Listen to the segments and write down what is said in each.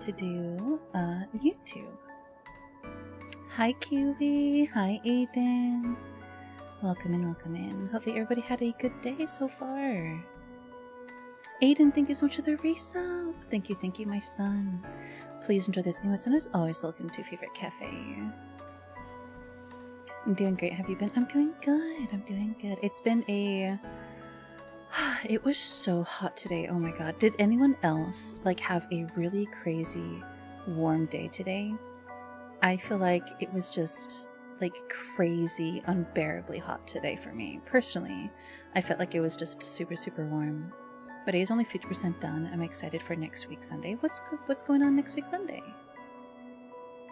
to do YouTube. Hi Kiwi, hi Aiden. Welcome in, welcome in. Hopefully everybody had a good day so far. Aiden, thank you so much for the resub. Thank you, my son. Please enjoy this emotes, and as always, welcome to Favorite Cafe. I'm doing great. Have you been? I'm doing good. I'm doing good. It's been a... It was so hot today. Oh my god. Did anyone else like have a really crazy warm day today? I feel like it was just like crazy, unbearably hot today for me. Personally, I felt like it was just super, super warm. But it is only 50% done. I'm excited for next week Sunday. What's going on next week Sunday?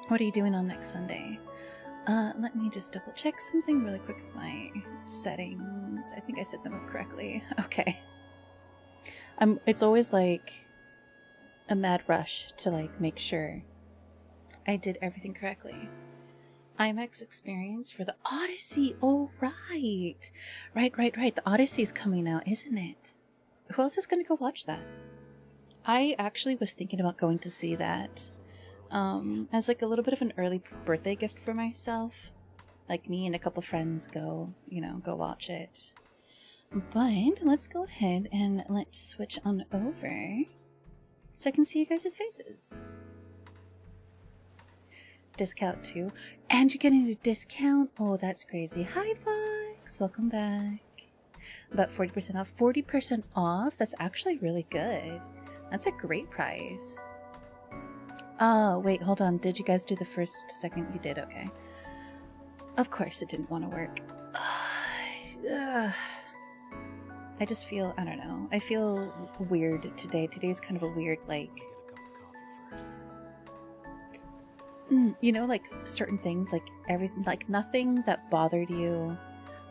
What are you doing on next Sunday? Let me just double check something really quick with my settings. I think I set them up correctly. Okay. It's always like a mad rush to like make sure I did everything correctly. IMAX experience for the Odyssey. Oh, right. Right. The Odyssey is coming out, isn't it? Who else is going to go watch that? I actually was thinking about going to see that as like a little bit of an early birthday gift for myself. Like me and a couple friends go watch it. But let's go ahead and let's switch on over so I can see you guys' faces. Discount too. And you're getting a discount? Oh, that's crazy. Hi, Fox. Welcome back. About 40% off. 40% off? That's actually really good. That's a great price. Oh, wait, hold on. Did you guys do the first second? You did, okay. Of course it didn't want to work. I just feel, I don't know. I feel weird today. Today's kind of a weird, like... You know, like certain things, like everything, like nothing that bothered you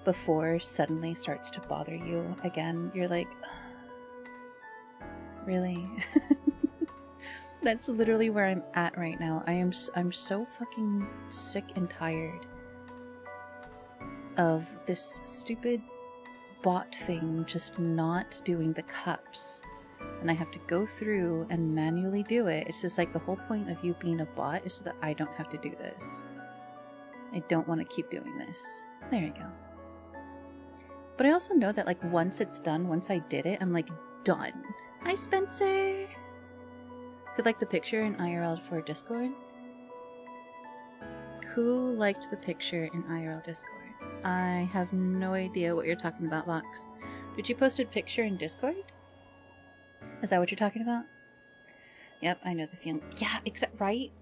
before suddenly starts to bother you again. You're like, really? That's literally where I'm at right now. I'm so fucking sick and tired of this stupid bot thing just not doing the cups. And I have to go through and manually do it. It's just like the whole point of you being a bot is so that I don't have to do this. I don't want to keep doing this. There you go. But I also know that like once it's done, once I did it, I'm like done. Hi Spencer! Who liked the picture in IRL for Discord? Who liked the picture in IRL Discord? I have no idea what you're talking about, Vox. Did you post a picture in Discord? Is that what you're talking about? Yep, I know the feeling. Yeah, except, right?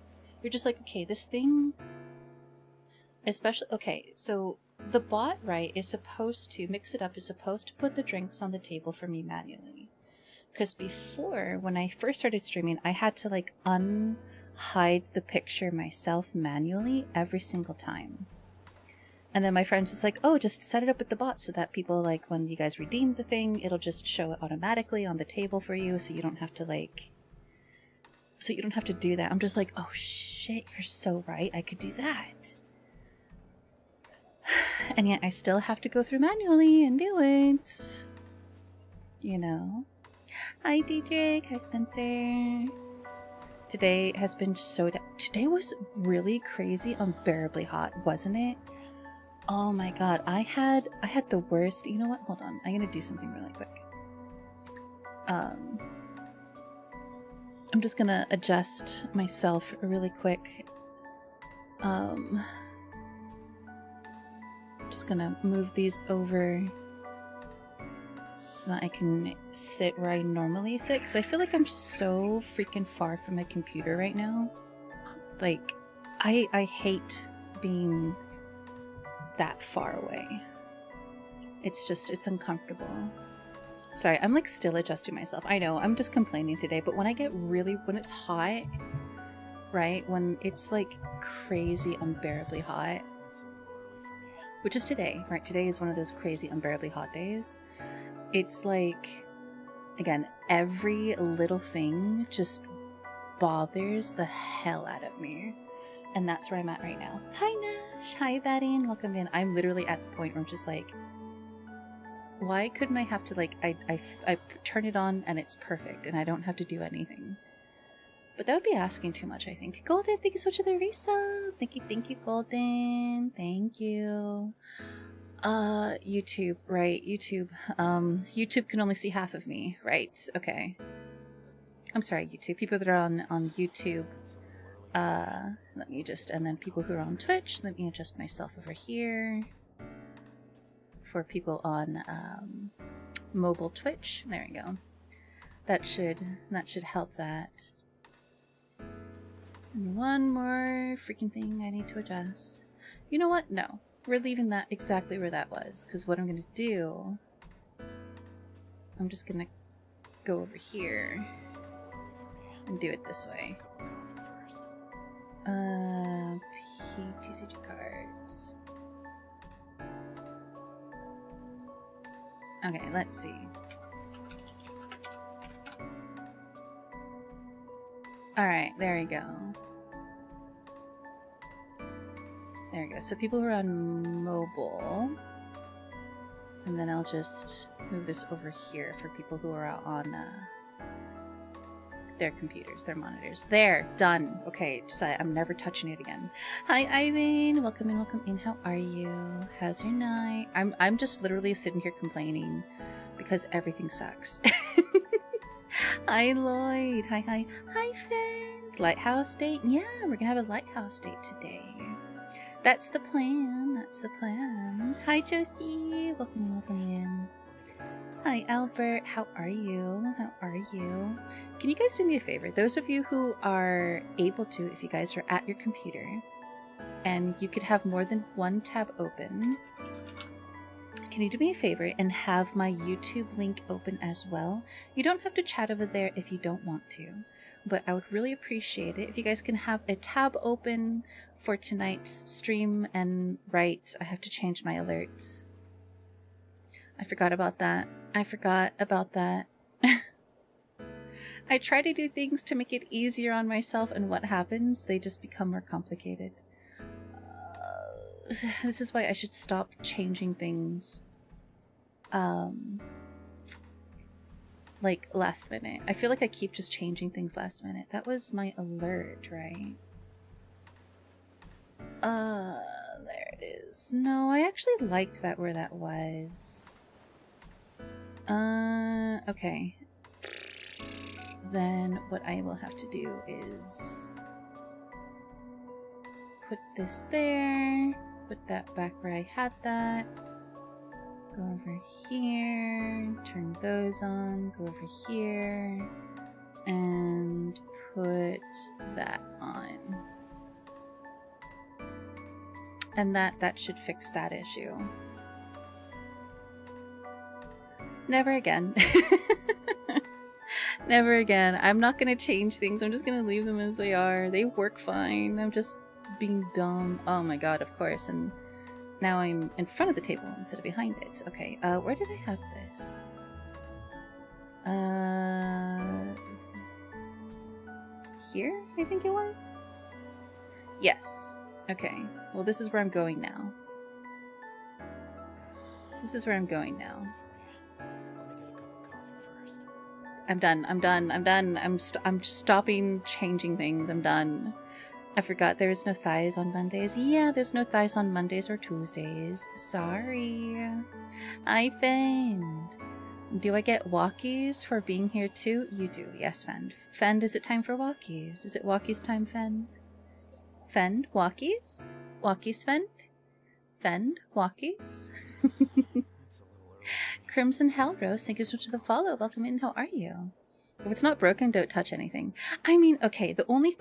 You're just like, okay, this thing... Especially, okay, so the bot, right, is supposed to, mix it up, is supposed to put the drinks on the table for me manually. Because before, when I first started streaming, I had to, like, unhide the picture myself manually every single time. And then my friend's just like, oh, just set it up with the bot so that people, like, when you guys redeem the thing, it'll just show it automatically on the table for you so you don't have to, like... So you don't have to do that. I'm just like, oh shit, you're so right. I could do that. And yet I still have to go through manually and do it. You know? Hi, DJ. Hi, Spencer. Today has been so... Today was really crazy, unbearably hot, wasn't it? Oh my god, I had the worst... You know what? Hold on. I'm gonna do something really quick. I'm just gonna adjust myself really quick. Just gonna move these over so that I can sit where I normally sit, because I feel like I'm so freaking far from my computer right now. Like, I hate being that far away. It's just, it's uncomfortable. Sorry, I'm like still adjusting myself. I know, I'm just complaining today, but when I get really, when it's hot, right? When it's like crazy unbearably hot, which is today, right? Today is one of those crazy unbearably hot days. It's like, again, every little thing just bothers the hell out of me. And that's where I'm at right now. Hi Nash, hi Betty, and welcome in. I'm literally at the point where I'm just like, why couldn't I have to like, I turn it on and it's perfect and I don't have to do anything. But that would be asking too much, I think. Golden, thank you so much for the resub. Thank you, Golden. Thank you. YouTube, right, YouTube. YouTube can only see half of me, right, okay. I'm sorry, YouTube. People that are on YouTube, let me just, and then people who are on Twitch, let me adjust myself over here. For people on mobile Twitch, there we go. That should help that. And one more freaking thing I need to adjust. You know what? No. We're leaving that exactly where that was, because what I'm going to do, I'm just going to go over here and do it this way. PTCG cards. Okay, let's see. Alright, there we go. There we go. So people who are on mobile, and then I'll just move this over here for people who are on their computers, their monitors. There, done. Okay, so I'm never touching it again. Hi, Ivan. Welcome in. How are you? How's your night? I'm just literally sitting here complaining because everything sucks. Hi, Lloyd. Hi, friend. Lighthouse date? Yeah, we're gonna have a lighthouse date today. That's the plan. Hi, Josie. Welcome in. Hi, Albert. How are you? Can you guys do me a favor? Those of you who are able to, if you guys are at your computer, and you could have more than one tab open, can you do me a favor and have my YouTube link open as well? You don't have to chat over there if you don't want to, but I would really appreciate it if you guys can have a tab open for tonight's stream. And right, I have to change my alerts. I forgot about that. I try to do things to make it easier on myself, and what happens? They just become more complicated. This is why I should stop changing things like last minute. I feel like I keep just changing things last minute. That was my alert, right? There it is. No, I actually liked that where that was. Okay. Then what I will have to do is put this there, put that back where I had that, go over here, turn those on, go over here, and put that on. And that should fix that issue. Never again. Never again. I'm not gonna change things. I'm just gonna leave them as they are. They work fine. I'm just being dumb. Oh my god, of course. And now I'm in front of the table instead of behind it. Okay, where did I have this? Here, I think it was? Yes. Okay. Well, this is where I'm going now. I'm done. I'm stopping changing things. I'm done. I forgot there is no thighs on Mondays. Yeah, there's no thighs on Mondays or Tuesdays. Sorry. I Fend. Do I get walkies for being here too? You do. Yes, Fend. Fend, is it time for walkies? Is it walkies time, Fend? Fend, walkies? Walkies, Fend? Fend, walkies? Crimson Hellrose, thank you so much for the follow. Welcome in. How are you? If it's not broken, don't touch anything. I mean, okay, the only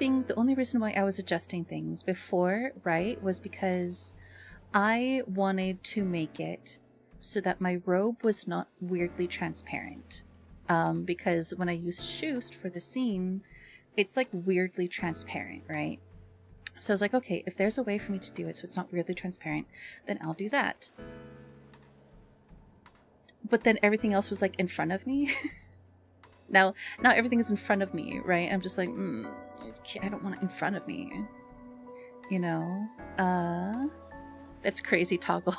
reason why I was adjusting things before, right, was because I wanted to make it so that my robe was not weirdly transparent. Because when I used Shoost for the scene, it's like weirdly transparent, right? So I was like, okay, if there's a way for me to do it so it's not weirdly transparent, then I'll do that. But then everything else was like in front of me. Now everything is in front of me, right? I'm just like, I don't want it in front of me. You know? That's crazy toggle.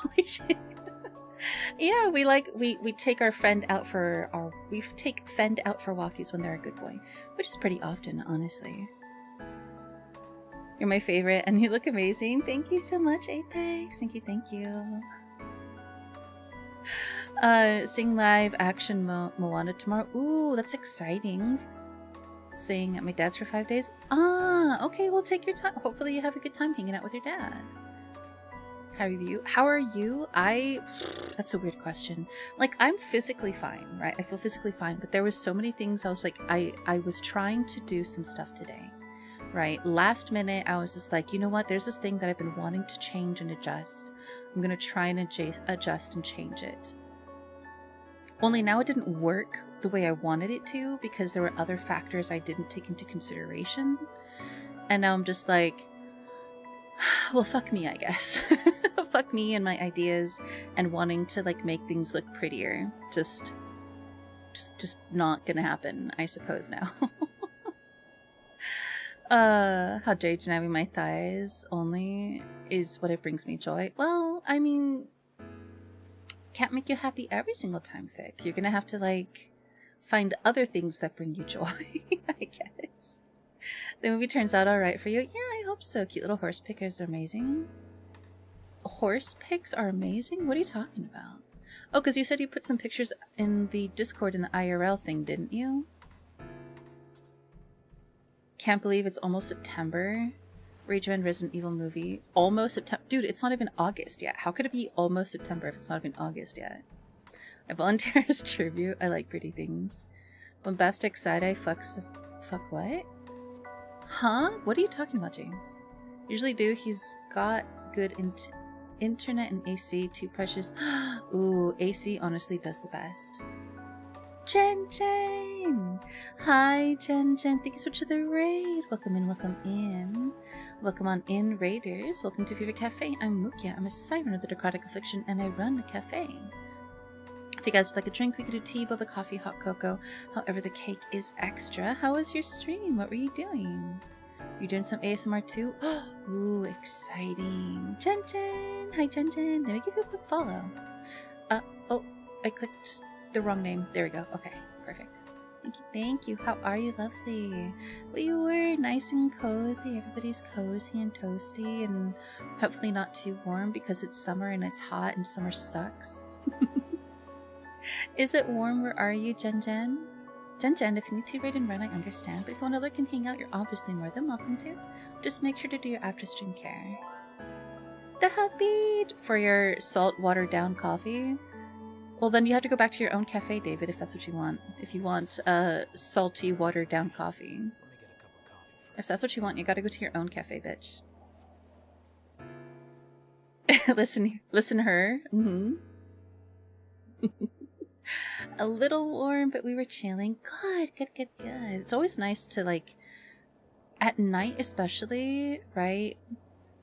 Yeah, we take our friend out for we take friend out for walkies when they're a good boy, which is pretty often, honestly. You're my favorite and you look amazing. Thank you so much, Apex. Thank you, thank you. Sing live action Moana tomorrow. Ooh, that's exciting. Staying at my dad's for 5 days. Ah, okay, well take your time. Hopefully you have a good time hanging out with your dad. How are you? That's a weird question. Like, I'm physically fine, right? I feel physically fine, but there was so many things I was like, I was trying to do some stuff today, right? Last minute, I was just like, you know what? There's this thing that I've been wanting to change and adjust. I'm going to try and adjust and change it. Only now it didn't work the way I wanted it to because there were other factors I didn't take into consideration. And now I'm just like, well, fuck me, I guess. Fuck me and my ideas and wanting to like make things look prettier. Just not gonna happen, I suppose now. How dare you deny me my thighs only is what it brings me joy. Well, I mean, can't make you happy every single time, Thick. You're gonna have to like find other things that bring you joy, I guess. The movie turns out alright for you. Yeah, I hope so. Cute little horse pickers are amazing. Horse pics are amazing? What are you talking about? Oh, because you said you put some pictures in the Discord in the IRL thing, didn't you? Can't believe it's almost September. Rage Man Resident Evil movie. Almost September. Dude, it's not even August yet. How could it be almost September if it's not even August yet? I volunteer as tribute. I like pretty things. Bombastic side-eye fucks. Fuck what? Huh? What are you talking about, James? Usually do. He's got good internet and AC. Too precious. Ooh, AC honestly does the best. Jen Jen! Hi, Jen Jen. Thank you so much for the raid. Welcome in, welcome in. Welcome on in, raiders. Welcome to Fever Cafe. I'm Mukia. I'm a siren of the Necrotic Affliction, and I run a cafe. If you guys would like a drink, we could do tea, boba, coffee, hot cocoa. However, the cake is extra. How was your stream? What were you doing? You doing some ASMR too? Ooh, exciting. Jen Jen! Hi, Jen Jen. Let me give you a quick follow. Oh, I clicked the wrong name. There we go. Okay, perfect. Thank you. Thank you. How are you? Lovely. We were nice and cozy. Everybody's cozy and toasty and hopefully not too warm because it's summer and it's hot and summer sucks. Is it warm? Where are you, Jen Jen? Jen Jen, if you need to raid and run, I understand. But if you want to lurk and hang out, you're obviously more than welcome to. Just make sure to do your after stream care. The heartbeat for your salt watered down coffee. Well, then you have to go back to your own cafe, David, if that's what you want. If you want salty watered down coffee. If that's what you want, you gotta go to your own cafe, bitch. listen to her. A little warm, but we were chilling. Good. It's always nice to, like, at night especially, right?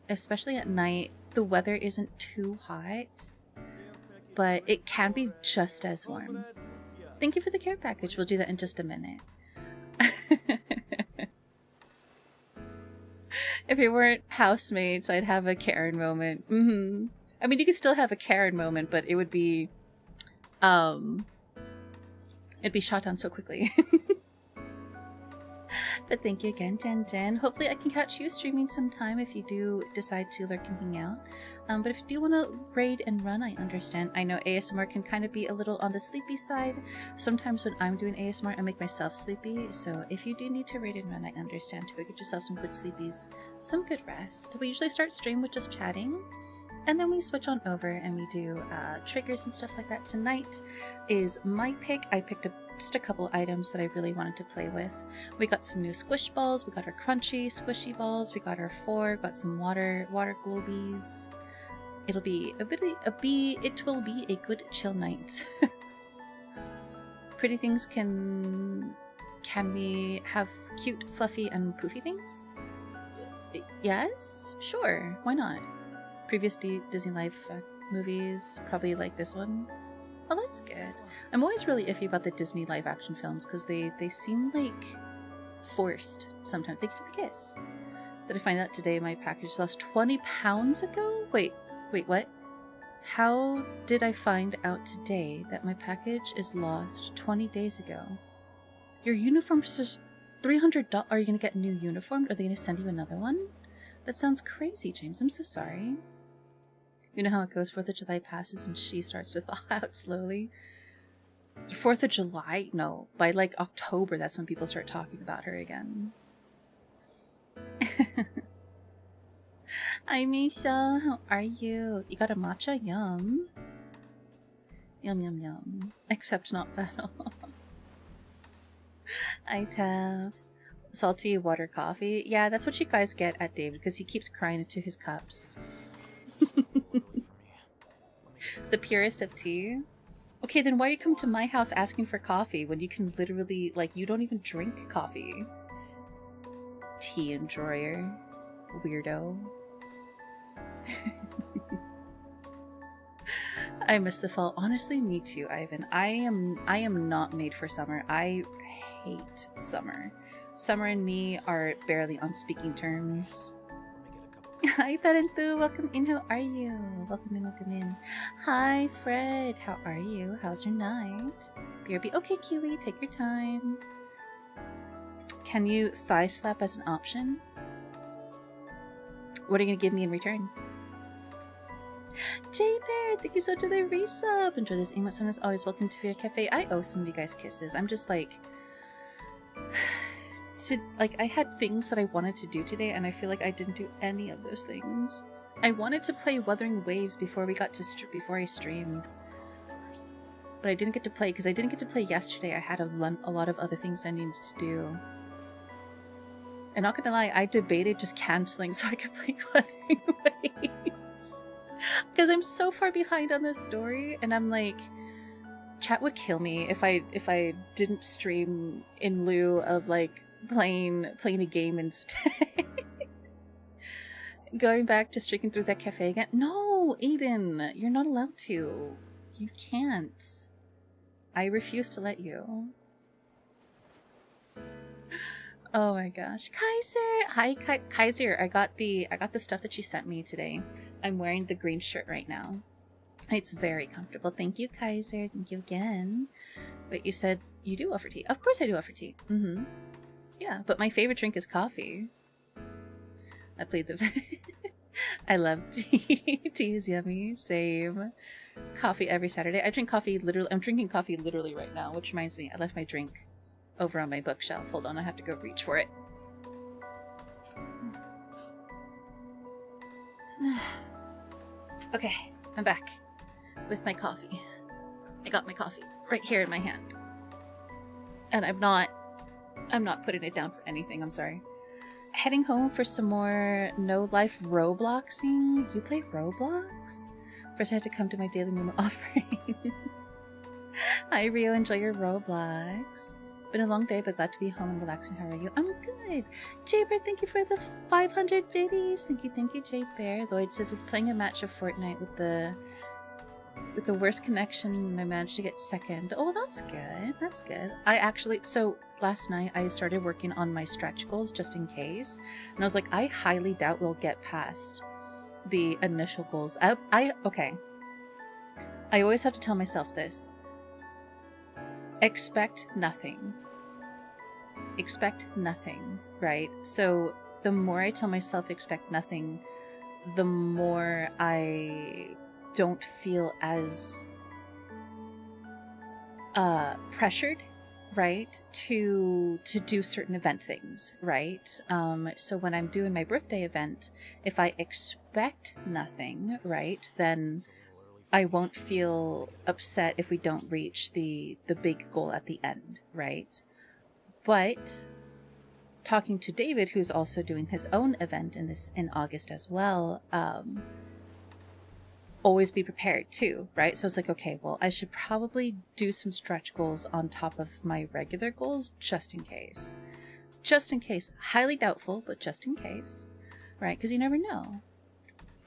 Especially at night, the weather isn't too hot, but it can be just as warm. Thank you for the care package. We'll do that in just a minute. If you weren't housemates, I'd have a Karen moment. I mean, you could still have a Karen moment, but it would be it'd be shot down so quickly. But thank you again, Jen Jen. Hopefully I can catch you streaming sometime if you do decide to lurk and hang out. But if you do want to raid and run, I understand. I know ASMR can kind of be a little on the sleepy side. Sometimes when I'm doing ASMR, I make myself sleepy. So if you do need to raid and run, I understand. To go get yourself some good sleepies, some good rest. We usually start stream with just chatting. And then we switch on over and we do triggers and stuff like that. Tonight is my pick. I picked up just a couple items that I really wanted to play with. We got some new squish balls. We got our crunchy squishy balls. We got our got some water globies. It will be a good chill night. Pretty things can we have cute, fluffy, and poofy things? Yes, sure. Why not? Previous Disney live movies, probably like this one. Oh, that's good. I'm always really iffy about the Disney live action films because they seem like forced sometimes. Thank you for the kiss. Did I find out today my package lost 20 pounds ago? Wait, what? How did I find out today that my package is lost 20 days ago? Your uniform's just $300. Are you going to get a new uniform? Are they going to send you another one? That sounds crazy, James. I'm so sorry. You know how it goes. 4th of July passes and she starts to thaw out slowly. 4th of July? No. By like October, that's when people start talking about her again. Hi, Misha. How are you? You got a matcha? Yum. Yum, yum, yum. Except not battle. Hi, Tav. Salty water coffee. Yeah, that's what you guys get at David because he keeps crying into his cups. The purest of tea? Okay, then why do you come to my house asking for coffee when you can literally, like, you don't even drink coffee? Tea enjoyer. Weirdo. I miss the fall. Honestly, me too, Ivan. I am not made for summer. I hate summer. Summer and me are barely on speaking terms. Hi, Parentu. Welcome in. How are you? Welcome in, welcome in. Hi, Fred. How are you? How's your night? BRB. Okay, Kiwi. Take your time. Can you thigh slap as an option? What are you going to give me in return? J-Bear, thank you so much for the resub. Enjoy this emote son is always welcome to your cafe. I owe some of you guys kisses. I'm just like... I had things that I wanted to do today, and I feel like I didn't do any of those things. I wanted to play Wuthering Waves before we got to before I streamed, but I didn't get to play because I didn't get to play yesterday. I had a lot of other things I needed to do, and not gonna lie, I debated just canceling so I could play Wuthering Waves because I'm so far behind on this story, and I'm like, chat would kill me if I didn't stream in lieu of like playing a game instead. Going back to streaking through that cafe again. No, Aiden, you're not allowed to. You can't. I refuse to let you. Oh my gosh, Kaiser! Hi, Kaiser. I got the stuff that you sent me today. I'm wearing the green shirt right now. It's very comfortable. Thank you, Kaiser. Thank you again. But you said you do offer tea. Of course I do offer tea. Mm-hmm. Yeah, but my favorite drink is coffee. I played the... I love tea. Tea is yummy. Same. Coffee every Saturday. I drink coffee literally... I'm drinking coffee literally right now, which reminds me, I left my drink over on my bookshelf. Hold on, I have to go reach for it. Okay, I'm back with my coffee. I got my coffee right here in my hand. And I'm not putting it down for anything, I'm sorry. Heading home for some more no-life Robloxing. You play Roblox? First I had to come to my daily Momo offering. Hi Rio, enjoy your Roblox. Been a long day, but glad to be home and relaxing. How are you? I'm good. J-Bear, thank you for the 500 biddies. Thank you, J-Bear. Lloyd says he's playing a match of Fortnite with the worst connection, and I managed to get second. Oh, that's good. That's good. So last night I started working on my stretch goals just in case, and I was like, I highly doubt we'll get past the initial goals. Okay. I always have to tell myself this. Expect nothing. Expect nothing, right? So the more I tell myself expect nothing, the more I don't feel as pressured, right, to do certain event things, right? So when I'm doing my birthday event, if I expect nothing, right, then I won't feel upset if we don't reach the big goal at the end, right? But talking to David, who's also doing his own event in August as well, always be prepared too, right? So it's like, okay, well, I should probably do some stretch goals on top of my regular goals just in case. Just in case. Highly doubtful, but just in case, right? Because you never know.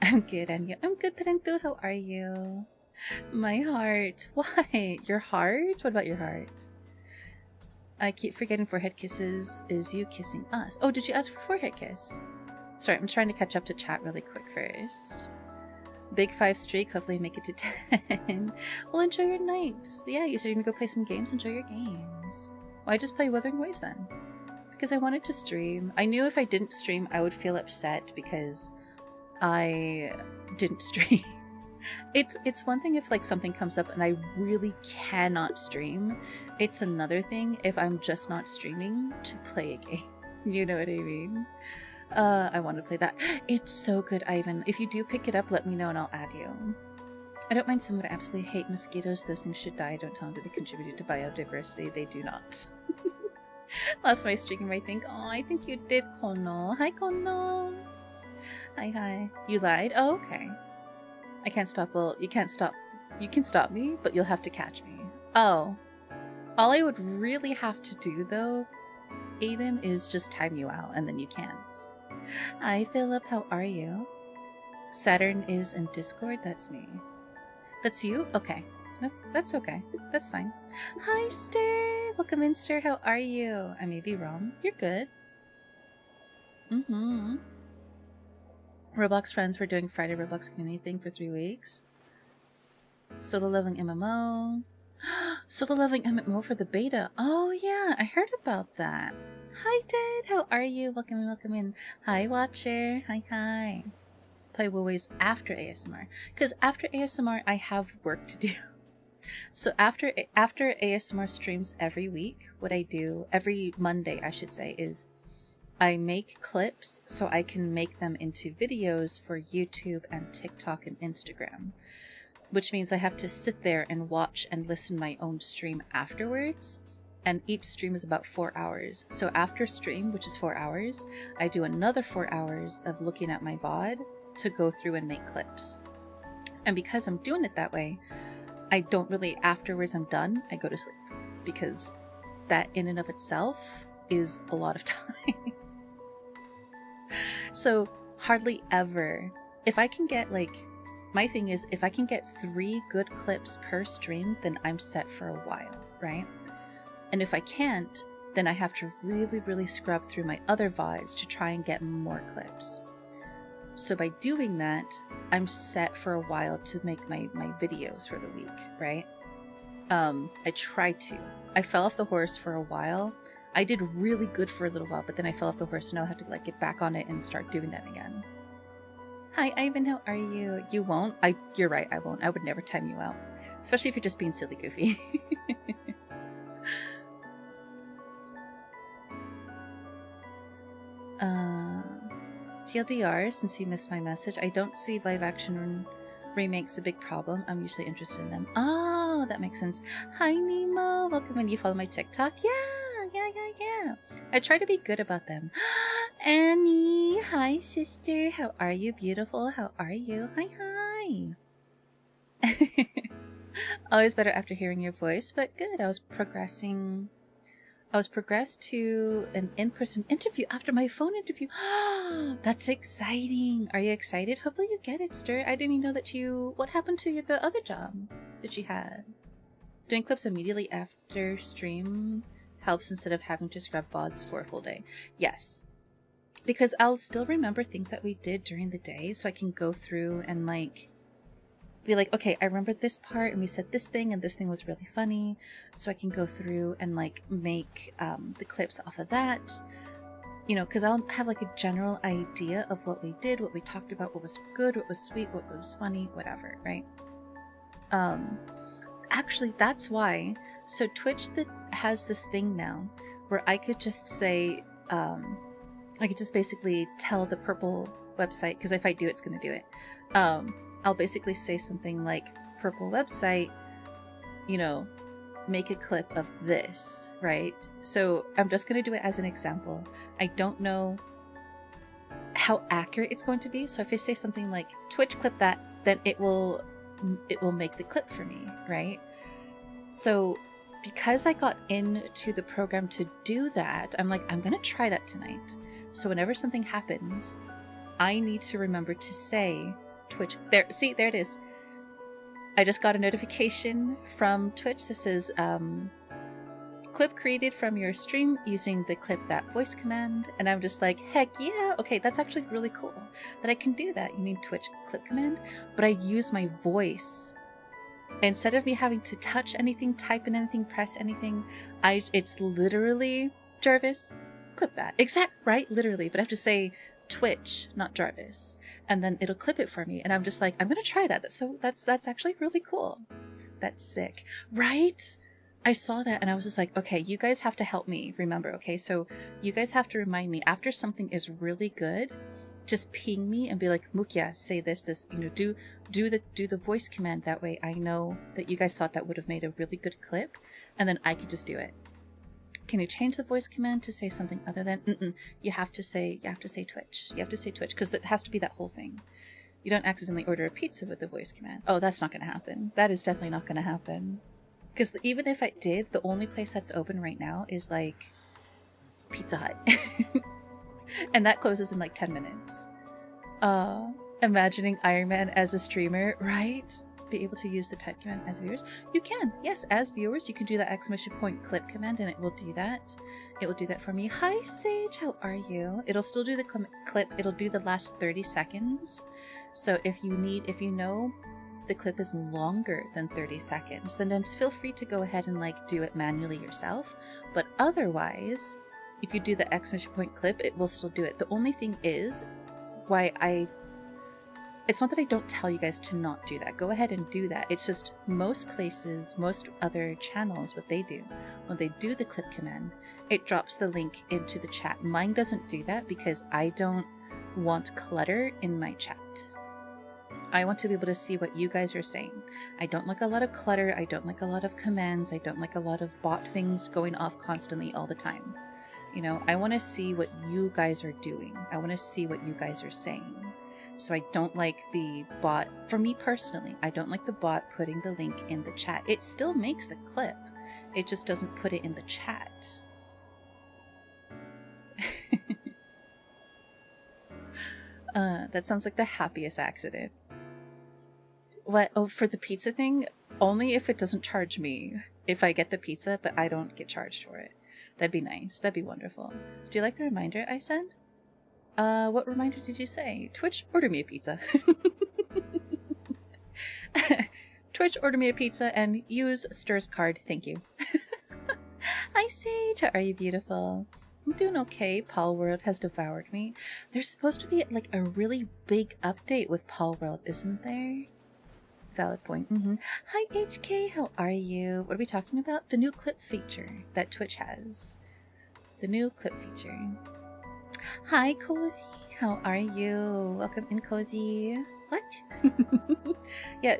I'm good, and you? I'm good, Parentu. How are you? My heart. Why? Your heart? What about your heart? I keep forgetting forehead kisses is you kissing us. Oh, did you ask for forehead kiss? Sorry, I'm trying to catch up to chat really quick first. Big 5 streak, hopefully make it to 10. Well, enjoy your night. Yeah, you said you're gonna go play some games, enjoy your games. Why just play Wuthering Waves then? Because I wanted to stream. I knew if I didn't stream, I would feel upset because I didn't stream. It's one thing if like something comes up and I really cannot stream. It's another thing if I'm just not streaming to play a game. You know what I mean? I want to play that. It's so good, Ivan. If you do pick it up, let me know and I'll add you. I don't mind someone who absolutely hate mosquitoes. Those things should die. Don't tell them that they contributed to biodiversity. They do not. Last my stream, you might think, oh, I think you did, Kono. Hi, Kono. Hi. You lied? Oh, okay. I can't stop. Well, you can't stop. You can stop me, but you'll have to catch me. Oh. All I would really have to do, though, Aiden, is just time you out, and then you can't. Hi, Philip. How are you? Saturn is in Discord. That's me. That's you? Okay. That's okay. That's fine. Hi, Stir. Welcome in, Stir. How are you? I may be wrong. You're good. Roblox friends were doing Friday Roblox community thing for 3 weeks. Solo leveling MMO. Solo leveling MMO for the beta. Oh yeah, I heard about that. Hi, Dad. How are you? Welcome in, welcome in. Hi, Watcher. Hi. Play *𝑤𝑎𝑣𝑒𝑠 after ASMR. Because after ASMR, I have work to do. So after ASMR streams every week, what I do, every Monday, I should say, is I make clips so I can make them into videos for YouTube and TikTok and Instagram, which means I have to sit there and watch and listen my own stream afterwards. And each stream is about 4 hours. So after stream, which is 4 hours, I do another 4 hours of looking at my VOD to go through and make clips. And because I'm doing it that way, I don't really, afterwards I'm done, I go to sleep. Because that in and of itself is a lot of time. So hardly ever, if I can get like, my thing is if I can get 3 good clips per stream, then I'm set for a while, right? And if I can't, then I have to really scrub through my other VODs to try and get more clips. So by doing that, I'm set for a while to make my videos for the week, right? I try to. I fell off the horse for a while. I did really good for a little while, but then I fell off the horse, so now I have to like get back on it and start doing that again. Hi, Ivan, how are you? You won't? You're right, I won't. I would never time you out. Especially if you're just being silly goofy. TLDR, since you missed my message, I don't see live action remakes a big problem. I'm usually interested in them. Oh, that makes sense. Hi, Nemo. Welcome in. You follow my TikTok? Yeah. I try to be good about them. Annie. Hi, sister. How are you? Beautiful. How are you? Hi. Always better after hearing your voice, but good. I was progressed to an in-person interview after my phone interview. That's exciting. Are you excited? Hopefully you get it, Stir. I didn't even know that what happened to the other job that you had? Doing clips immediately after stream helps instead of having to scrub VODs for a full day. Yes. Because I'll still remember things that we did during the day, so I can go through and like be like, okay, I remember this part and we said this thing and this thing was really funny, so I can go through and like make the clips off of that, you know, because I'll have like a general idea of what we did, what we talked about, what was good, what was sweet, what was funny, whatever, right? Actually, that's why. So Twitch has this thing now where I could just say, I could just basically tell the purple website, because if I do, it's going to do it. I'll basically say something like, purple website, you know, make a clip of this, right? So I'm just going to do it as an example. I don't know how accurate it's going to be. So if I say something like Twitch clip that, then it will make the clip for me, right? So because I got into the program to do that, I'm like, I'm going to try that tonight. So whenever something happens, I need to remember to say Twitch. There, see, there it is. clip created from your stream using the clip that voice command. And I'm just like, heck yeah. Okay, that's actually really cool that I can do that. You mean Twitch clip command? But I use my voice. Instead of me having to touch anything, type in anything, press anything, it's literally Jarvis, clip that. Exact, right? Literally. But I have to say Twitch, not Jarvis. And then it'll clip it for me. And I'm just like, I'm going to try that. So that's actually really cool. That's sick. Right? I saw that and I was just like, okay, you guys have to help me remember. Okay, so you guys have to remind me after something is really good, just ping me and be like, Mukia, say this, you know, do the voice command. That way I know that you guys thought that would have made a really good clip, and then I could just do it. Can you change the voice command to say something other than you have to say Twitch. You have to say Twitch because it has to be that whole thing. You don't accidentally order a pizza with the voice command. Oh, that's not going to happen. That is definitely not going to happen. Because even if I did, the only place that's open right now is like Pizza Hut. And that closes in like 10 minutes. Imagining Iron Man as a streamer, right? Be able to use the type command as viewers. You can, yes, as viewers, you can do the !! Clip command and it will do that. It will do that for me. Hi Sage, how are you? It'll still do the clip. It'll do the last 30 seconds. So if you know the clip is longer than 30 seconds, then just feel free to go ahead and like do it manually yourself. But otherwise, if you do the ! Clip, it will still do it. The only thing is it's not that I don't tell you guys to not do that. Go ahead and do that. It's just most places, most other channels, what they do, when they do the clip command, it drops the link into the chat. Mine doesn't do that because I don't want clutter in my chat. I want to be able to see what you guys are saying. I don't like a lot of clutter. I don't like a lot of commands. I don't like a lot of bot things going off constantly all the time. You know, I want to see what you guys are doing. I want to see what you guys are saying. So I don't like the bot, for me personally, I don't like the bot putting the link in the chat. It still makes the clip. It just doesn't put it in the chat. That sounds like the happiest accident. What? Oh, for the pizza thing? Only if it doesn't charge me. If I get the pizza, but I don't get charged for it. That'd be nice. That'd be wonderful. Do you like the reminder I sent? What reminder did you say? Twitch, order me a pizza. Twitch, order me a pizza and use Stir's card. Thank you. Hi, Sage. How are you, beautiful? I'm doing okay. Palworld has devoured me. There's supposed to be like a really big update with Palworld, isn't there? Valid point. Hi, HK. How are you? What are we talking about? The new clip feature that Twitch has. The new clip feature. Hi, Cozy. How are you? Welcome in, Cozy. What? Yeah,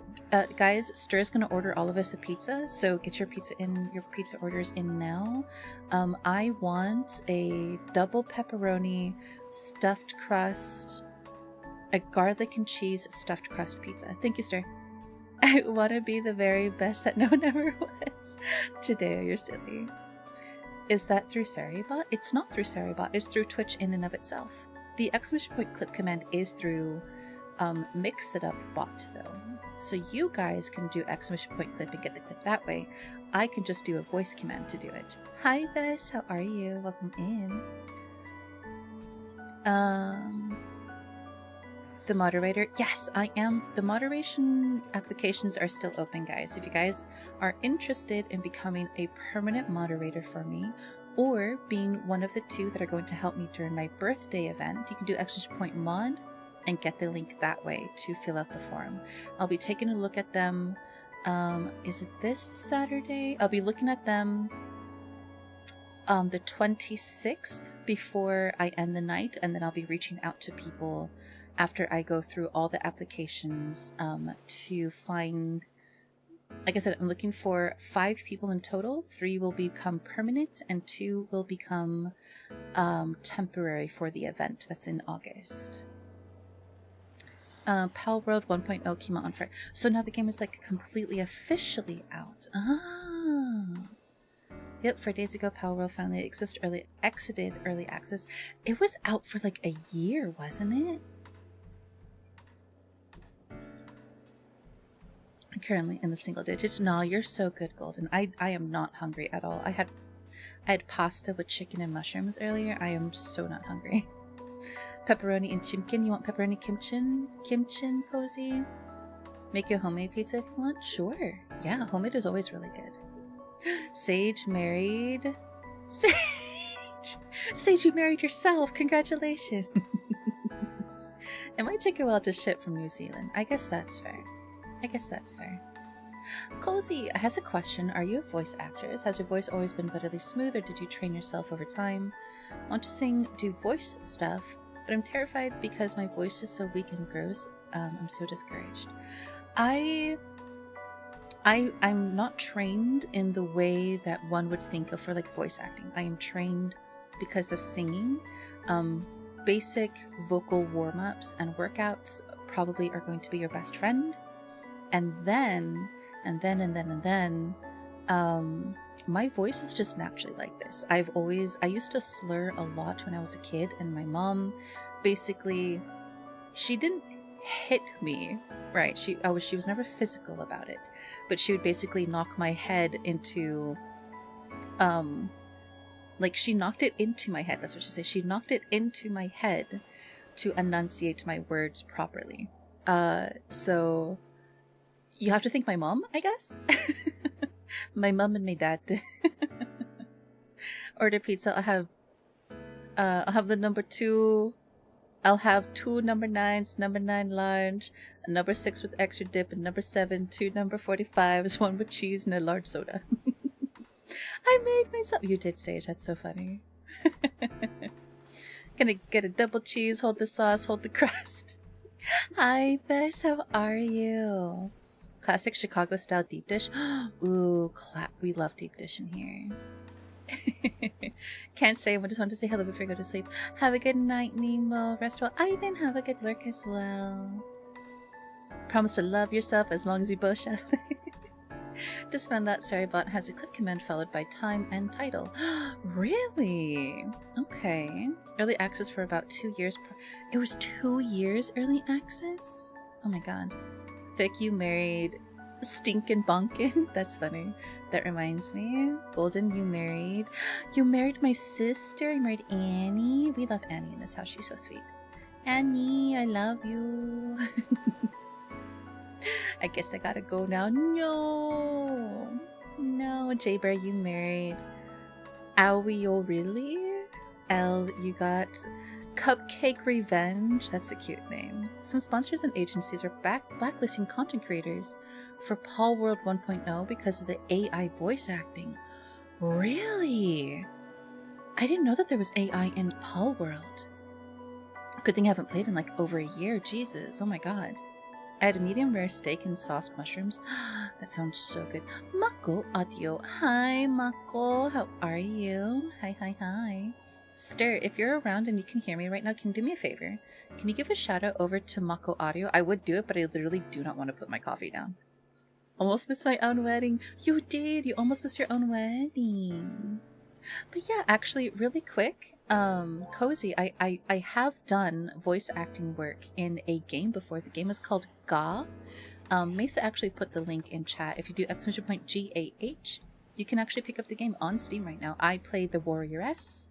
guys, Stir's gonna order all of us a pizza, so get your pizza orders in now. I want a double pepperoni stuffed crust, a garlic and cheese stuffed crust pizza. Thank you, Stir. I want to be the very best that no one ever was. Jadeo, you're silly. Is that through Saribot? It's not through Saribot. It's through Twitch in and of itself. The ! Clip command is through Mix It Up bot though. So you guys can do ! Clip and get the clip that way. I can just do a voice command to do it. Hi Vess, how are you? Welcome in. The moderator, yes, I am. The moderation applications are still open, guys. If you guys are interested in becoming a permanent moderator for me, or being one of the two that are going to help me during my birthday event, you can do ! Mod and get the link that way to fill out the form. I'll be taking a look at them. Is it this Saturday? I'll be looking at them the 26th before I end the night, and then I'll be reaching out to people after I go through all the applications to find, like I said, I'm looking for 5 people in total. 3 will become permanent and 2 will become temporary for the event that's in August. Palworld 1.0 came out on Friday. So now the game is like completely officially out. Ah. Yep, 4 days ago, Palworld finally exited early access. It was out for like a year, wasn't it? Currently in the single digits. No, you're so good, Golden. I am not hungry at all. I had I had pasta with chicken and mushrooms earlier. I am so not hungry. Pepperoni and chimkin. You want pepperoni kimchin? Kimchin, Cozy? Make you a homemade pizza if you want? Sure. Yeah, homemade is always really good. Sage married. Sage, you married yourself. Congratulations. It might take a while to ship from New Zealand. I guess that's fair. Cozy has a question. Are you a voice actress? Has your voice always been butterly smooth, or did you train yourself over time? Want to sing, do voice stuff, but I'm terrified because my voice is so weak and gross. I'm so discouraged. I'm not trained in the way that one would think of for like voice acting. I am trained because of singing. Basic vocal warm-ups and workouts probably are going to be your best friend. And then, my voice is just naturally like this. I used to slur a lot when I was a kid, and my mom basically, she didn't hit me, right? She was never physical about it, but she would basically knock my head into, like she knocked it into my head. That's what she said. She knocked it into my head to enunciate my words properly. So you have to thank my mom, I guess. My mom and my dad. Order pizza. I'll have the number 2. I'll have 2 number 9s, number 9 large, a number 6 with extra dip, and number 7, 2 number 45s, 1 with cheese, and a large soda. I made myself. You did, Sage. That's so funny. Gonna get a double cheese, hold the sauce, hold the crust. Hi, Bess. How are you? Classic Chicago style deep dish. Ooh, we love deep dish in here. Can't stay. I just wanted to say hello before I go to sleep. Have a good night, Nemo. Rest well. Ivan, have a good lurk as well. Promise to love yourself as long as you both shall. Just found out Saribot has a clip command followed by time and title. Really? Okay. Early access for about 2 years. It was 2 years early access? Oh my god. Thick, you married Stinkin' Bonkin. That's funny. That reminds me. Golden, you married my sister. You married Annie. We love Annie in this house. She's so sweet. Annie, I love you. I guess I gotta go now. No, J-Bear, you married Awio, really? L, you got Cupcake Revenge. That's a cute name. Some sponsors and agencies are blacklisting content creators for Paul World 1.0 because of the AI voice acting. Really? I didn't know that there was AI in Paul World. Good thing I haven't played in like over a year. Jesus, oh my god. I had a medium rare steak and sauced mushrooms. That sounds so good. Mako audio. Hi, Mako. How are you? Hi. Stir, if you're around and you can hear me right now, can you do me a favor? Can you give a shout out over to Mako Audio? I would do it, but I literally do not want to put my coffee down. Almost missed my own wedding. You did. You almost missed your own wedding. But yeah, actually, really quick, Cozy, I have done voice acting work in a game before. The game is called 𝑤𝑎𝑣𝑒. Mesa actually put the link in chat. If you do !GAH, you can actually pick up the game on Steam right now. I played the 𝑤𝑎𝑣𝑒_s,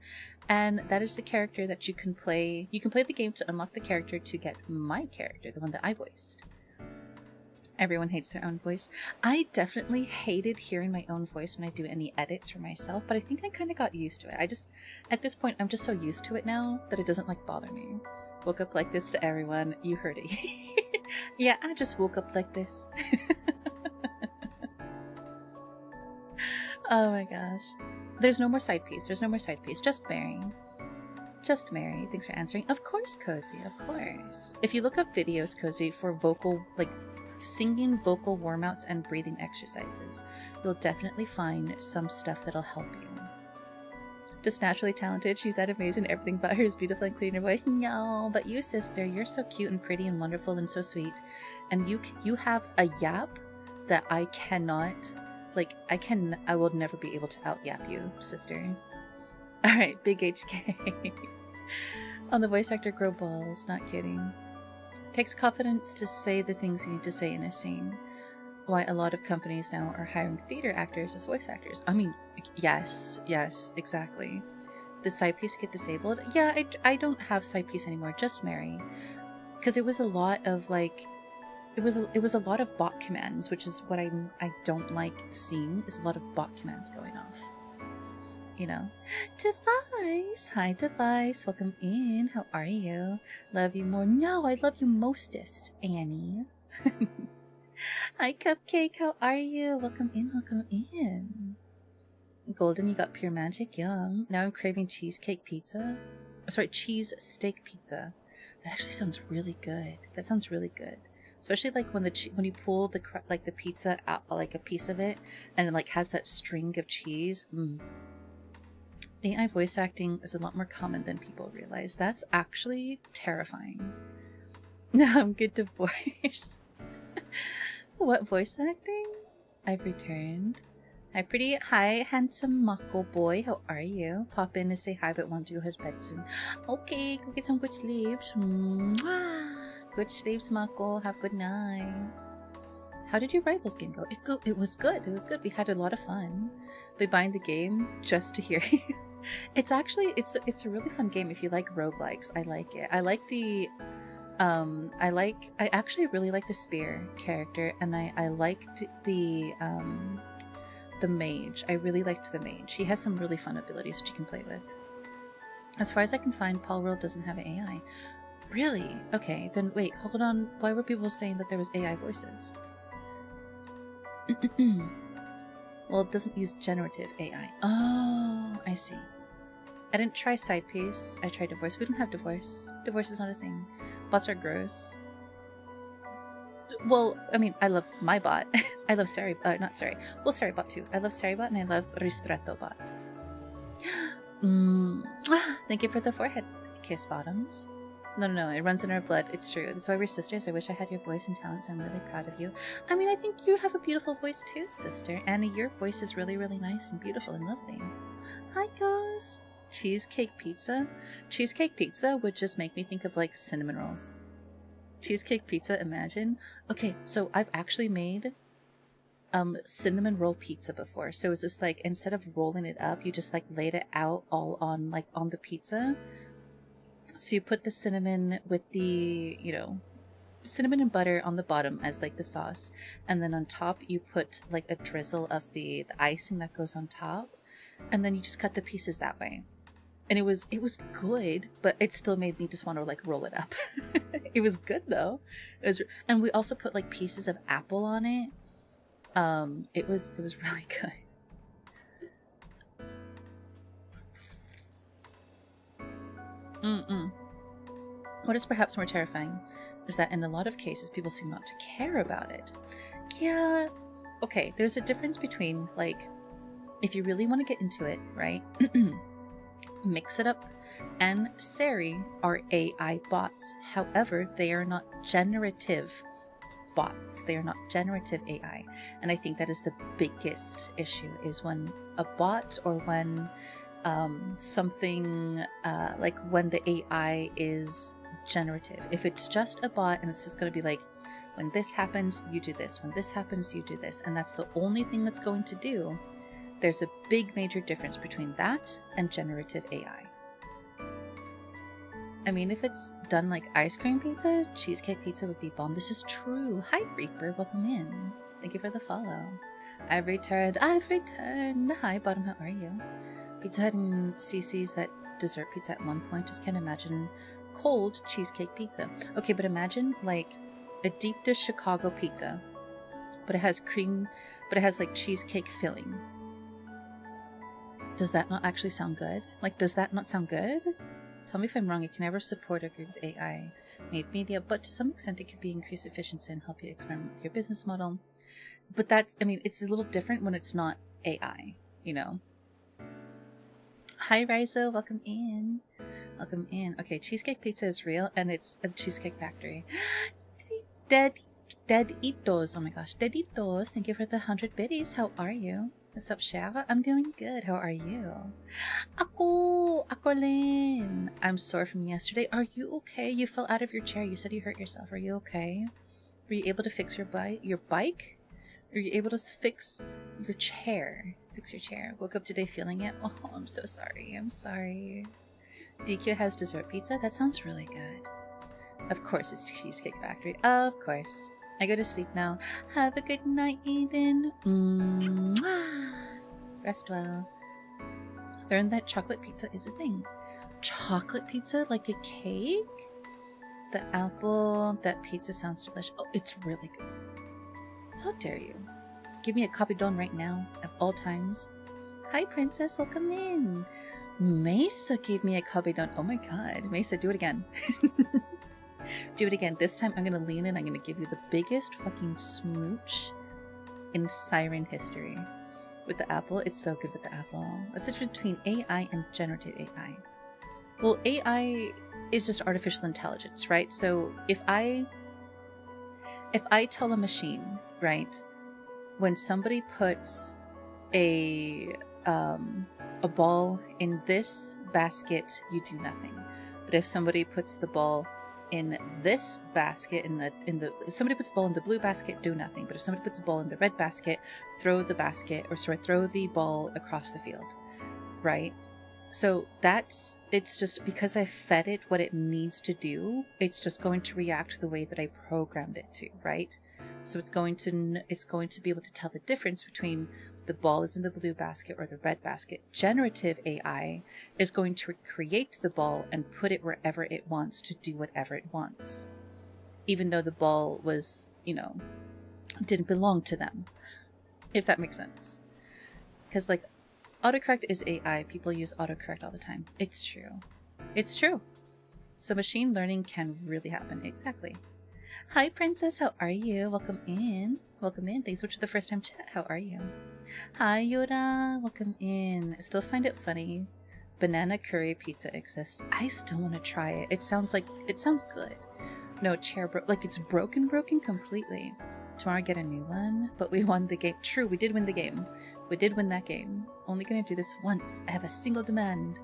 and that is the character that you can play. You can play the game to unlock the character to get my character, the one that I voiced. Everyone hates their own voice. I definitely hated hearing my own voice when I do any edits for myself, but I think I kind of got used to it. At this point, I'm just so used to it now that it doesn't like bother me. Woke up like this to everyone. You heard it. Yeah, I just woke up like this. Oh my gosh. There's no more side piece. Just Mary. Just Mary. Thanks for answering. Of course, Cozy. Of course. If you look up videos, Cozy, for vocal, like, singing vocal warm-outs and breathing exercises, you'll definitely find some stuff that'll help you. Just naturally talented. She's that amazing. Everything about her is beautiful and clean. Her voice. No, but you, sister, you're so cute and pretty and wonderful and so sweet. And you have a yap that I cannot, like, I will never be able to out-yap you, sister. All right, big HK. On the voice actor, grow balls. Not kidding. Takes confidence to say the things you need to say in a scene. why a lot of companies now are hiring theater actors as voice actors. I mean, yes, exactly. The side piece get disabled? Yeah, I don't have side piece anymore, just Mary. Because it was a lot of like, it was a lot of bot commands, which is what I don't like seeing, is a lot of bot commands going off. You know? Device! Hi, Device. Welcome in. How are you? Love you more. No, I love you mostest, Annie. Hi, Cupcake. How are you? Welcome in. Welcome in. Golden, you got pure magic. Yum. Now I'm craving cheesecake pizza. Oh, sorry, cheese steak pizza. That actually sounds really good. That sounds really good. Especially like when you pull the pizza out, like a piece of it, and it like has that string of cheese. AI voice acting is a lot more common than people realize. That's actually terrifying. Now I'm good divorced. What voice acting? I've returned. Hi, pretty. Hi, handsome Mako boy. How are you? Pop in to say hi, but want to go to bed soon. Okay, go get some good sleeps. Mwah. Good sleeps, Mako. Have a good night. How did your Rivals game go? It was good. It was good. We had a lot of fun. We buying the game just to hear you. It's actually it's a really fun game if you like roguelikes. I like it. I like the I actually really like the spear character, and I liked the mage. I really liked the mage. He has some really fun abilities that you can play with. As far as I can find, Paul World doesn't have an AI. Really? Okay, then wait, hold on. Why were people saying that there was AI voices? Well, it doesn't use generative AI. Oh, I see. I didn't try side piece. I tried divorce. We don't have divorce. Divorce is not a thing. Bots are gross. Well, I mean, I love my bot. I love Sari, not Sari. Well, Sari bot too. I love Sari bot and I love Ristretto bot. Thank you for the forehead kiss, Bottoms. No, it runs in our blood. It's true. That's why we're sisters. I wish I had your voice and talents. I'm really proud of you. I mean, I think you have a beautiful voice too, sister. Annie, your voice is really, really nice and beautiful and lovely. Hi, guys. Cheesecake pizza? Cheesecake pizza would just make me think of like cinnamon rolls. Cheesecake pizza, imagine. Okay, so I've actually made cinnamon roll pizza before. So it's just like, instead of rolling it up, you just like laid it out all on like on the pizza. So you put the cinnamon with the, you know, cinnamon and butter on the bottom as like the sauce, and then on top you put like a drizzle of the icing that goes on top, and then you just cut the pieces that way. And it was good, but it still made me just want to like roll it up. It was good though. It was, and we also put like pieces of apple on it. It was really good. What is perhaps more terrifying is that in a lot of cases people seem not to care about it. Yeah, okay, there's a difference between like, if you really want to get into it, right? Mix it up. And Sari are AI bots. However, they are not generative bots. They are not generative AI. And I think that is the biggest issue, is when a bot, or when something like when the AI is generative. If it's just a bot and it's just going to be like, when this happens, you do this. When this happens, you do this. And that's the only thing that's going to do. There's a big major difference between that and generative AI. I mean, if it's done like ice cream pizza, cheesecake pizza would be bomb. This is true. Hi, Reaper. Welcome in. Thank you for the follow. I've returned. Hi, Bottom. How are you? Pizza Hut and CC's that dessert pizza at one point. Just can't imagine cold cheesecake pizza. Okay, but imagine like a deep dish Chicago pizza, but it has cream, but it has like cheesecake filling. Does that not actually sound good? Like, does that not sound good? Tell me if I'm wrong. I can never support or agree with AI made media, but to some extent it could be increase efficiency and help you experiment with your business model. But that's, I mean, it's a little different when it's not AI, you know? Hi, Rizo. Welcome in. Welcome in. Okay, cheesecake pizza is real, and it's a Cheesecake Factory. Deditos. Oh my gosh. Deditos. Thank you for the 100 biddies. How are you? What's up, Shava? I'm doing good. How are you? Ako Lynn. I'm sore from yesterday. Are you okay? You fell out of your chair. You said you hurt yourself. Are you okay? Were you able to fix your bike? Are you able to fix your chair? Fix your chair. Woke up today feeling it. Oh, I'm so sorry. I'm sorry. DQ has dessert pizza? That sounds really good. Of course it's Cheesecake Factory. Of course. I go to sleep now. Have a good night, Eden. Rest well. Learn that chocolate pizza is a thing. Chocolate pizza? Like a cake? The apple, that pizza sounds delicious. Oh, it's really good. How dare you? Give me a copidon right now, of all times. Hi, princess, welcome in. Mesa gave me a copidon. Oh my god. Mesa, do it again. Do it again. This time I'm gonna lean in. I'm gonna give you the biggest fucking smooch in siren history. With the apple, it's so good with the apple. What's the difference between AI and generative AI? Well, AI is just artificial intelligence, right? So if I tell a machine, right, when somebody puts a ball in this basket, you do nothing. But if somebody puts the ball in this basket, if somebody puts a ball in the blue basket, do nothing. But if somebody puts a ball in the red basket, throw the ball across the field, right? So it's just because I fed it what it needs to do, it's just going to react the way that I programmed it to, right? So it's going to be able to tell the difference between the ball is in the blue basket or the red basket. Generative AI is going to create the ball and put it wherever it wants to do whatever it wants. Even though the ball was, didn't belong to them. If that makes sense. Because like, autocorrect is AI. People use autocorrect all the time. It's true. It's true. So machine learning can really happen. Exactly. Hi, princess. How are you? Welcome in. Welcome in. Thanks so much for the first time chat. How are you? Hi, Yoda. Welcome in. I still find it funny. Banana curry pizza exists. I still want to try it. It sounds good. No, chair like it's broken completely. Tomorrow I get a new one, but we won the game. True, we did win the game. We did win that game. Only gonna do this once. I have a single demand.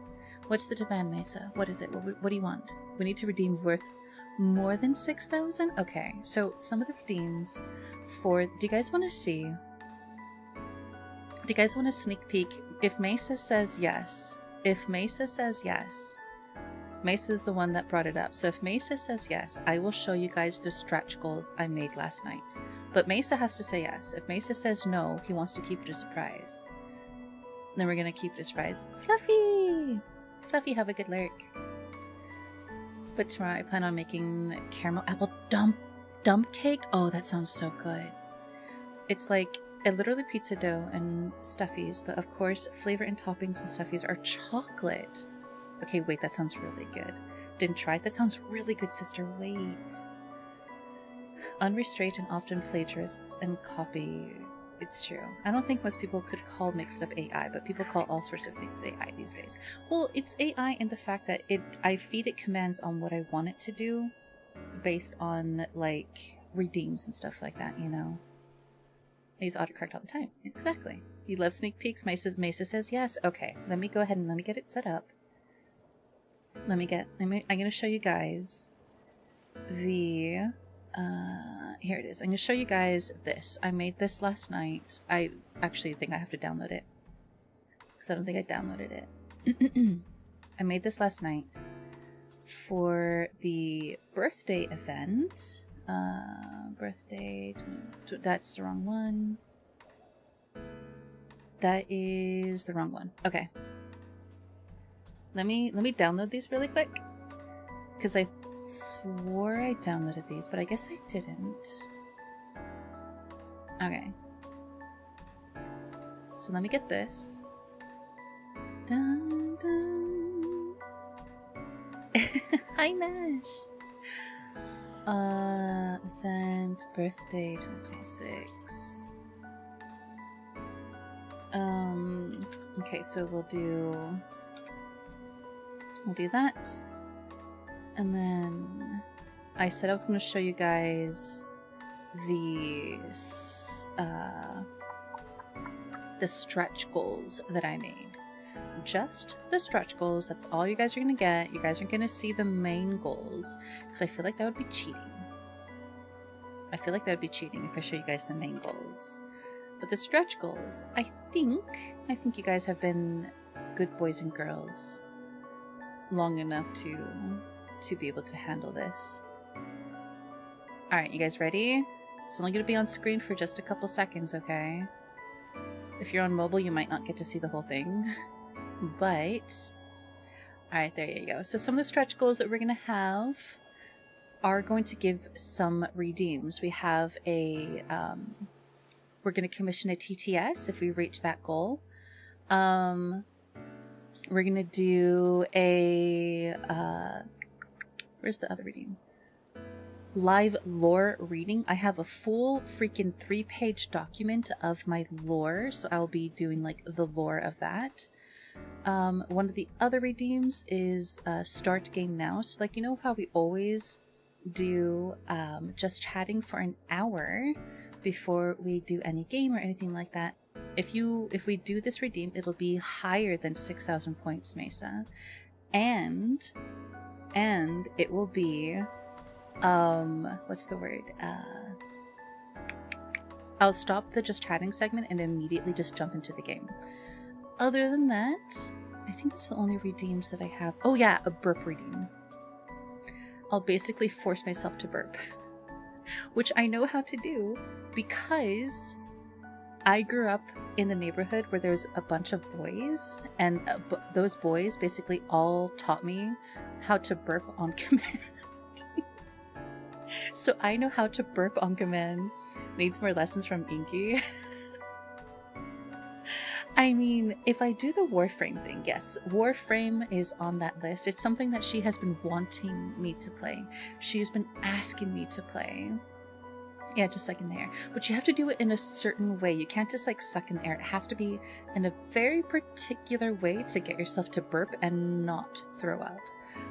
What's the demand, Mesa? What is it? What do you want? We need to redeem worth more than 6,000? Okay, so some of the redeems for... Do you guys want to see? Do you guys want a sneak peek? If Mesa says yes, Mesa is the one that brought it up. So if Mesa says yes, I will show you guys the stretch goals I made last night. But Mesa has to say yes. If Mesa says no, he wants to keep it a surprise. Then we're going to keep it a surprise. Fluffy! Fluffy, have a good lurk. But tomorrow I plan on making caramel apple dump cake. Oh, that sounds so good. It's like literally pizza dough and stuffies, but of course flavor and toppings and stuffies are chocolate. Okay, wait, that sounds really good. Didn't try it? That sounds really good, sister. Wait. Unrestrained and often plagiarists and copy. It's true. I don't think most people could call mixed up AI, but people call all sorts of things AI these days. Well, it's AI in the fact that I feed it commands on what I want it to do based on, like, redeems and stuff like that, I use autocorrect all the time. Exactly. You love sneak peeks? Mesa says yes. Okay, let me go ahead and let me get it set up. I'm gonna show you guys the here it is. I'm gonna show you guys this. I made this last night. I actually think I have to download it because I don't think I downloaded it. I made this last night for the birthday event. Birthday, that's the wrong one. That is the wrong one. Okay. Let me download these really quick, because I swore I downloaded these, but I guess I didn't. Okay. So let me get this. Dun, dun. Hi, Nash. Event, birthday, 2026. Okay, so we'll do that. And then I said I was going to show you guys the stretch goals that I made. Just the stretch goals. That's all you guys are going to get. You guys are going to see the main goals, because I feel like that would be cheating. I feel like that would be cheating if I show you guys the main goals. But the stretch goals, I think you guys have been good boys and girls long enough to be able to handle this. All right, you guys ready? It's only going to be on screen for just a couple seconds, okay? If you're on mobile, you might not get to see the whole thing. But, all right, there you go. So some of the stretch goals that we're going to have are going to give some redeems. We have a, we're going to commission a TTS if we reach that goal. We're going to do a, where's the other redeem? Live lore reading. I have a full freaking 3-page document of my lore, so I'll be doing like the lore of that. One of the other redeems is start game now. So like, you know how we always do just chatting for an hour before we do any game or anything like that. If we do this redeem, it'll be higher than 6,000 points, Mesa, and it will be what's the word? I'll stop the just chatting segment and immediately just jump into the game. Other than that, I think that's the only redeems that I have. Oh yeah, a burp redeem. I'll basically force myself to burp, which I know how to do because I grew up in the neighborhood where there's a bunch of boys, and those boys basically all taught me how to burp on command. So I know how to burp on command. Needs more lessons from Inky. I mean, if I do the Warframe thing, yes, Warframe is on that list. It's something that she has been wanting me to play. She has been asking me to play. Yeah, just suck in the air. But you have to do it in a certain way. You can't just like suck in the air. It has to be in a very particular way to get yourself to burp and not throw up.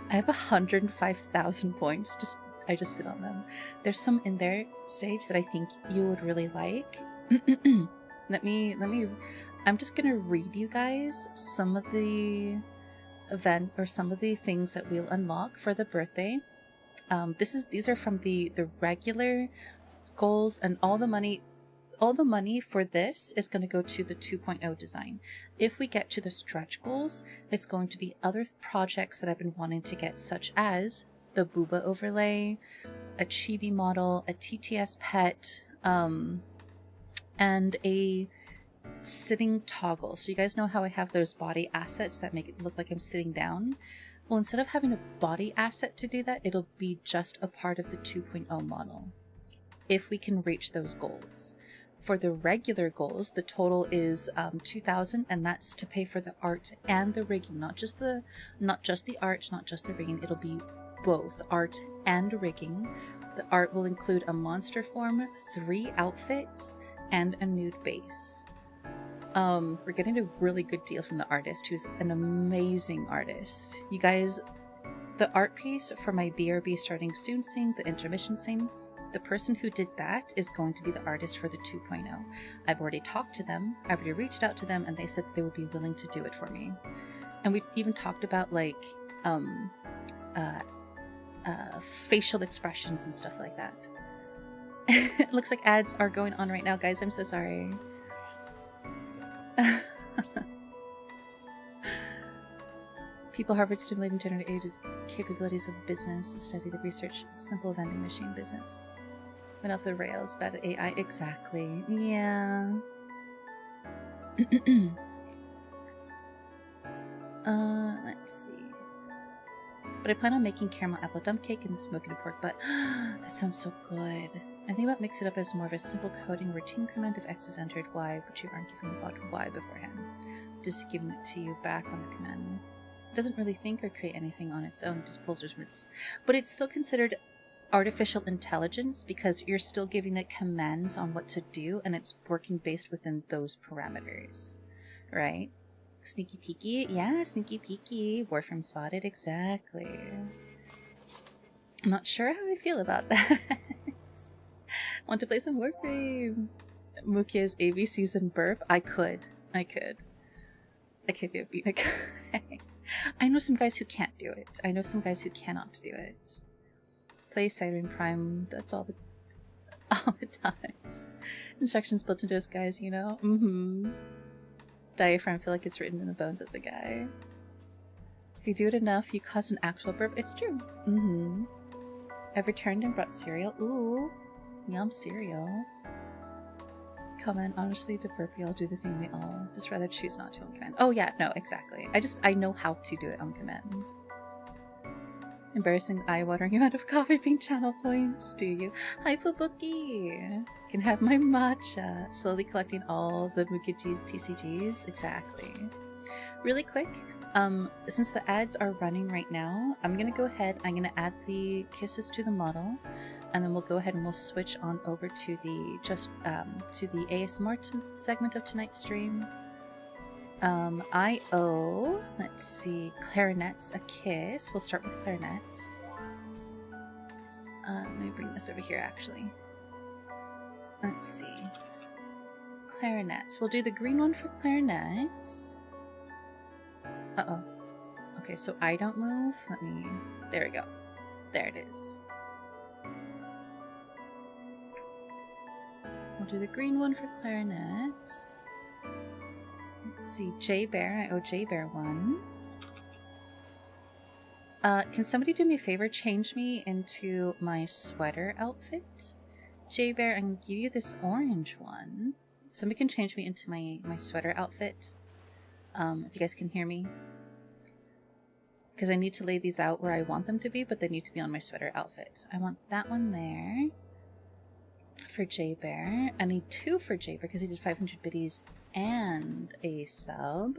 I have 105,000 points. I just sit on them. There's some in there, Sage, that I think you would really like. Let me I'm just gonna read you guys some of the event or some of the things that we'll unlock for the birthday. These are from the regular goals, and all the money for this is going to go to the 2.0 design. If we get to the stretch goals, it's going to be other projects that I've been wanting to get, such as the Booba overlay, a chibi model, a TTS pet, and a sitting toggle. So you guys know how I have those body assets that make it look like I'm sitting down? Well, instead of having a body asset to do that, it'll be just a part of the 2.0 model, if we can reach those goals. For the regular goals, the total is 2,000, and that's to pay for the art and the rigging, not just the art, not just the rigging. It'll be both art and rigging. The art will include a monster form, 3 outfits, and a nude base. We're getting a really good deal from the artist, who's an amazing artist. You guys, the art piece for my BRB starting soon scene, the intermission scene, the person who did that is going to be the artist for the 2.0. I've already talked to them, I've already reached out to them, and they said that they would be willing to do it for me. And we've even talked about like facial expressions and stuff like that. It looks like ads are going on right now, guys. I'm so sorry. People Harvard stimulating generative capabilities of business, study the research, simple vending machine business. Went off the rails, bad AI. Exactly. Yeah. Let's see. But I plan on making caramel apple dump cake and smoking a pork butt. That sounds so good. I think about mix it up as more of a simple coding routine command. If X is entered Y, but you aren't giving the bot Y beforehand. Just giving it to you back on the command. It doesn't really think or create anything on its own, it just pulls words. But it's still considered artificial intelligence because you're still giving it commands on what to do, and it's working based within those parameters, right? Sneaky peeky, yeah, sneaky peeky. Warframe spotted, exactly. I'm not sure how I feel about that. Want to play some Warframe? Mukia's AV season burp. I could be a beatnik. I know some guys who can't do it. I know some guys who cannot do it. Play Siren Prime. That's all all the times. Instructions built into us guys, you know? Mm-hmm. Diaphragm, feel like it's written in the bones as a guy. If you do it enough, you cause an actual burp. It's true. Mm-hmm. I've returned and brought cereal. Ooh. Yum cereal. Comment, honestly, to burpee, I'll do the thing we all just rather choose not to on command. Oh yeah, no, exactly. I know how to do it on command. Embarrassing eye-watering amount of coffee bean channel points, do you? Hi Fubuki! Can have my matcha. Slowly collecting all the Mukijis TCGs. Exactly. Really quick, since the ads are running right now, I'm gonna go ahead, I'm gonna add the kisses to the model, and then we'll go ahead and we'll switch on over to the to the ASMR segment of tonight's stream. I owe, let's see, clarinets a kiss. We'll start with clarinets. Let me bring this over here actually. Let's see. Clarinets. We'll do the green one for clarinets. Uh-oh. Okay, so I don't move. Let me... There we go. There it is. We'll do the green one for clarinets. Let's see. 𝑤𝑎𝑣𝑒𝑟. I owe 𝑤𝑎𝑣𝑒𝑟 one. Can somebody do me a favor? Change me into my sweater outfit. 𝑤𝑎𝑣𝑒𝑟, I'm going to give you this orange one. Somebody can change me into my sweater outfit. If you guys can hear me. Because I need to lay these out where I want them to be, but they need to be on my sweater outfit. I want that one there for 𝑤𝑎𝑣𝑒𝑟. I need two for 𝑤𝑎𝑣𝑒𝑟 because he did 500 biddies and a sub.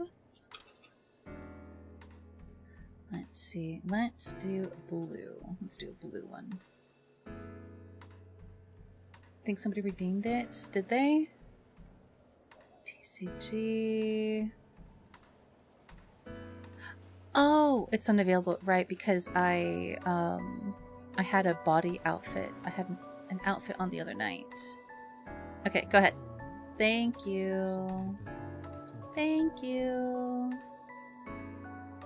Let's see. Let's do blue. Let's do a blue one. I think somebody redeemed it. Did they? TCG. Oh, it's unavailable, right? Because I had a body outfit. I had an outfit on the other night. Okay, go ahead. Thank you. Thank you.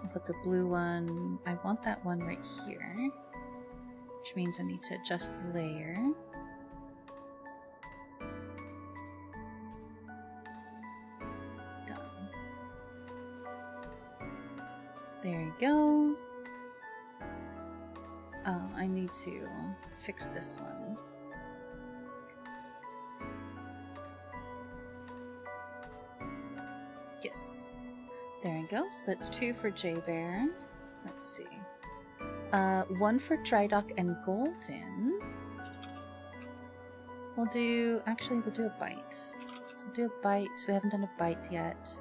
I'll put the blue one. I want that one right here, which means I need to adjust the layer. There you go. I need to fix this one. Yes. There you go. So that's two for 𝑤𝑎𝑣𝑒𝑟. Let's see. One for Drydock and Golden. We'll do a bite. We'll do a bite. We haven't done a bite yet.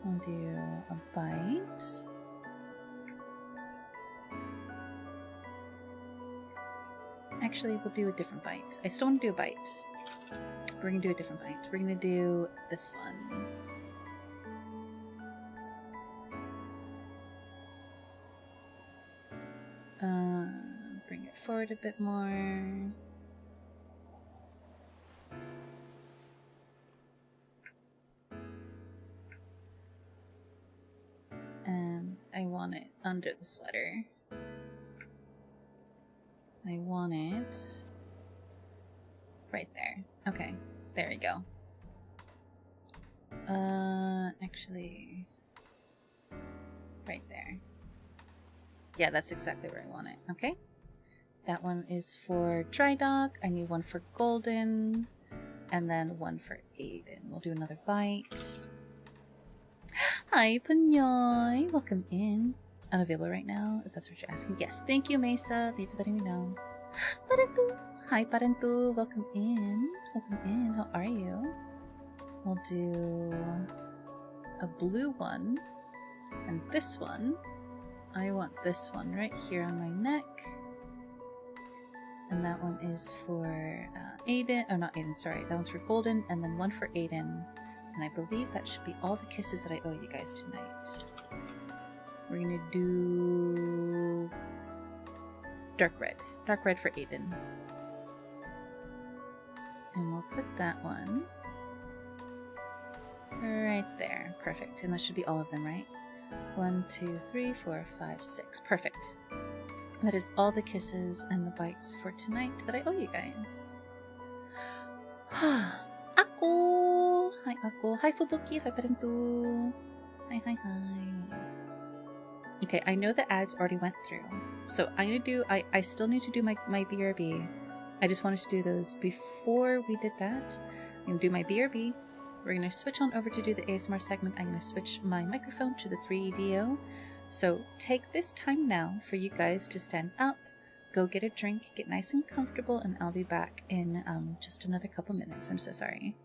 We'll do a bite. Actually, we'll do a different bite. I still want to do a bite. We're going to do a different bite. We're going to do this one. Bring it forward a bit more. And I want it under the sweater. I want it right there. Okay, there we go. Actually, right there. Yeah, that's exactly where I want it. Okay. That one is for Drydock. I need one for Golden. And then one for Aiden. We'll do another bite. Hi, Panyoy. Welcome in. Unavailable right now, if that's what you're asking. Yes, thank you, Mesa. Thank you for letting me know. Parentu. Hi, Parentu. Welcome in. Welcome in. How are you? We'll do a blue one. And this one. I want this one right here on my neck. And that one is for Aiden. Oh, not Aiden, sorry. That one's for Golden. And then one for Aiden. And I believe that should be all the kisses that I owe you guys tonight. We're gonna do dark red. Dark red for Aiden. And we'll put that one right there. Perfect. And that should be all of them, right? 1, 2, 3, 4, 5, 6. Perfect. That is all the kisses and the bites for tonight that I owe you guys. Ako! Hi, Ako. Hi, Fubuki. Hi, Parentu. Hi, hi, hi. Okay, I know the ads already went through. So I'm going to do... I still need to do my BRB. I just wanted to do those before we did that. I'm going to do my BRB. We're going to switch on over to do the ASMR segment. I'm going to switch my microphone to the 3DO. So take this time now for you guys to stand up, go get a drink, get nice and comfortable, and I'll be back in just another couple minutes. I'm so sorry.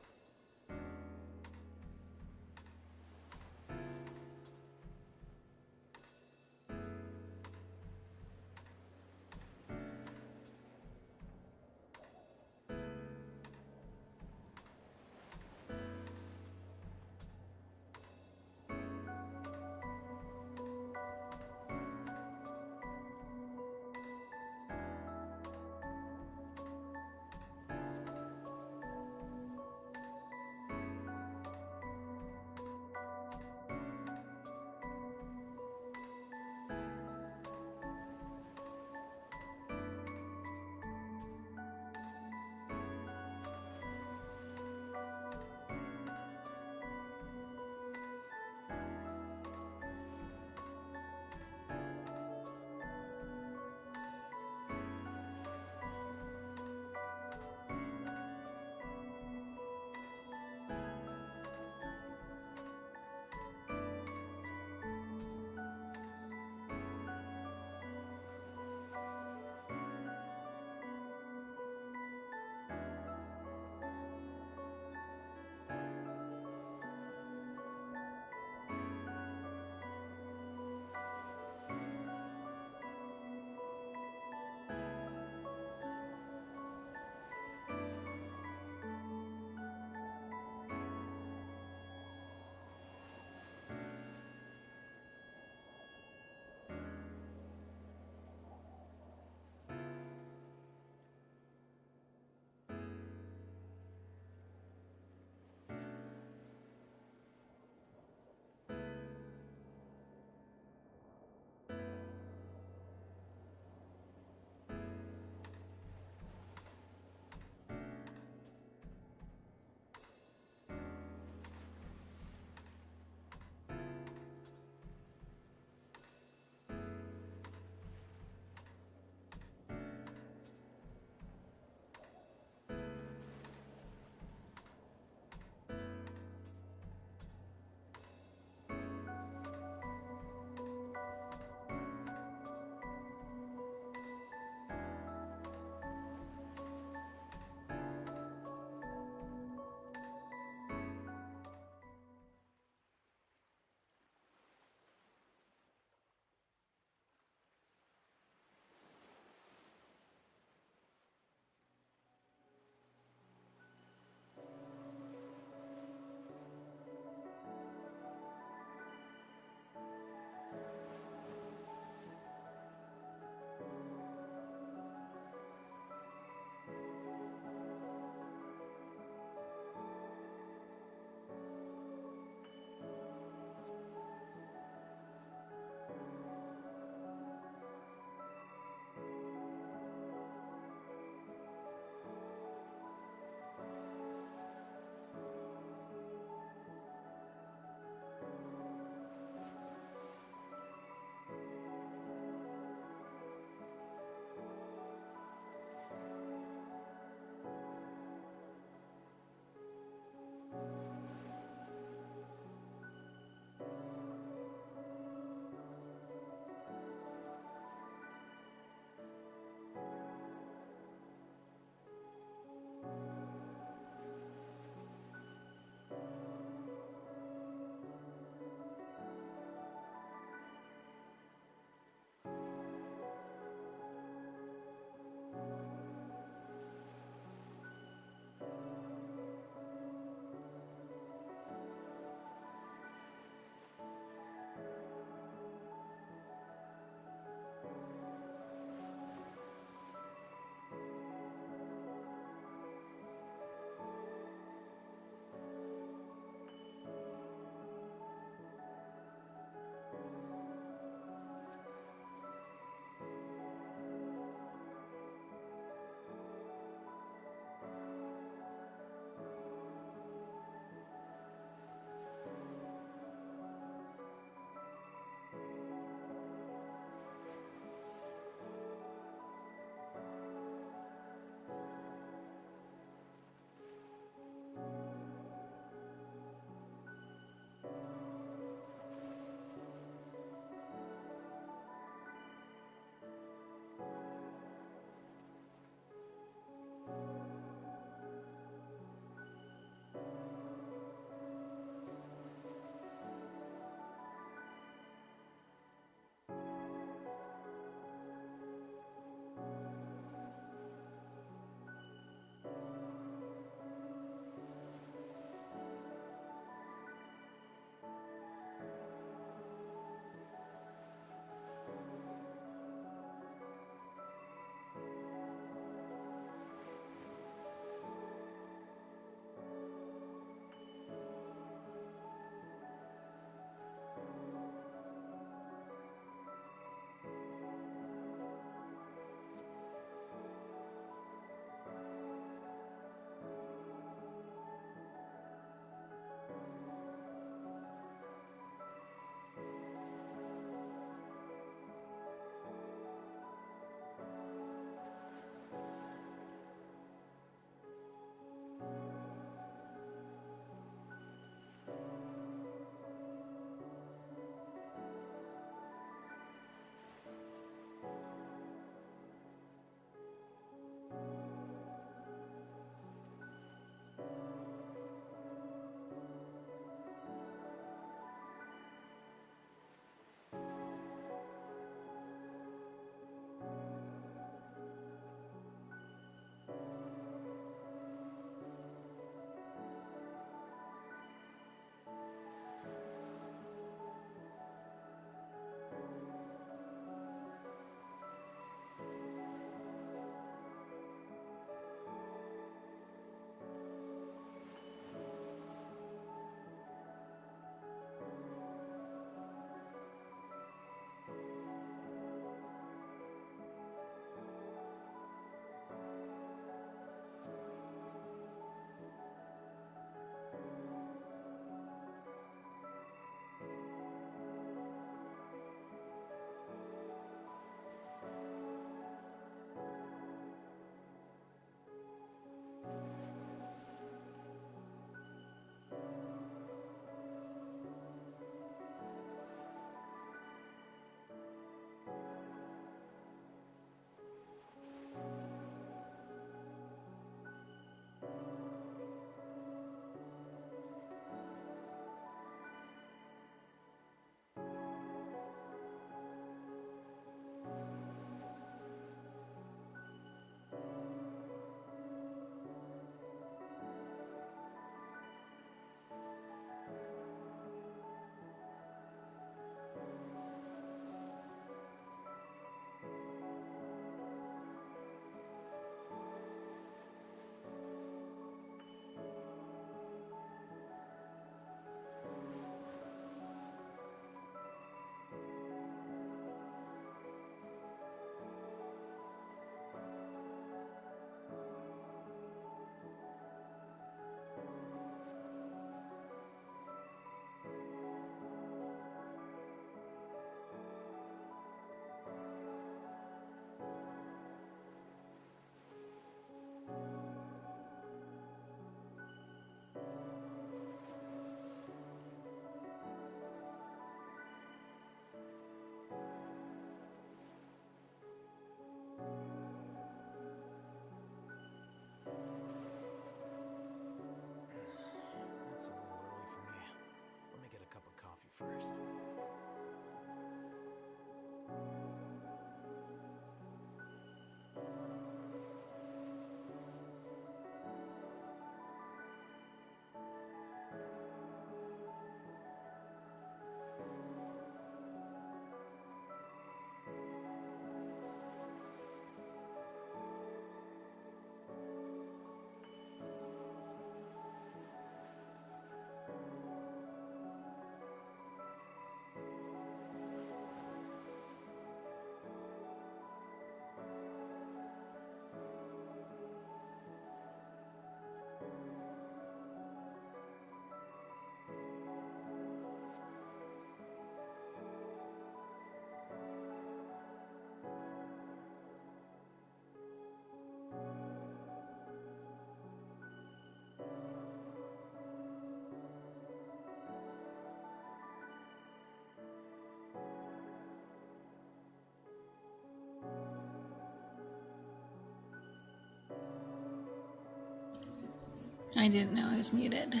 I didn't know I was muted.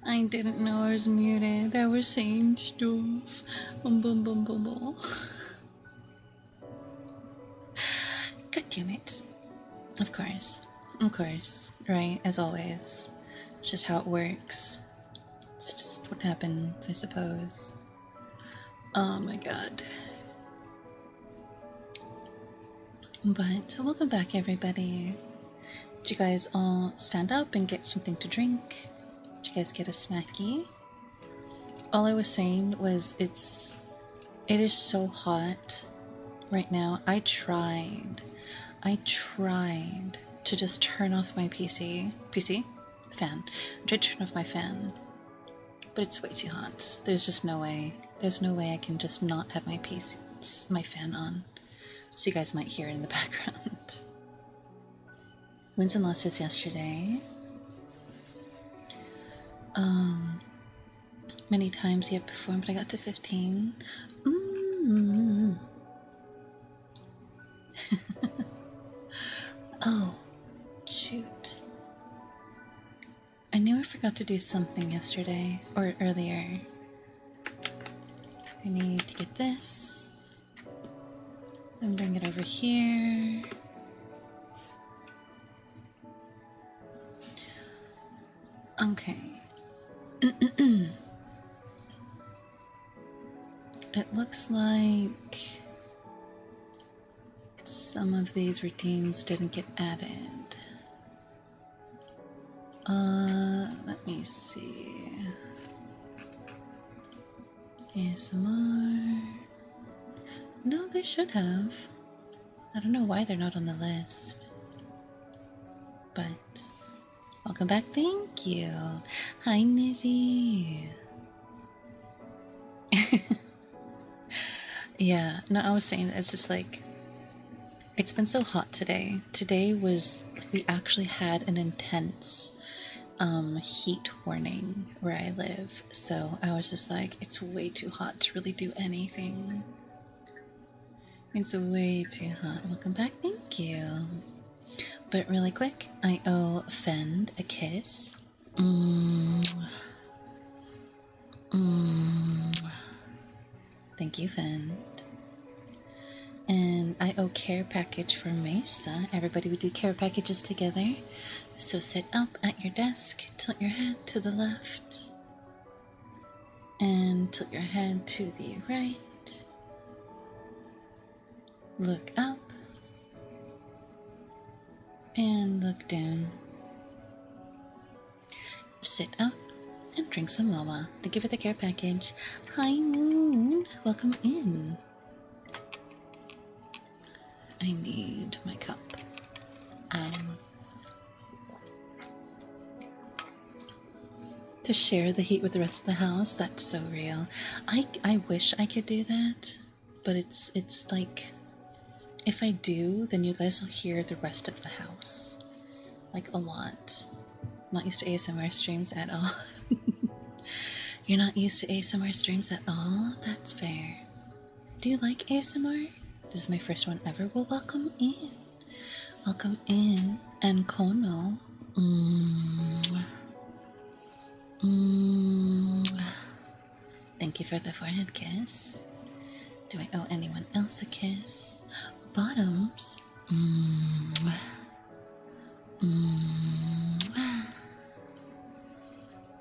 I didn't know I was muted. I was saying stuff. Bum bum bum bum bum. God damn it. Of course. Of course. Right, as always. It's just how it works. It's just what happens, I suppose. Oh my god. But welcome back, everybody. Did you guys all stand up and get something to drink? Did you guys get a snacky? All I was saying was it is so hot right now. I tried to just turn off my fan. I tried to turn off my fan, but it's way too hot. There's just no way. There's no way I can just not have my fan on. So you guys might hear it in the background. Wins and losses yesterday. Many times yet before, but I got to 15. Oh, shoot. I knew I forgot to do something yesterday, or earlier. I need to get this and bring it over here. Okay. It looks like some of these routines didn't get added. Let me see. ASMR. No, they should have. I don't know why they're not on the list. But welcome back. Thank you. Hi, Nivi. Yeah, no, I was saying it's just like it's been so hot today. Today was we actually had an intense heat warning where I live, so I was just like, it's way too hot to really do anything. It's way too hot. Welcome back. Thank you. But really quick, I owe Fend a kiss. Thank you, Fend. And I owe care package for Mesa. Everybody would do care packages together. So sit up at your desk, tilt your head to the left, and tilt your head to the right. Look up, and look down. Sit up and drink some mama. Thank you for the care package. Hi, Moon. Welcome in. I need my cup. To share the heat with the rest of the house. That's so real. I wish I could do that, but it's like if I do, then you guys will hear the rest of the house like a lot. Not used to ASMR streams at all. You're not used to ASMR streams at all? That's fair. Do you like ASMR? This is my first one ever. Well, welcome in. Welcome in. And Kono. Thank you for the forehead kiss. Do I owe anyone else a kiss? Bottoms.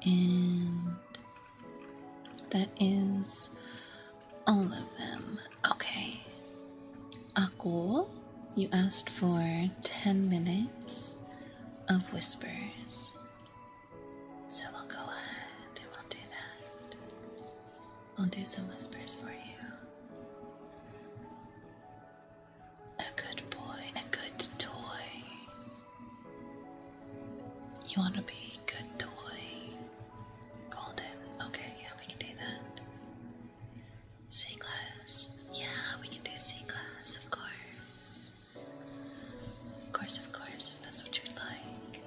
And that is all of them. Okay. Ako, you asked for 10 minutes of whispers. So we'll go ahead and we'll do that. We'll do some whispers for you. A good boy, a good toy. You want to be a good toy? Golden. Okay, yeah, we can do that. C-class. Yeah, we can do C-class, of course. Of course, if that's what you'd like.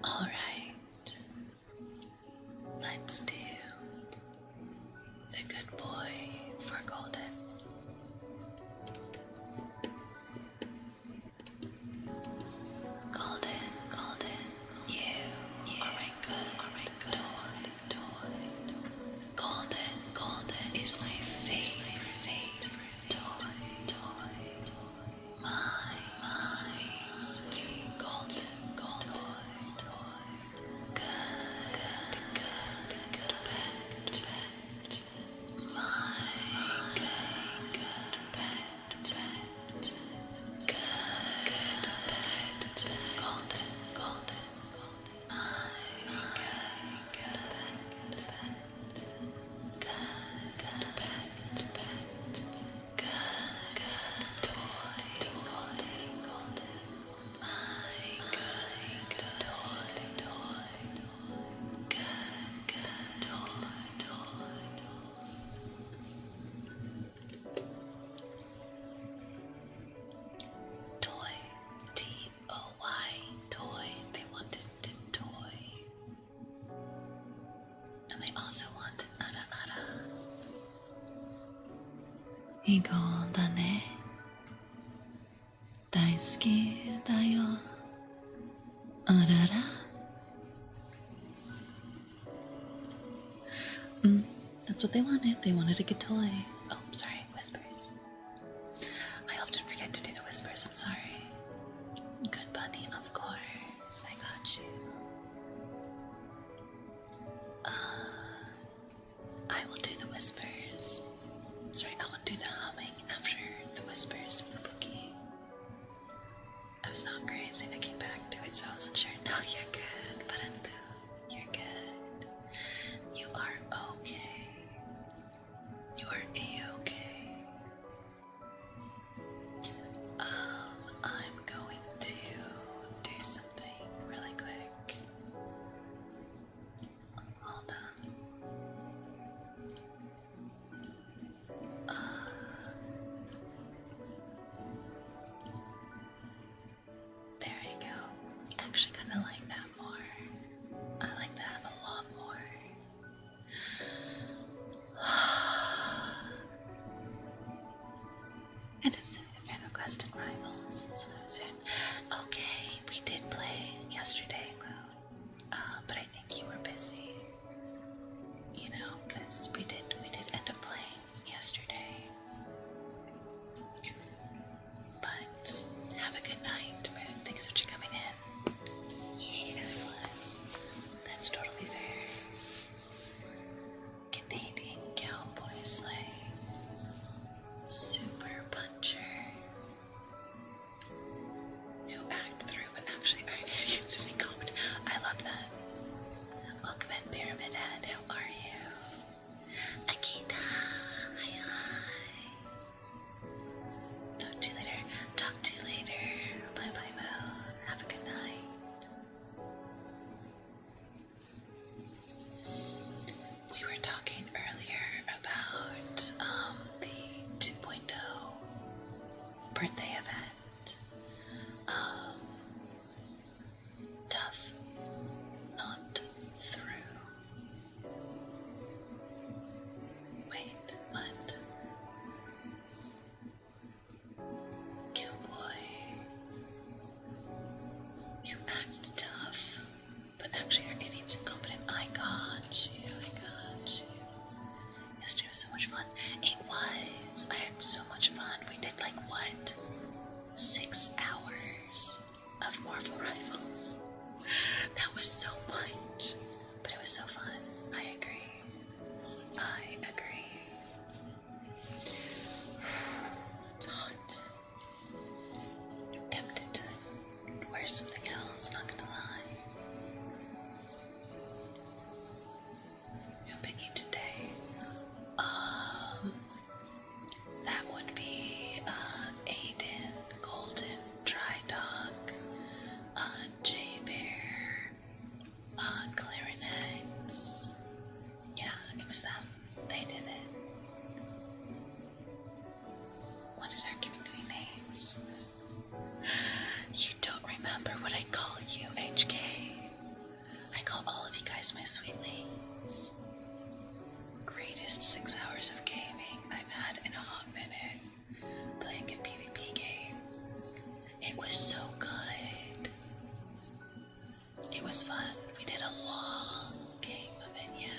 Alright. Let's do the good boy for Golden. 이거だね. 大好きだよ. Arara. That's what they wanted. They wanted a good toy. Oh, sorry, whispers. I often forget to do the whispers. I'm sorry. Good bunny, of course. I got you. I will do the whispers. Sorry, I will do the humming after the whispers for Bookie. I was not crazy. I came back to it, so I wasn't sure. No, you're good, Parantu. You're good. You are okay. You are a-okay. I'm going to do something really quick. Hold on. There you go. Actually kind of like that more. I like that a lot more. And I'm sending a friend request and rivals soon. Okay, we did play yesterday, Moon. But I think you were busy. You know, because we did end up playing yesterday. But have a good night, Moon. Thanks for coming in. Yeah, it was. That's totally fair. Canadian cowboy sleigh. Super puncher. Who act through but actually are idiots in comment. I love that. Welcome in, Pyramid Head. How are you? Akita. Hi. Talk to you later. Talk to you later. Bye, Mo. Have a good night. We were talking earlier about the 2.0 birthday event. Tough, not through. Wait, what? Cowboy, you act tough, but actually are idiots and incompetent. I got you. Yesterday was so much fun. It was. I had so much fun. We did like what? 6 hours of Marvel Rivals. That was so much. But it was so fun. I agree. It's hot. I'm tempted to wear something else, not gonna lie. Who picked you today? That would be Aiden, Golden, Dry Dog, J-Bear, Clarinet. Yeah, it was them. They did it. What is our community names? You don't remember what I call you, HK. I call all of you guys my sweetlings. Greatest 6 hours of gaming I've had in a hot minute. Playing a PvP game. It was so good. It was fun. We did a long game of it, yeah.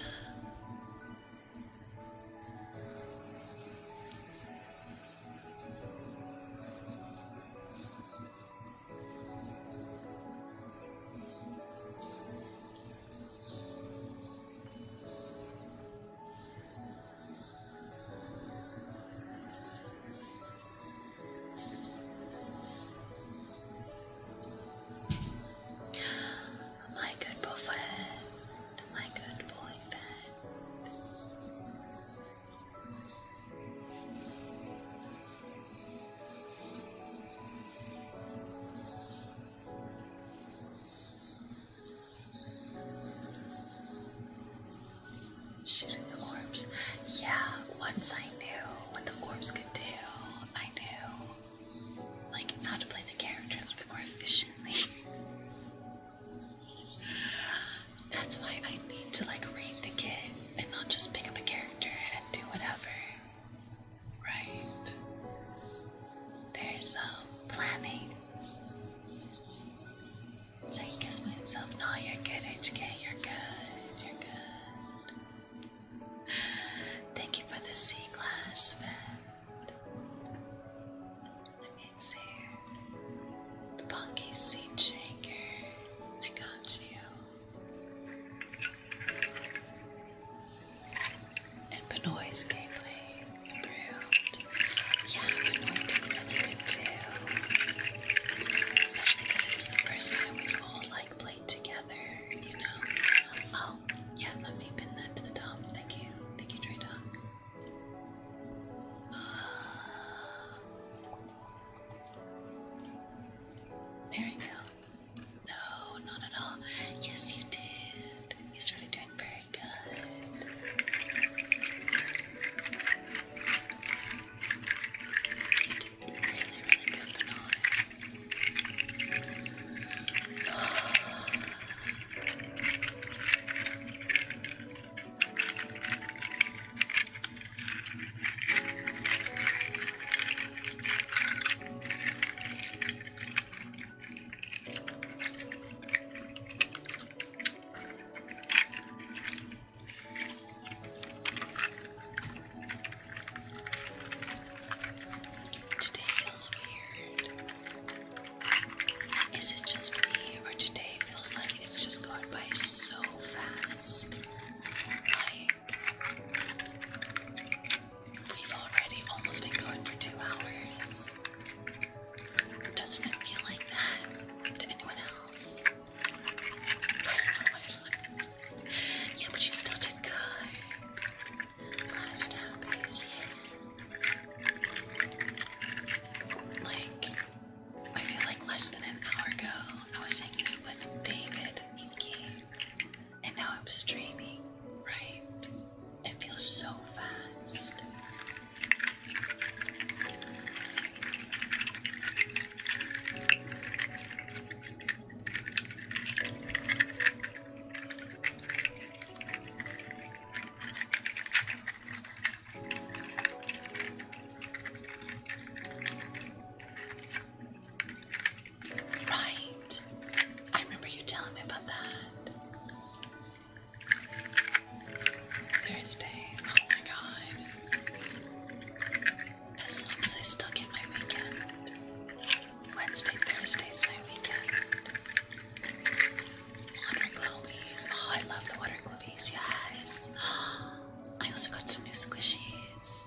squishies.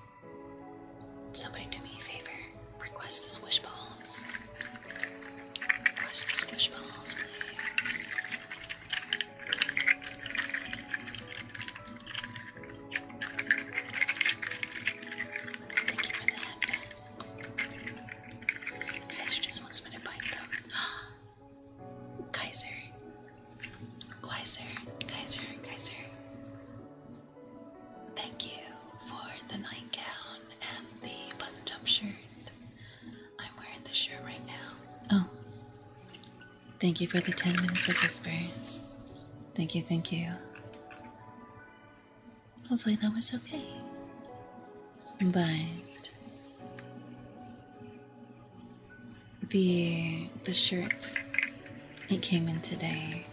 Somebody do me a favor. Request the squish balls. Request the squish balls, please. Thank you for the headband. Kaiser just wants me to bite them. Kaiser. Thank you for the nightgown and the button jump shirt. I'm wearing the shirt right now. Oh. Thank you for the 10 minutes of whispers. Thank you. Hopefully that was okay. But the shirt, it came in today.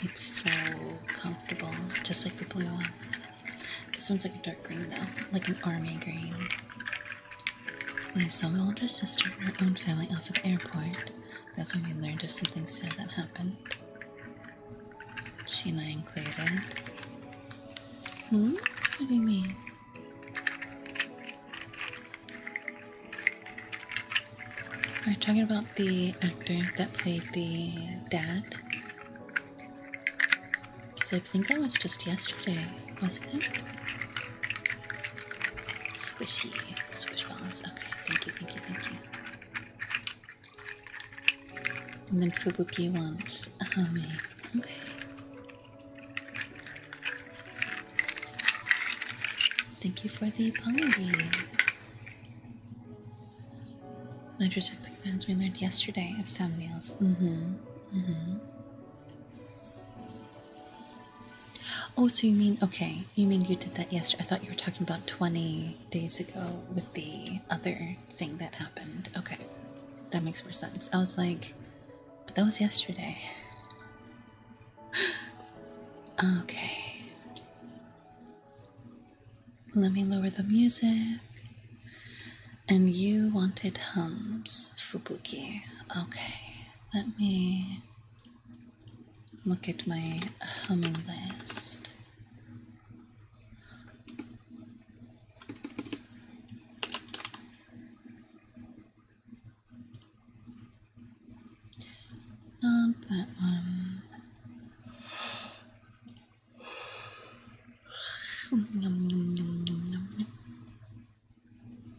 It's so comfortable, just like the blue one. This one's like a dark green though, like an army green. When I saw my older sister and her own family off at the airport, that's when we learned of something sad that happened. She and I included. What do you mean? Are you talking about the actor that played the dad? Because I think that was just yesterday, wasn't it? Squishy. Squish balls. Okay, thank you. And then Fubuki wants a hummy. Okay. Thank you for the apology. Nitrogen pigments we learned yesterday of thumbnails. Oh, so you mean, okay, you mean you did that yesterday. I thought you were talking about 20 days ago with the other thing that happened. Okay, that makes more sense. I was like, but that was yesterday. Okay. Let me lower the music. And you wanted hums, Fubuki. Okay, let me look at my humming list. Not that one.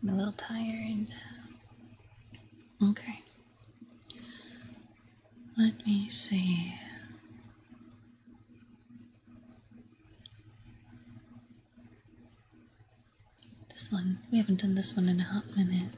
I'm a little tired. Okay. Let me see. This one. We haven't done this one in a hot minute.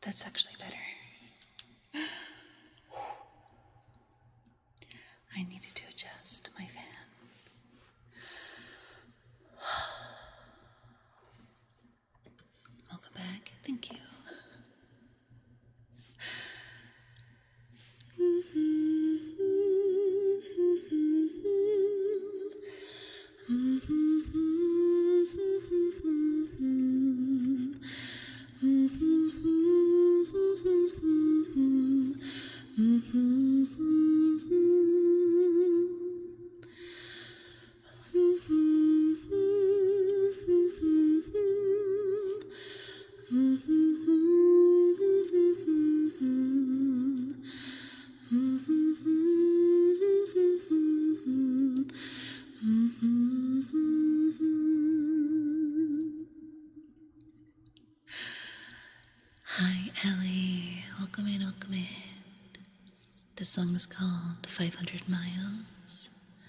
That's actually better. I needed to adjust my fan. Welcome back. Thank you. Hi, Ellie. Welcome in, welcome in. The song is called 500 Miles.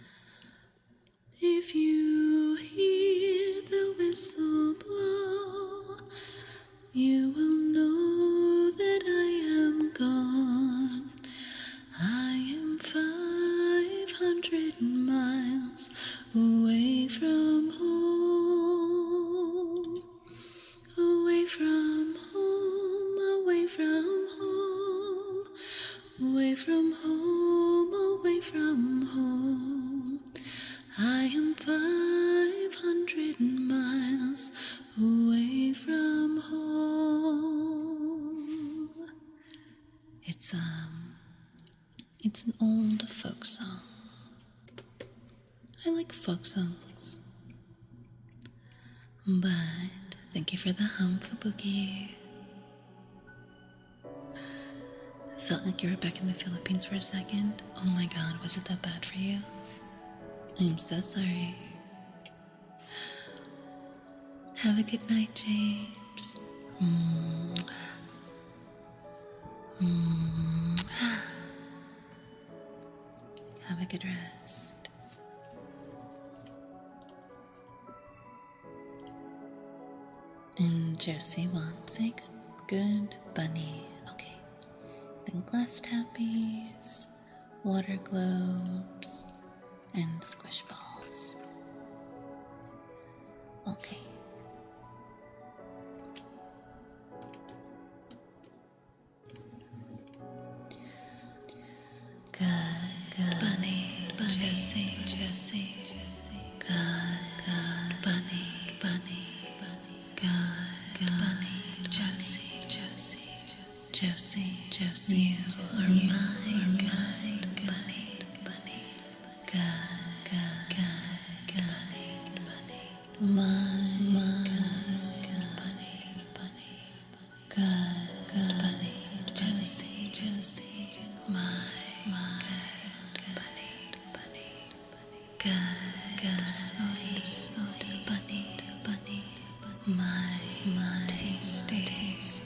If you hear the whistle blow, you will know that I am gone. I am 500 miles away from home. Away from home, away from home, away from home, away from home. I am 500 miles away from home. It's an old folk song. I like folk songs. But thank you for the boogie. Felt like you were back in the Philippines for a second. Oh my god, was it that bad for you? I'm so sorry. Have a good night, James. Have a good rest. And Josie wants a good bunny. Okay. Then glass tappies, water globes, and squish balls. Okay. Good bunny, Josie, good bunny, good bunny, Josie, you are my good bunny, good bunny, my good bunny, good bunny, Josie, my good bunny, good sweet bunny, my tasty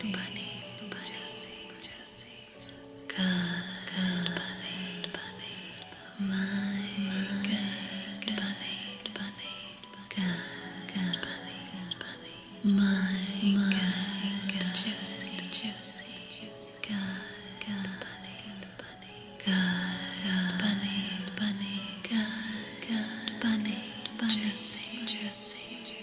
bunny, Josie, good bunny, my good bunny, good bunny, my good Josie, good bunny, good bunny, Josie.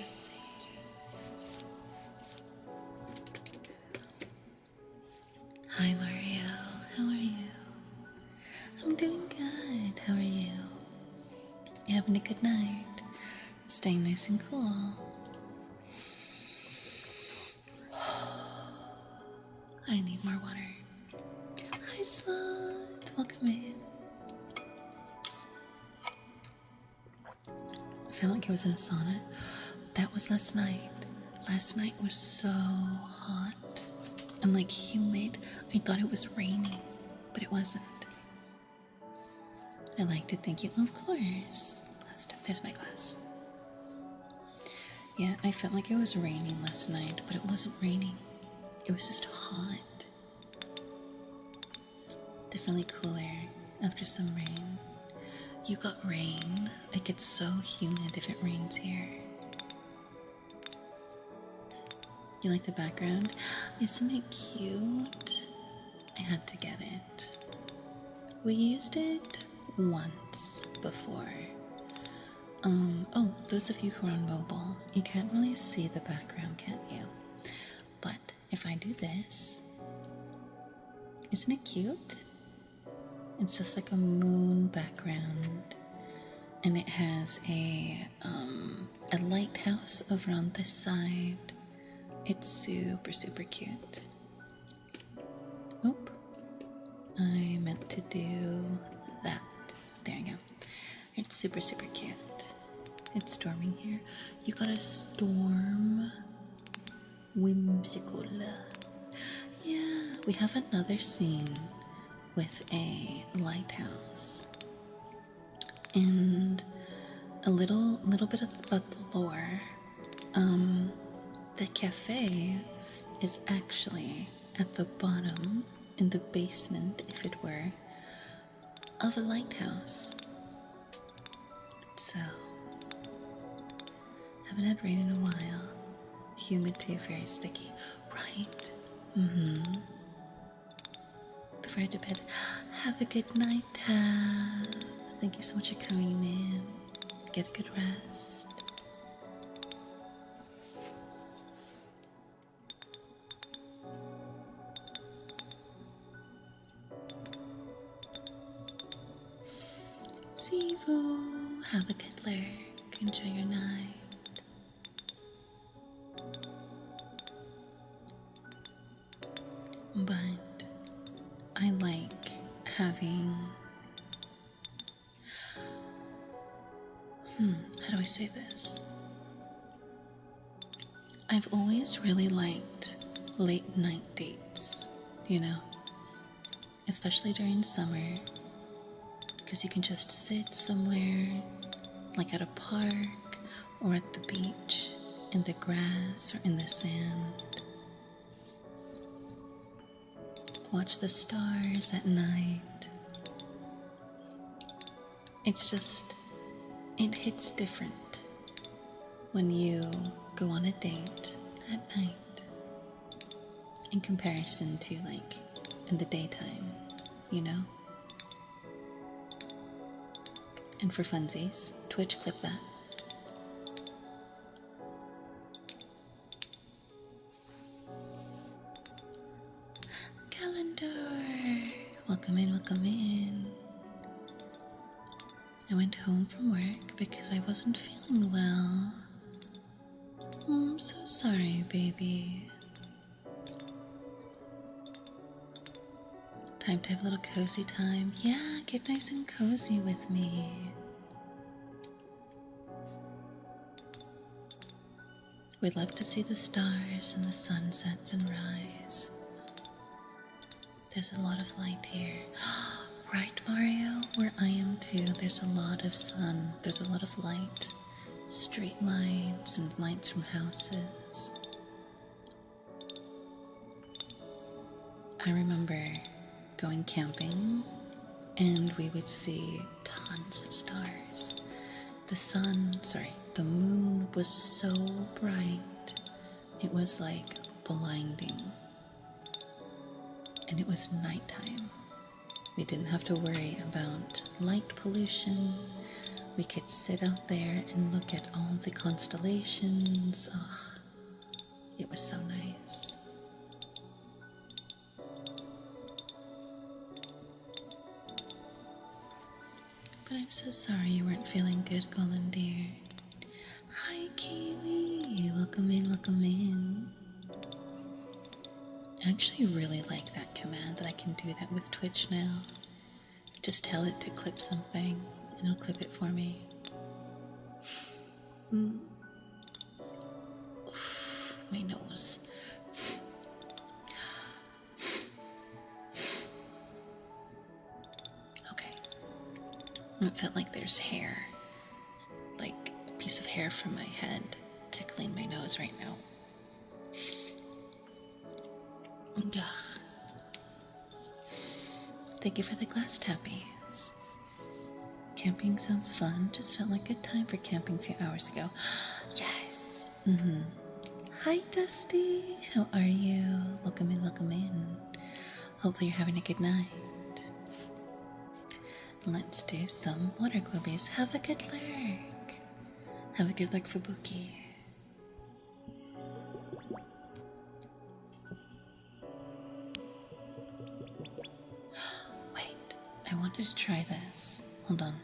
Hi Mario, how are you? I'm doing good, how are you? You having a good night? Staying nice and cool? I need more water. Hi Sloth, welcome in. I feel like I was in a sauna. That was last night. Last night was so hot and like humid. I thought it was raining, but it wasn't. I like to think you, of course. There's my glass. Yeah, I felt like it was raining last night, but it wasn't raining. It was just hot. Definitely cooler after some rain. You got rain? It gets so humid if it rains here. You like the background? Isn't it cute? I had to get it. We used it once before. Oh, those of you who are on mobile, you can't really see the background, can you? But if I do this, isn't it cute? It's just like a moon background, and it has a lighthouse over on this side. It's super, super cute. Oop. I meant to do that. There you go. It's super, super cute. It's storming here. You got a storm. Whimsical. Yeah, we have another scene with a lighthouse. And a little bit about the lore. The cafe is actually at the bottom, in the basement, if it were, of a lighthouse. So, haven't had rain in a while. Humid too, very sticky. Right? Before I head to bed, have a good night, Tab. Thank you so much for coming in. Get a good rest. Sivo, have a good lurk. Enjoy your night. But I like having, how do I say this? I've always really liked late night dates, you know, especially during summer, because you can just sit somewhere, like at a park or at the beach, in the grass or in the sand. Watch the stars at night. It's just, it hits different when you go on a date at night in comparison to like in the daytime, you know? And for funsies, Twitch, clip that. Calendar! Welcome in, welcome in. I went home from work because I wasn't feeling well. Oh, I'm so sorry, baby. Time to have a little cozy time. Yeah, get nice and cozy with me. We'd love to see the stars and the sunsets and rise. There's a lot of light here. Right, Mario? Where I am too, there's a lot of sun. There's a lot of light. Street lights and lights from houses. I remember going camping and we would see tons of stars. The moon was so bright. It was like blinding. And it was nighttime. We didn't have to worry about light pollution. We could sit out there and look at all the constellations. Ugh, it was so nice. But I'm so sorry you weren't feeling good, Golden dear. Hi, Kaylee. Welcome in, welcome in. I actually really like that command that I can do that with Twitch now. Just tell it to clip something and it'll clip it for me. Oof, my nose. Okay. It felt like there's hair, like a piece of hair from my head tickling my nose right now. Ugh. Thank you for the glass tappies. Camping sounds fun. Just felt like a good time for camping a few hours ago. Yes. Hi, Dusty. How are you? Welcome in, welcome in. Hopefully you're having a good night. Let's do some water globies. Have a good lurk. Have a good lurk for Buki. Wait, I wanted to try this. Hold on.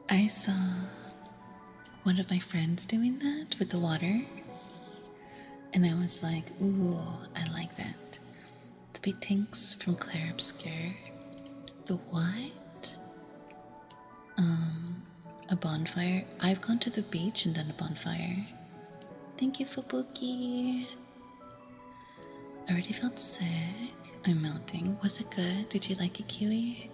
I saw one of my friends doing that with the water, and I was like, ooh, I like that. The big tanks from 𝑤𝑎𝑣𝑒𝑠. The what? A bonfire. I've gone to the beach and done a bonfire. Thank you, Fubuki. I already felt sick. I'm melting. Was it good? Did you like it, Kiwi?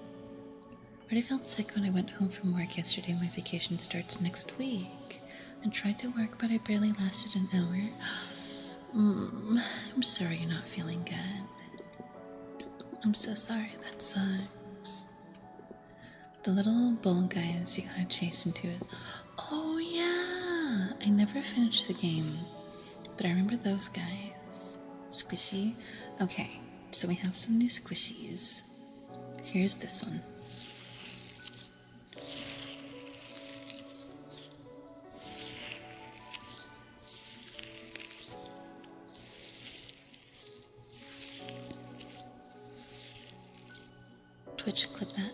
I already felt sick when I went home from work yesterday. My vacation starts next week. I tried to work, but I barely lasted an hour. I'm sorry you're not feeling good. I'm so sorry, that sucks. The little bull guys you gotta chase into it. Oh yeah! I never finished the game, but I remember those guys. Squishy? Okay, so we have some new squishies. Here's this one. Twitch, clip that.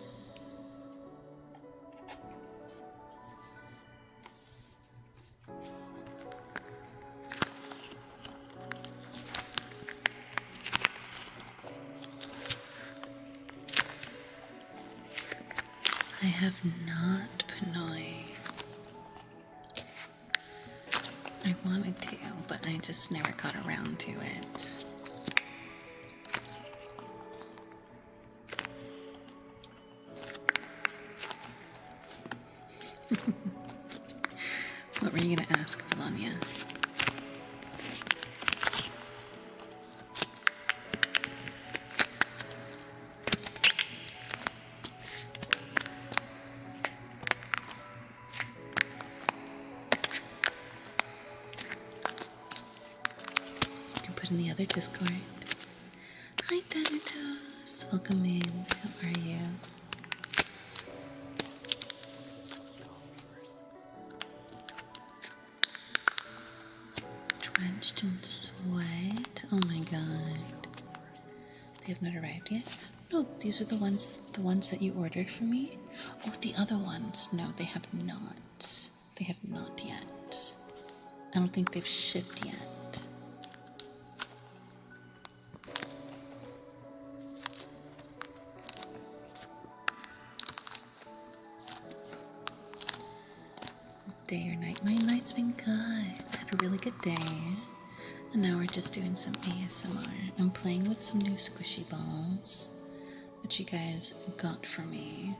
I have not Pinoy. I wanted to, but I just never got around to it. What were you gonna ask, Valonia? put in the other Discord. Hi, Thanatos. Welcome in. How are you? Drenched in sweat. Oh my god. They have not arrived yet? No, these are the ones that you ordered for me. Oh, the other ones. No, they have not. They have not yet. I don't think they've shipped yet. Day or night? My night's been good. I had a really good day. And now we're just doing some ASMR. I'm playing with some new squishy balls that you guys got for me.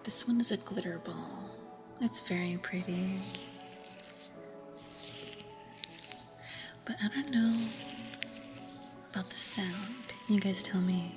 This one is a glitter ball. It's very pretty. But I don't know about the sound. You guys tell me.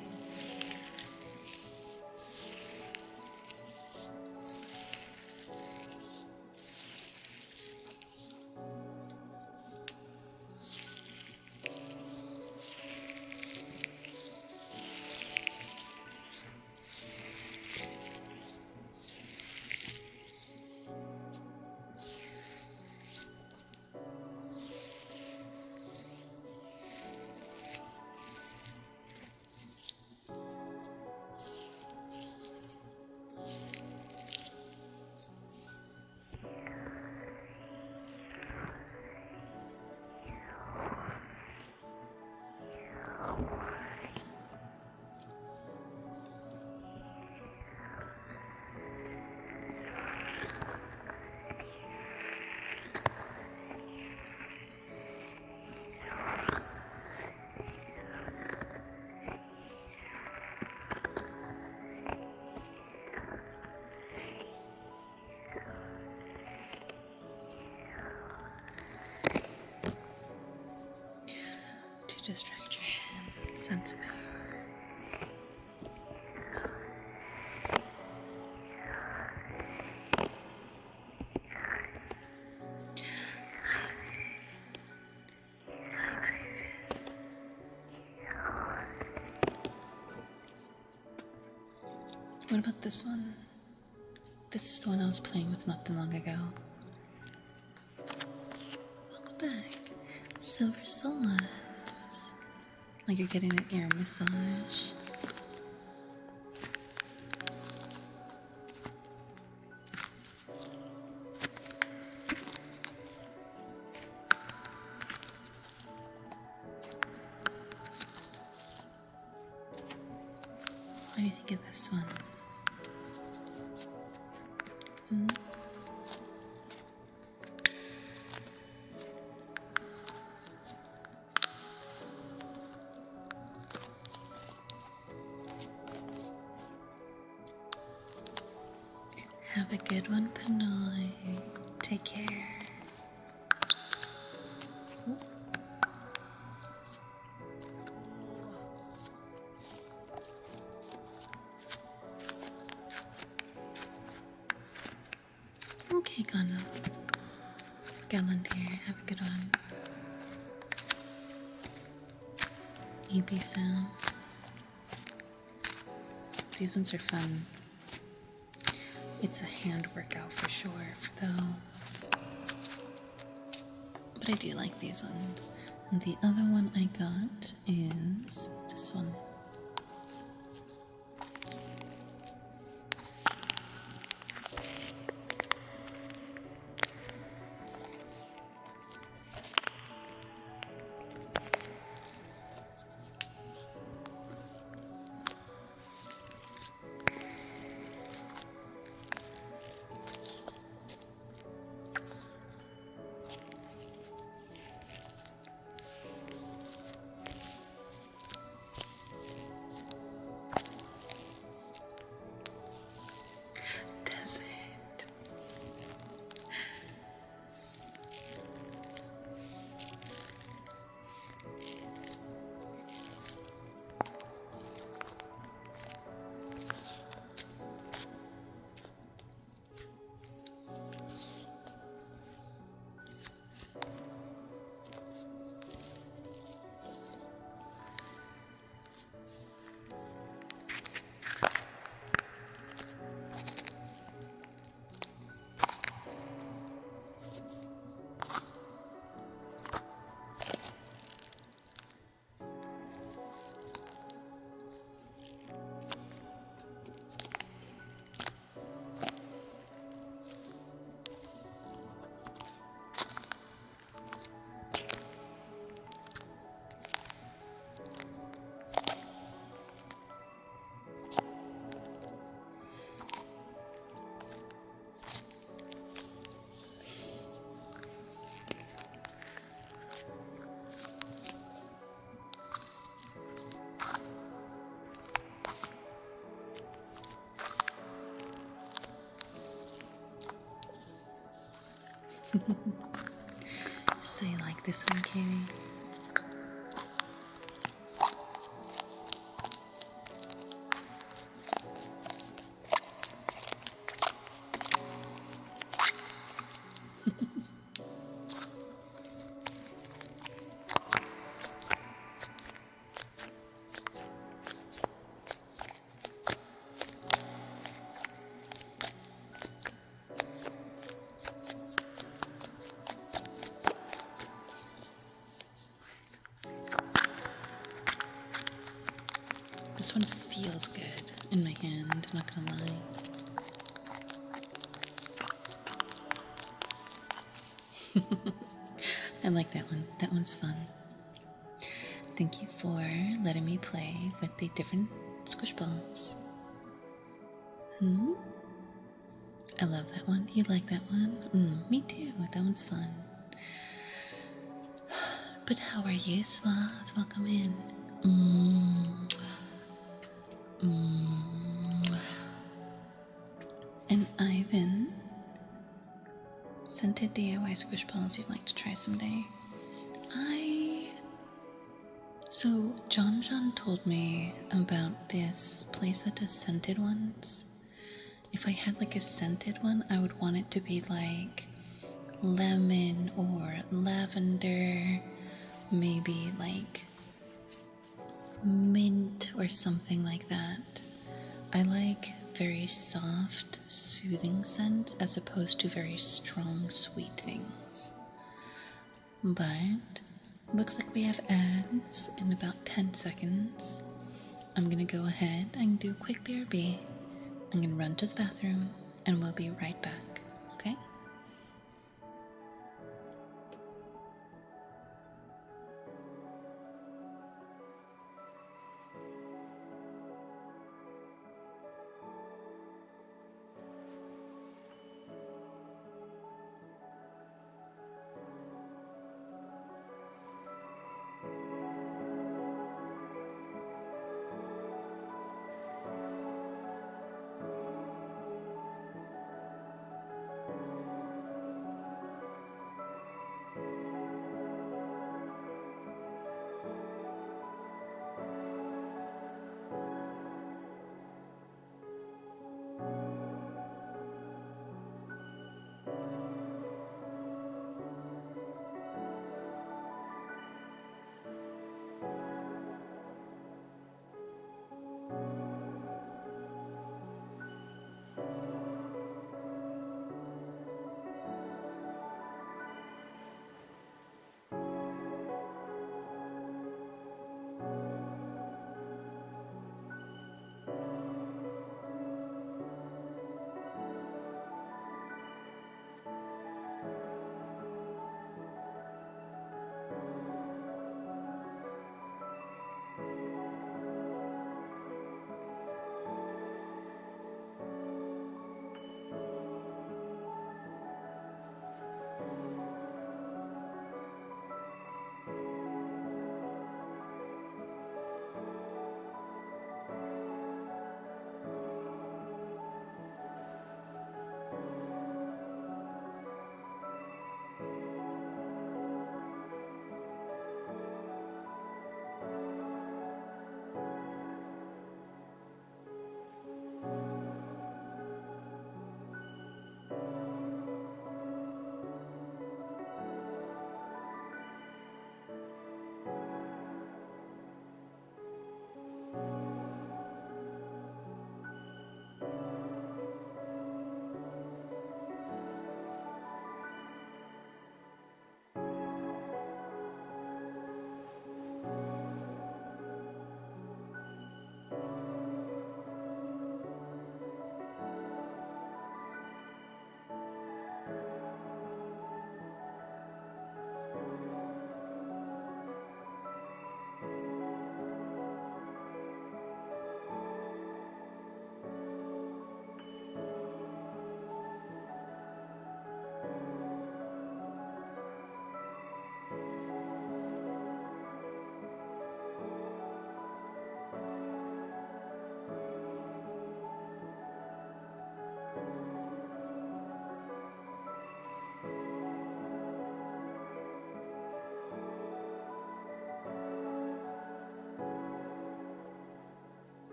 Distract your hands. That's better. What about this one? This is the one I was playing with not too long ago. Welcome back. Silver Souls. Like you're getting an ear massage. What do you think of this one? Have a good one, Pinoy. Take care. Okay, Ghana. Gallant here. Have a good one. EP sounds. These ones are fun. It's a hand workout for sure, though. But I do like these ones. And the other one I got is this one. So you like this one, Katie? This one feels good in my hand, I'm not gonna lie. I like that one. That one's fun. Thank you for letting me play with the different squish balls. I love that one. You like that one? Me too. That one's fun. But how are you, Sloth? Welcome in. And Ivan, scented DIY squish balls you'd like to try someday. So John told me about this place that does scented ones. If I had like a scented one, I would want it to be like lemon or lavender, maybe like mint or something like that. I like very soft, soothing scents as opposed to very strong, sweet things. But looks like we have ads in about 10 seconds. I'm gonna go ahead and do a quick BRB. I'm gonna run to the bathroom and we'll be right back, okay?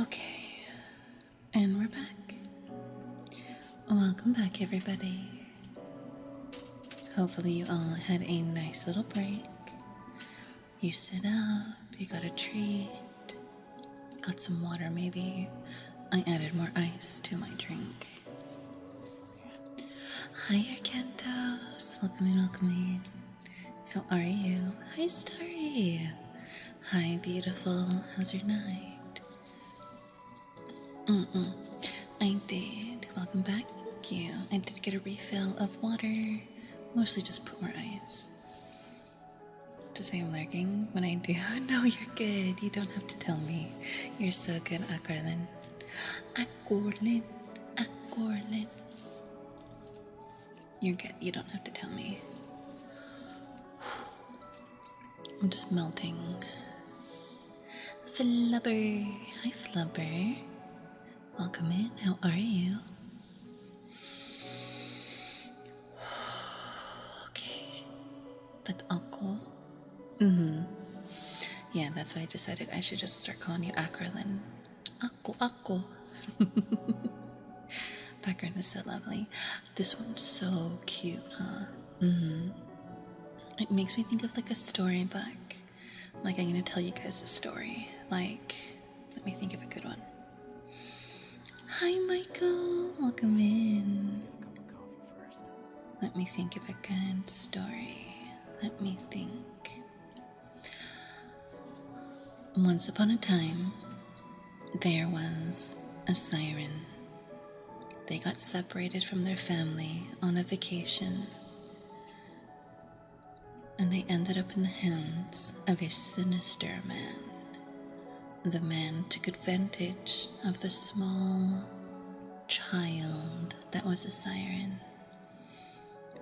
Okay, and we're back. Welcome back, everybody. Hopefully you all had a nice little break. You sit up, you got a treat, got some water maybe. I added more ice to my drink. Hi, Arcantos. Welcome in, welcome in. How are you? Hi, Starry. Hi, beautiful. How's your night? I did. Welcome back. Thank you. I did get a refill of water. Mostly just put more ice. To say I'm lurking when I do. No, you're good. You don't have to tell me. You're so good, Akorlin. Akorlin. Akorlin. You're good. You don't have to tell me. I'm just melting. Flubber. Hi, Flubber. Welcome in. How are you? Okay. That alcohol. Yeah, that's why I decided I should just start calling you Akorlin. Akko. Background is so lovely. This one's so cute, huh? It makes me think of like a storybook. Like I'm gonna tell you guys a story. Like, let me think of a good one. Hi, Michael. Welcome in. Let me think of a good story. Let me think. Once upon a time, there was a siren. They got separated from their family on a vacation, and they ended up in the hands of a sinister man. The man took advantage of the small child that was a siren,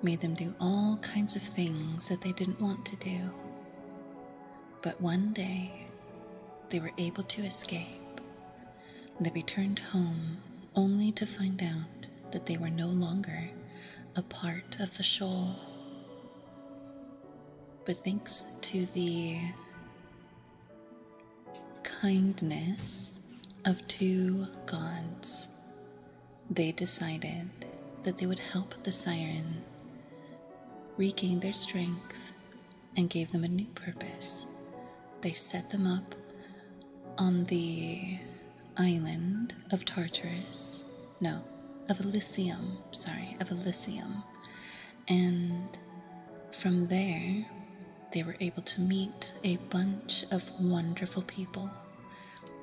made them do all kinds of things that they didn't want to do. But one day, they were able to escape. They returned home only to find out that they were no longer a part of the shoal. But thanks to the kindness of two gods, they decided that they would help the siren regain their strength and gave them a new purpose. They set them up on the island of Tartarus. No, of Elysium. Sorry, of Elysium. And from there, they were able to meet a bunch of wonderful people.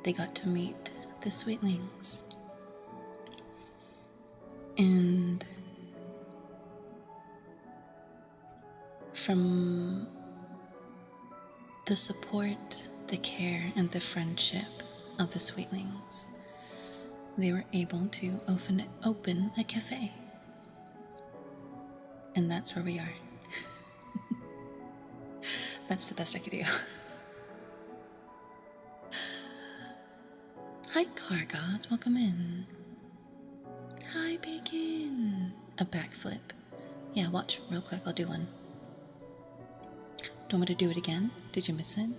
They got to meet the Sweetlings. And from the support, the care, and the friendship of the Sweetlings, they were able to open a cafe. And that's where we are. That's the best I could do. Hi, Car God. Welcome in. Hi, Bacon. A backflip. Yeah, watch real quick. I'll do one. Do you want me to do it again? Did you miss it?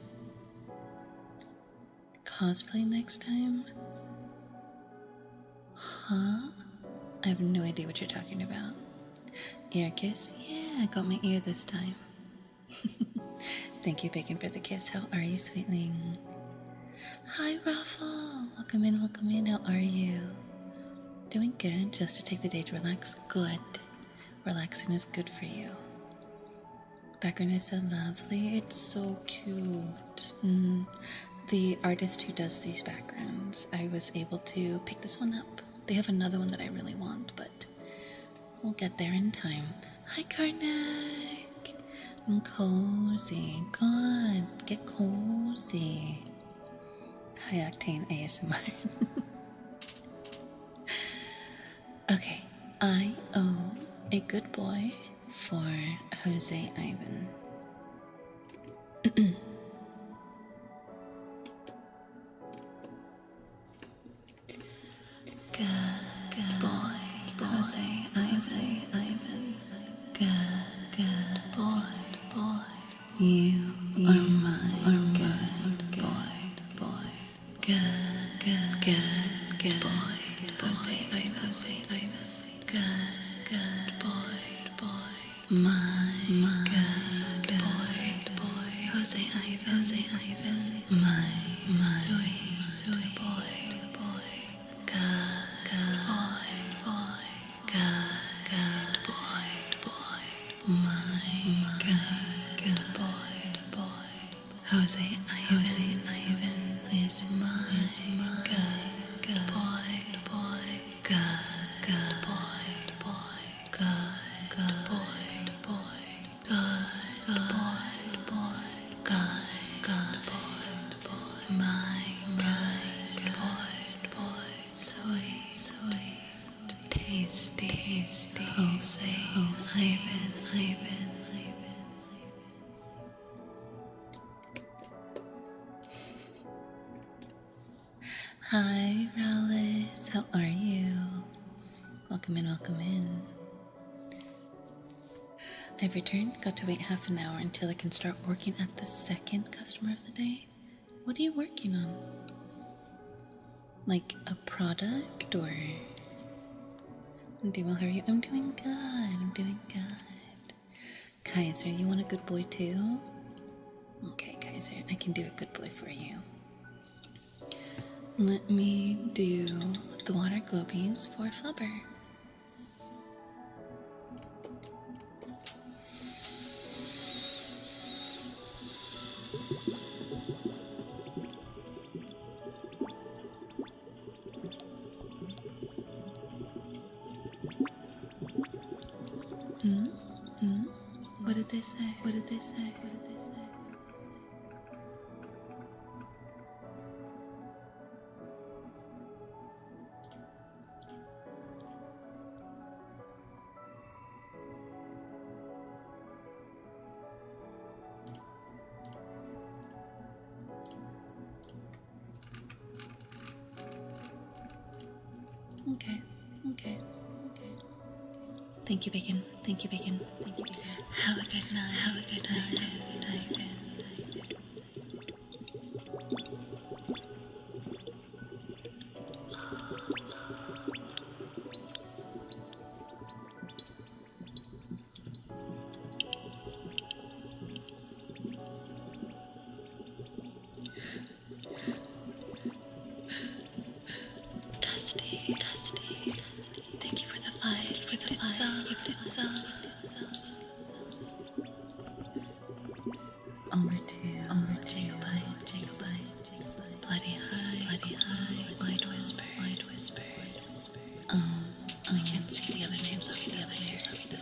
Cosplay next time? Huh? I have no idea what you're talking about. Ear kiss? Yeah, I got my ear this time. Thank you, Bacon, for the kiss. How are you, Sweetling? Hi, Raffle. Welcome in, welcome in. How are you? Doing good. Just to take the day to relax. Good. Relaxing is good for you. Background is so lovely. It's so cute. The artist who does these backgrounds, I was able to pick this one up. They have another one that I really want, but we'll get there in time. Hi, Karnak. I'm cozy. Good. Get cozy. High Octane ASMR. Okay. I owe a good boy for Jose Ivan. Good boy, Jose Ivan. Good boy. You are my good boy. Good My good boy, Jose Ivan, my sweet boy, good boy, good boy, my good boy, Jose Ivan is my good boy, good boy, good boy. My good boy, sweet, tasty, Jose Ivan. Hi, Rallis, how are you? Welcome in. I've returned, got to wait half an hour until I can start working at the second customer of the day. What are you working on? Like a product or? I'm doing well, how are you? I'm doing good. Kaiser, you want a good boy too? Okay, Kaiser, I can do a good boy for you. Let me do the water globies for Flubber. What did they say? Okay. Thank you, Bacon. Have a good night. Dusty. Thank you for the five gifted subs. Over to Gigabyte. Bloody high, White Whisper. I can't see the other names. I'll see the other names later.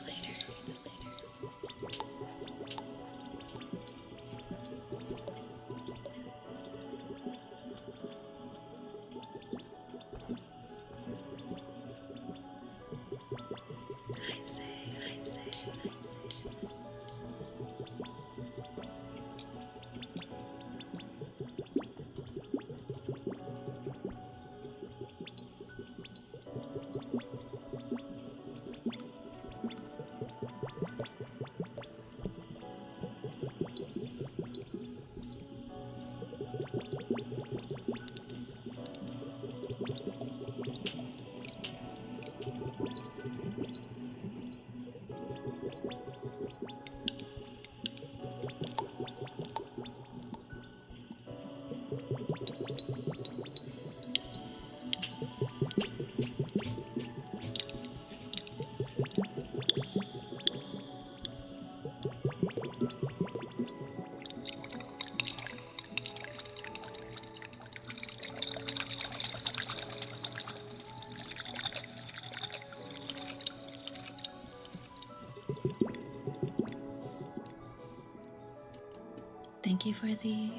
Thank you for the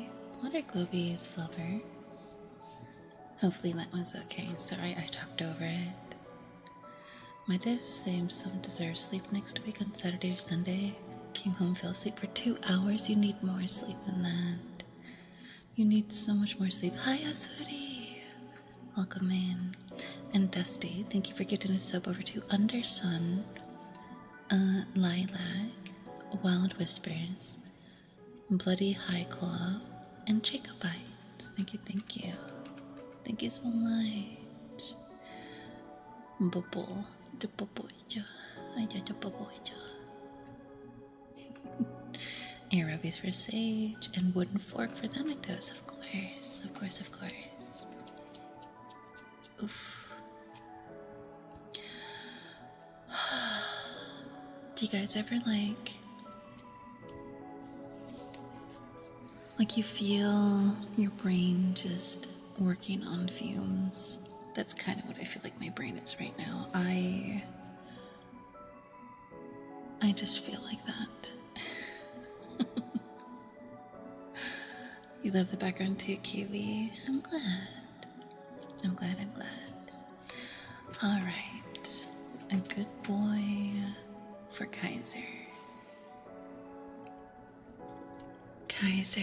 water globies, Flubber. Hopefully that was okay. Sorry I talked over it. My dad is saying some deserves sleep next week on Saturday or Sunday. Came home, fell asleep for 2 hours. You need more sleep than that. You need so much more sleep. Hi, Asuri. Welcome in. And Dusty, thank you for getting a sub over to Undersun, Lilac, Wild Whispers, Bloody High Claw, and Jacobites. Thank you. Thank you so much. Bubble. strawberries for Sage, and wooden fork for Thanatos, of course, of course, of course. Oof. Do you guys ever like you feel your brain just working on fumes? That's kind of what I feel like my brain is right now. I just feel like that. You love the background too, Kiwi. I'm glad. I'm glad, I'm glad. Alright. A good boy for Kaiser. Kaiser,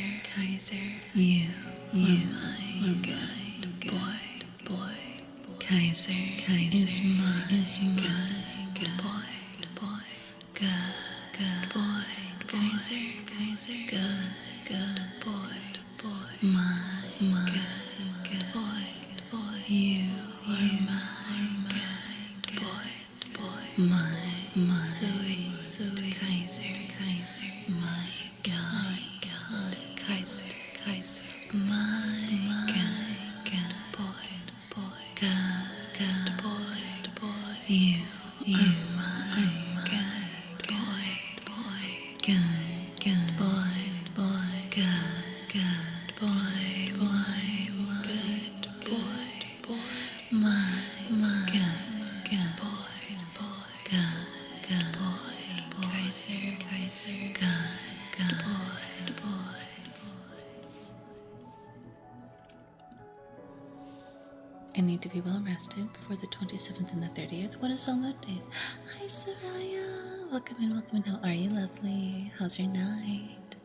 you are my good boy. Kaiser is my good boy. Good boy. Kaiser, good boy. My good boy. You are my good boy. My sweet Kaiser. My God, Kaiser. My good boy. Good boy. You are my good boy. Good boy. Good boy. My good boy. Good boy. Kaiser. Good boy. I need to be well rested before the 27th and the 30th. What is all that days? Hi, Soraya. Welcome in. How are you, lovely? How's your night?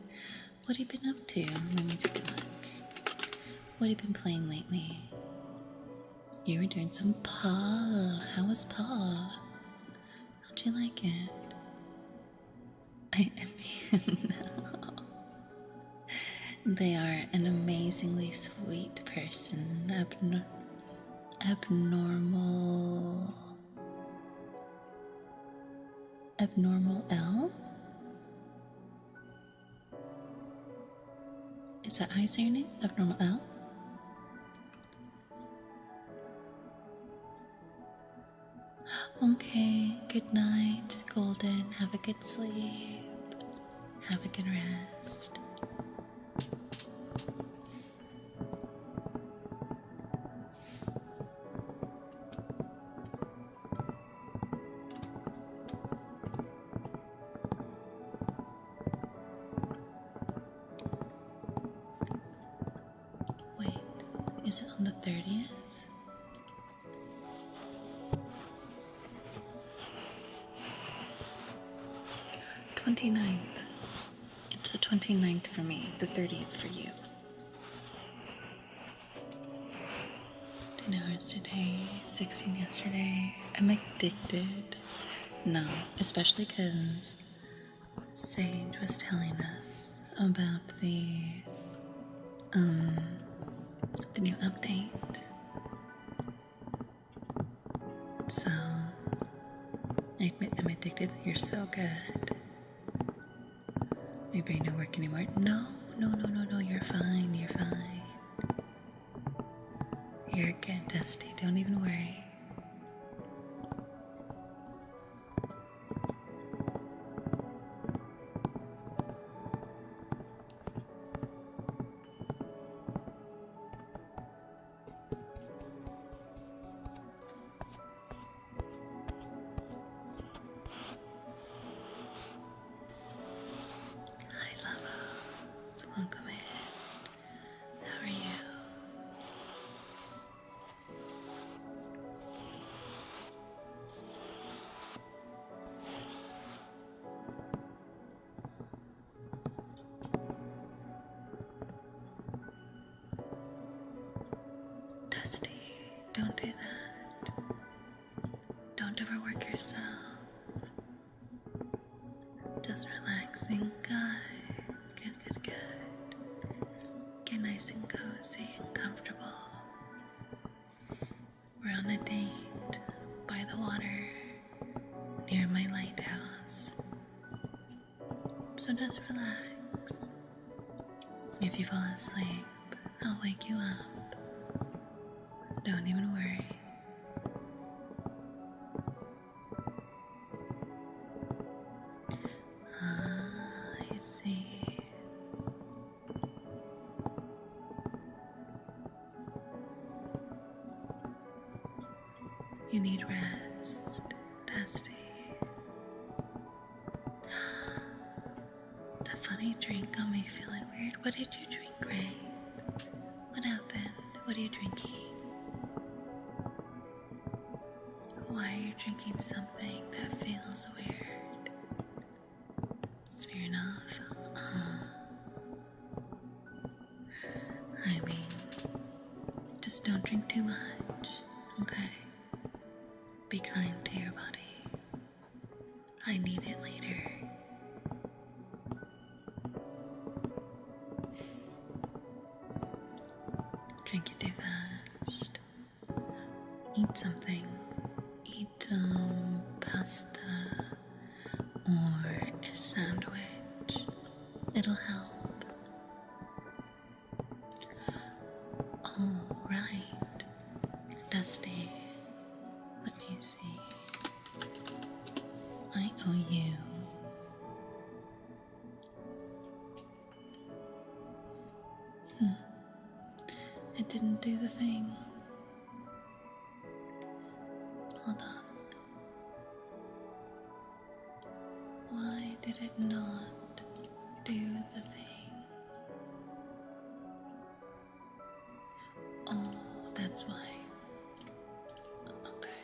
What have you been up to? Let me take a look. What have you been playing lately? You were doing some Paul. How was Paul? How'd you like it? I mean, they are an amazingly sweet person. Abnormal L? Is that how you say your name? Abnormal L? Okay, good night, Golden. Have a good sleep. Have a good rest. Wait, is it on the 30th? 29th. It's the 29th for me, the 30th for you. 10 hours today, 16 yesterday. I'm addicted. No, especially because Sage was telling us about the new update. So, I admit I'm addicted. You're so good. My brain don't work anymore. No, you're fine, You're good, Dusty, don't even worry. Welcome in. How are you? Dusty, don't do that. Don't overwork yourself. Just relaxing. Good. Get nice and cozy and comfortable. We're on a date by the water near my lighthouse. So just relax. If you fall asleep, I'll wake you up. Don't even worry. I see. You need rest, Dusty. The funny drink got me feeling weird. What did you drink, Ray? What happened? What are you drinking? Why are you drinking something that feels weird? Smirnoff? I mean, just don't drink too much, okay? Be kind to your body. I need it later. Drink it too fast. Eat something. Eat pasta or a sandwich. It'll help. Oh, right. Dusty. Let me see. I owe you. It didn't do the thing. Hold on. Why did it not do the thing? Oh, that's why. Okay.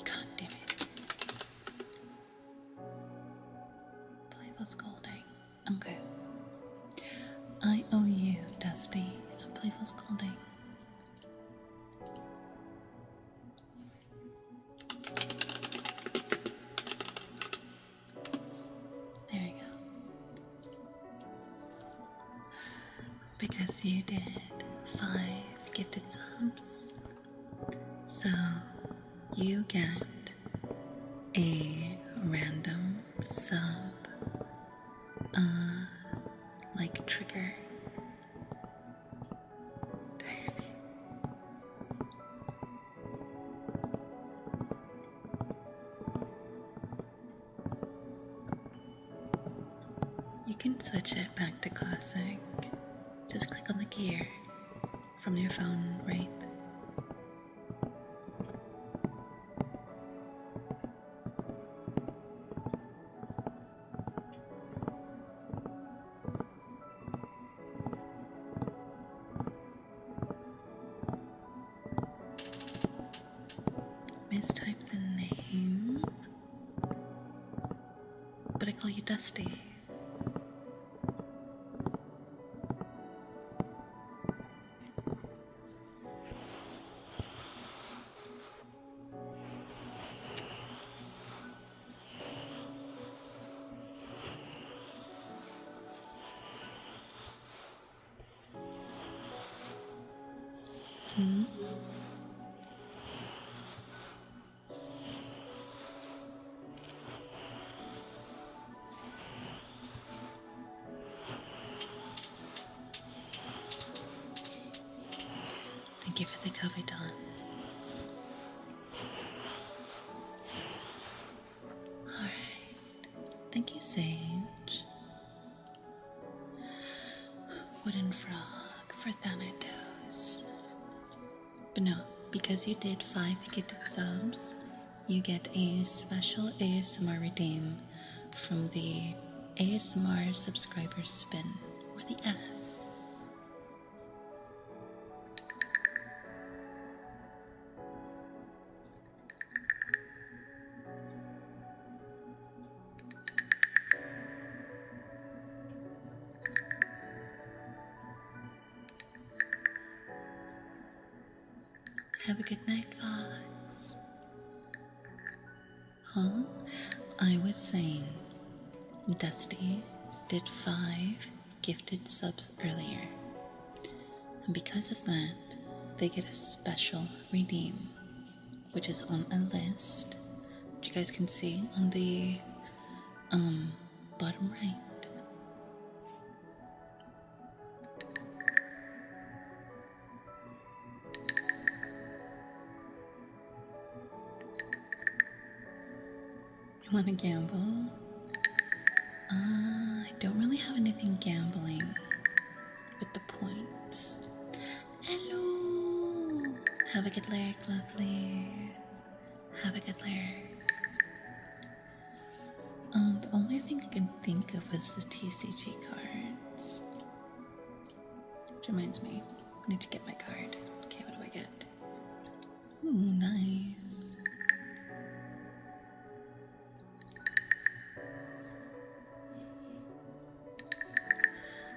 God damn it. Playful scolding. Okay. I owe you, Dusty, a playful scolding. There you go. Because you did 5 gifted subs, so you get a random sub like trigger. You can switch it back to classic. Just click on the gear from your phone, right? Mistype the name, but I call you Dusty. Thank you for the coffee, Dawn. Alright. Thank you, Sage. Wooden frog for Thanatos. But no, because you did 5 gifted subs, you get a special ASMR redeem from the ASMR subscriber spin, or the S. Have a good night, Fox. Huh? I was saying Dusty did 5 gifted subs earlier. And because of that, they get a special redeem, which is on a list, which you guys can see on the bottom right. You want to gamble? I don't really have anything gambling with the points. Hello! Have a good lyric, lovely. Have a good lyric. The only thing I could think of was the TCG cards. Which reminds me, I need to get my card. Okay, what do I get? Ooh, nice.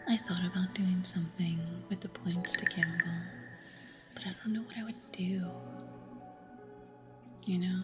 I thought about doing something with the points to gamble, but I don't know what I would do. You know?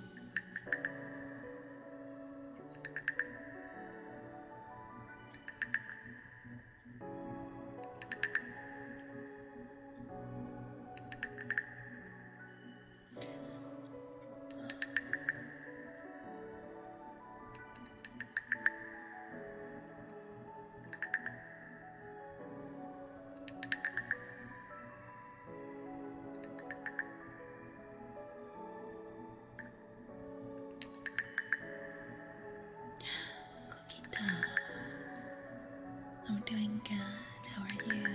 I'm doing good. How are you?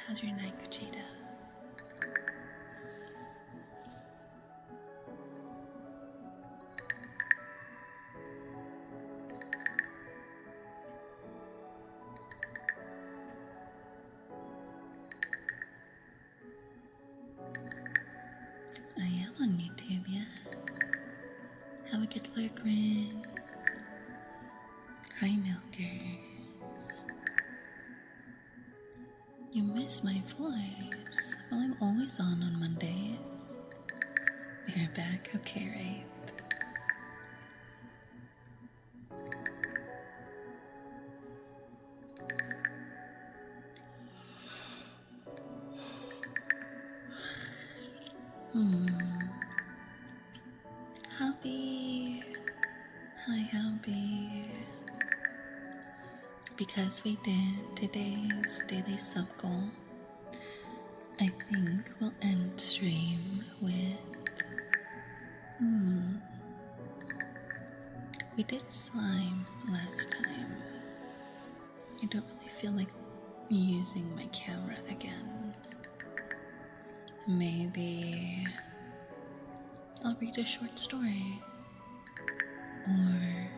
How's your night, Kuchita? I am on YouTube, yeah. Have a good look, Rin. Hi, milkers. You miss my voice. Well, I'm always on Mondays. You're back? Okay, right. Happy. Hi, happy. Because we did today's daily sub goal, I think we'll end stream with we did slime last time. I don't really feel like using my camera again. Maybe I'll read a short story, or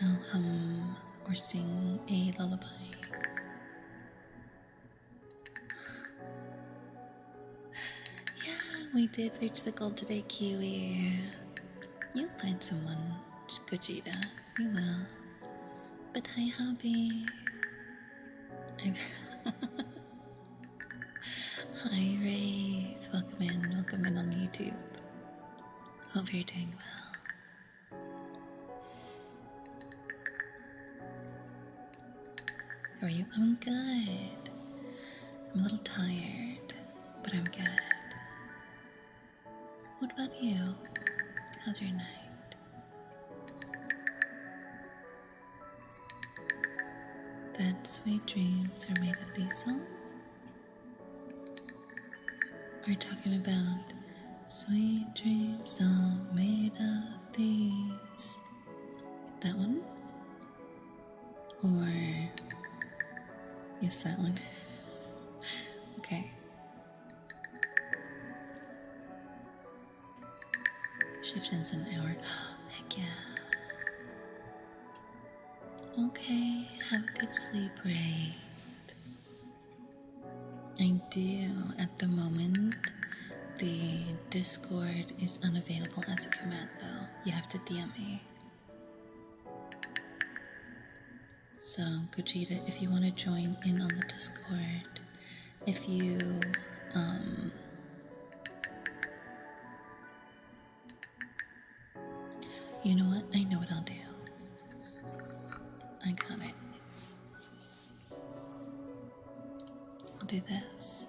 I'll hum or sing a lullaby. Yeah, we did reach the goal today, Kiwi. You'll find someone, Gogeta. You will. But hi, hubby. Hi, Wraith. Welcome in on YouTube. Hope you're doing well. How are you? I'm good. I'm a little tired, but I'm good. What about you? How's your night? That sweet dreams are made of these songs? Are you talking about sweet dreams are made of these? That one? Or yes, that one. Okay. Shift ends in an hour. Heck yeah. Okay, have a good sleep, Ray. I do. At the moment, the Discord is unavailable as a command, though. You have to DM me. So, Gogeta, if you want to join in on the Discord, if you, you know what? I know what I'll do. I got it. I'll do this.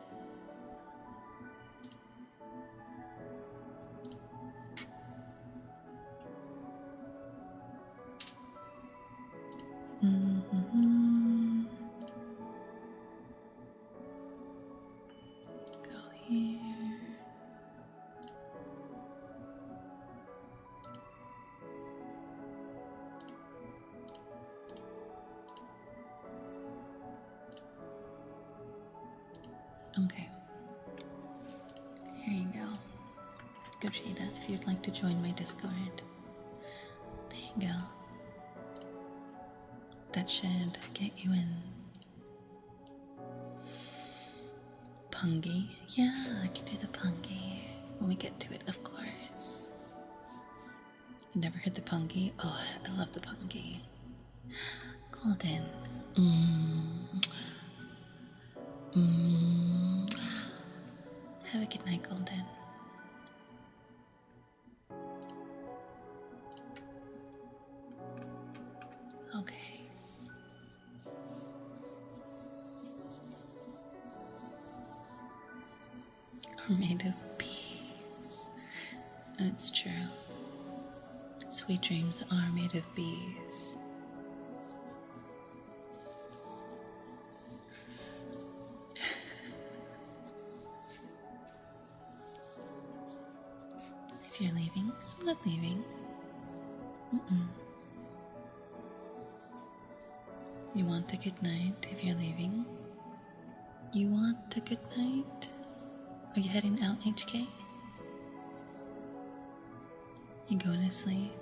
Okay. Here you go. Go, Jada, if you'd like to join my Discord. There you go. That should get you in. Pungi? Yeah, I can do the pungi when we get to it, of course. You never heard the pungi? Oh, I love the pungi. Golden. Have a good night, Golden. Okay. Are made of bees. It's true. Sweet dreams are made of bees. If you're leaving, I'm not leaving. You want a good night if you're leaving? You want a good night? Are you heading out, HK? You going to sleep?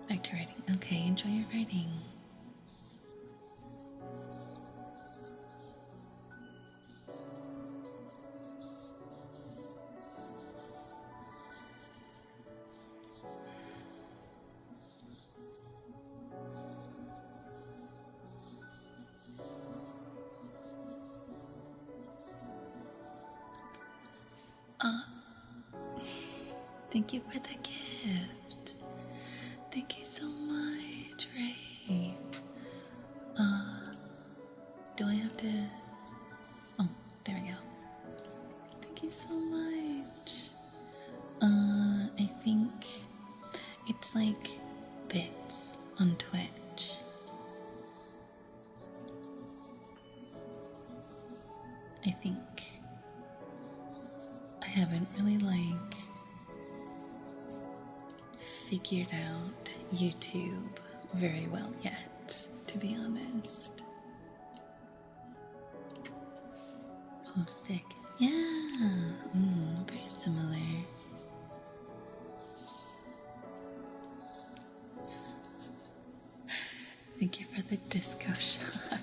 Back to writing. Okay, enjoy your writing. Thank you for the gift. Thank you so much, Ray. Do I have to? Oh, there we go. Thank you so much. I think it's like bits on Twitch. I think I haven't really figured out YouTube very well yet, to be honest. Homesick. Yeah, very similar. Thank you for the disco shark.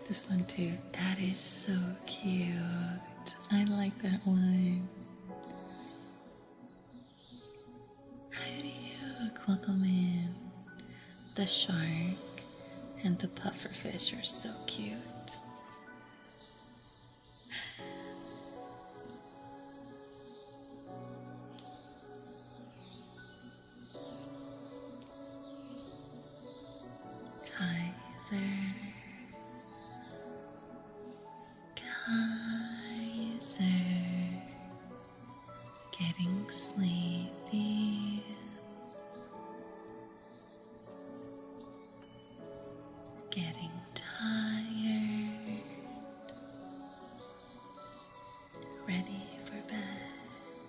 This one too. That is so cute. I like that one. Welcome in. The shark and the pufferfish are so cute. Kaiser. Getting sleepy. Getting tired, ready for bed,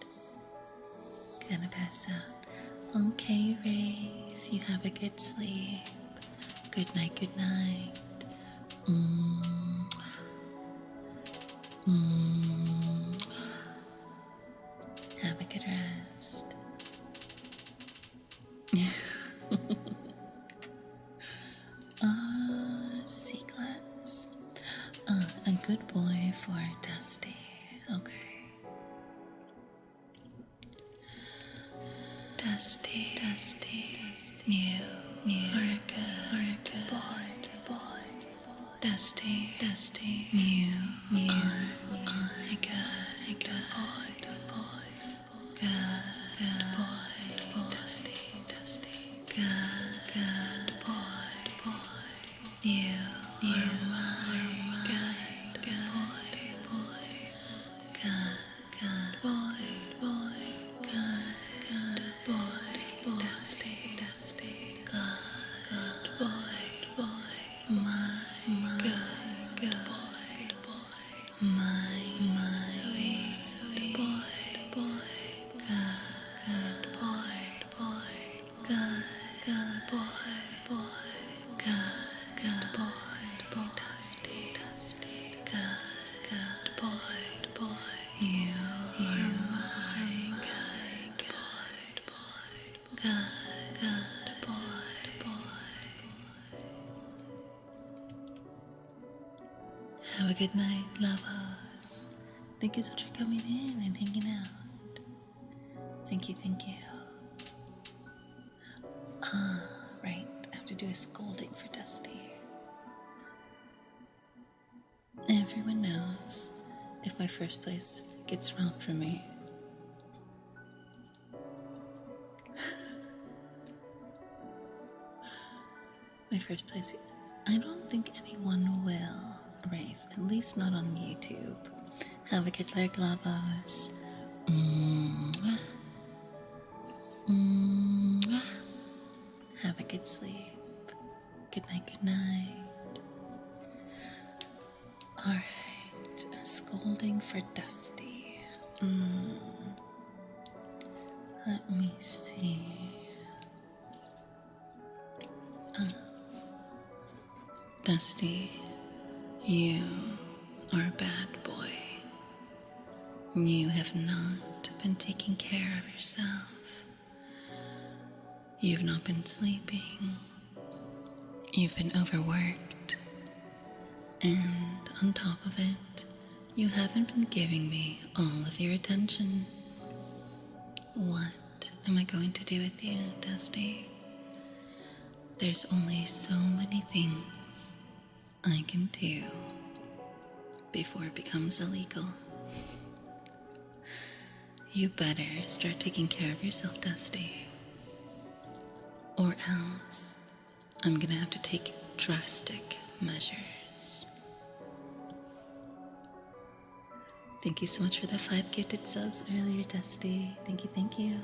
gonna pass out. Okay, Wraith, you have a good sleep. Good night, good night. Have a good rest. Secrets. A good boy for Dusty. Okay. Dusty. You are a good boy. Dusty. You are a good boy. Good good night, lovers. Thank you so much for coming in and hanging out. Thank you, thank you. Right. I have to do a scolding for Dusty. Everyone knows if my first place gets robbed from me. My first place. I don't think anyone will, Wraith. At least not on YouTube. Have a good night, Glavos. Have a good sleep. Good night, good night. Alright, scolding for Dusty. Let me see. Dusty, you are a bad boy. You have not been taking care of yourself. You've not been sleeping. You've been overworked. And on top of it, you haven't been giving me all of your attention. What am I going to do with you, Dusty? There's only so many things I can do before it becomes illegal. You better start taking care of yourself, Dusty. Or else I'm gonna have to take drastic measures. Thank you so much for the 5 gifted subs earlier, Dusty. Thank you, thank you.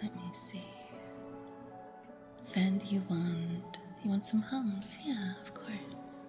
Let me see. Fend, you want some hums? Yeah, of course.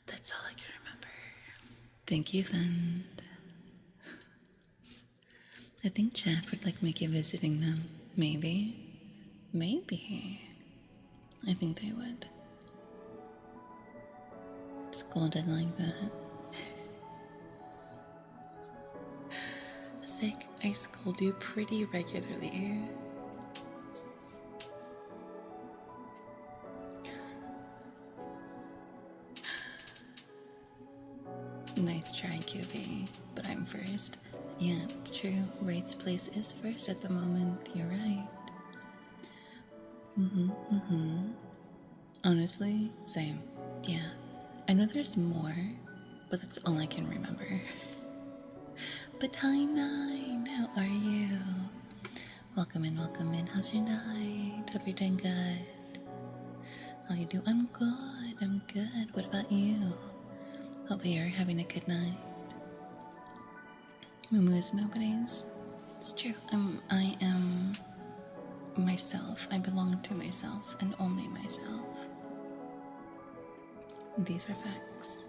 That's all I can remember. Thank you, Fend. I think chat would like me visiting them. Maybe. Maybe. I think they would. Scolded like that. Thick, I scold you pretty regularly. Nice try, QV, but I'm first. Yeah, it's true. Wraith's place is first at the moment. You're right. Honestly, same. Yeah. I know there's more, but that's all I can remember. But hi, Nine. How are you? Welcome in, welcome in. How's your night? Hope you're doing good. How you do? I'm good. I'm good. What about you? Hope you're having a good night. Mumu is nobody's. It's true. I am myself. I belong to myself and only myself. These are facts.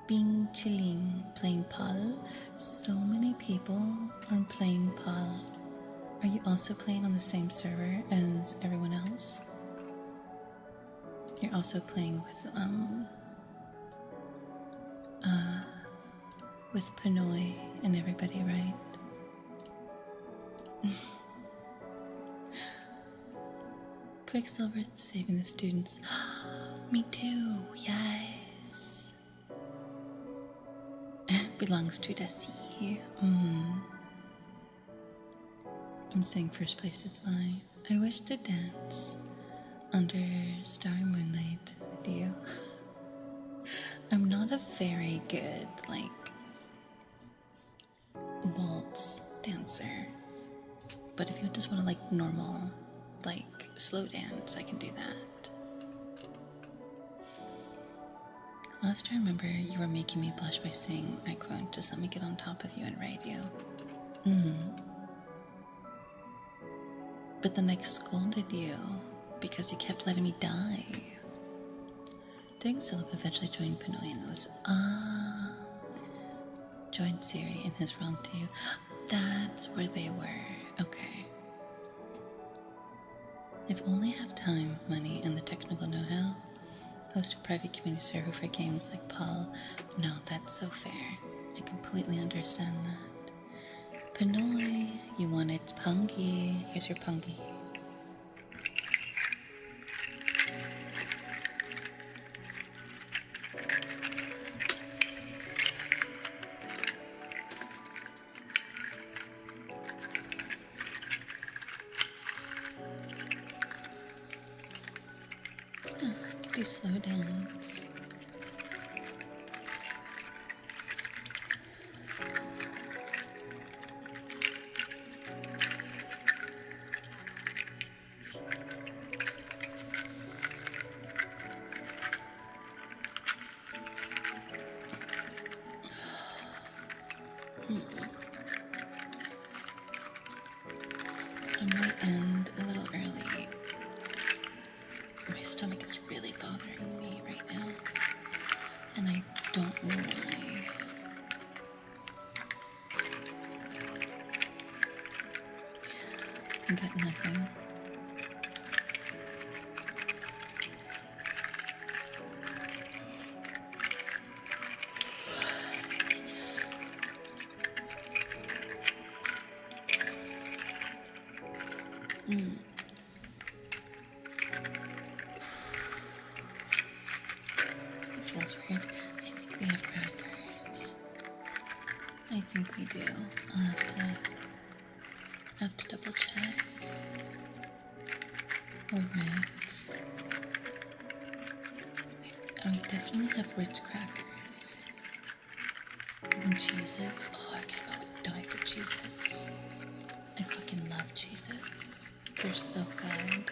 Being chilling, playing Pal. So many people are playing Pal. Are you also playing on the same server as everyone else? You're also playing with Pinoy and everybody, right? Quicksilver saving the students. Me too, yes. Belongs to Dusty. I'm saying first place is fine. I wish to dance under starry moonlight with you. I'm not a very good, like, waltz dancer. But if you just want to, like, normal, like, slow dance, I can do that. Last I remember, you were making me blush by saying, I quote, just let me get on top of you and ride you. But then I scolded you because you kept letting me die. Doing Philip eventually joined Pinoy and it was, joined Siri in his realm too. That's where they were. Okay. If only I have time, money, and the technical know-how, host a private community server for games like Paul. No, that's so fair. I completely understand that. Pinoy, you wanted pungi. Here's your pungi. Do slow dance. I might end a little early. My stomach is really bothering me right now, and I don't know why. I got nothing. It feels weird. I think we have crackers. I think we do. I'll have to double check. Or Ritz. I would definitely have Ritz crackers. And Cheez-Its. Oh, I cannot die for Cheez-Its. I fucking love Cheez-Its. They're so good.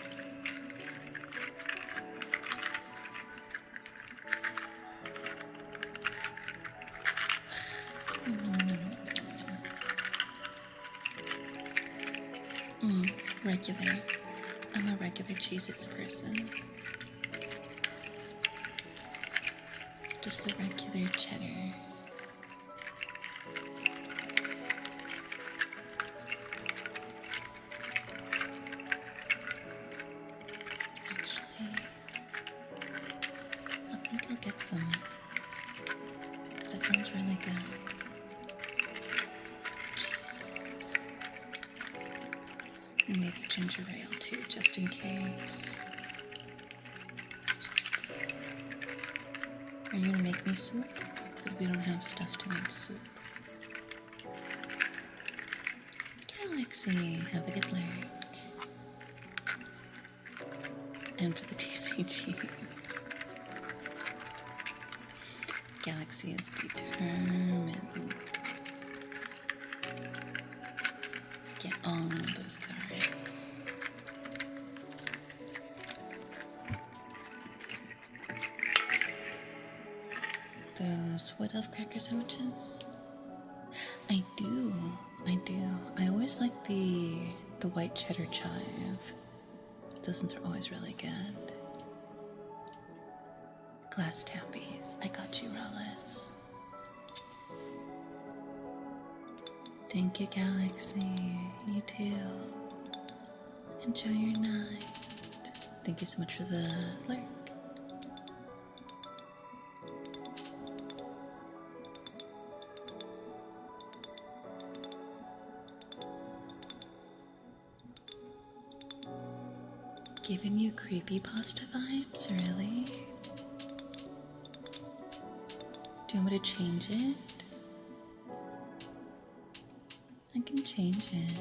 Regular. I'm a regular Cheez-Its person. Just the regular cheddar. Actually, I think I'll get some. That sounds really good. Maybe ginger ale too, just in case. Are you gonna make me soup? Because we don't have stuff to make soup. Galaxy, have a good lyric. And for the TCG. Galaxy is determined. Get all those cards. Those Wood Elf cracker sandwiches? I do. I always like the white cheddar chive. Those ones are always really good. Glass tappies. I got you, Rollis. Thank you, Galaxy. You too. Enjoy your night. Thank you so much for the lurk. Giving you creepypasta vibes, really? Do you want me to change it? I can change it.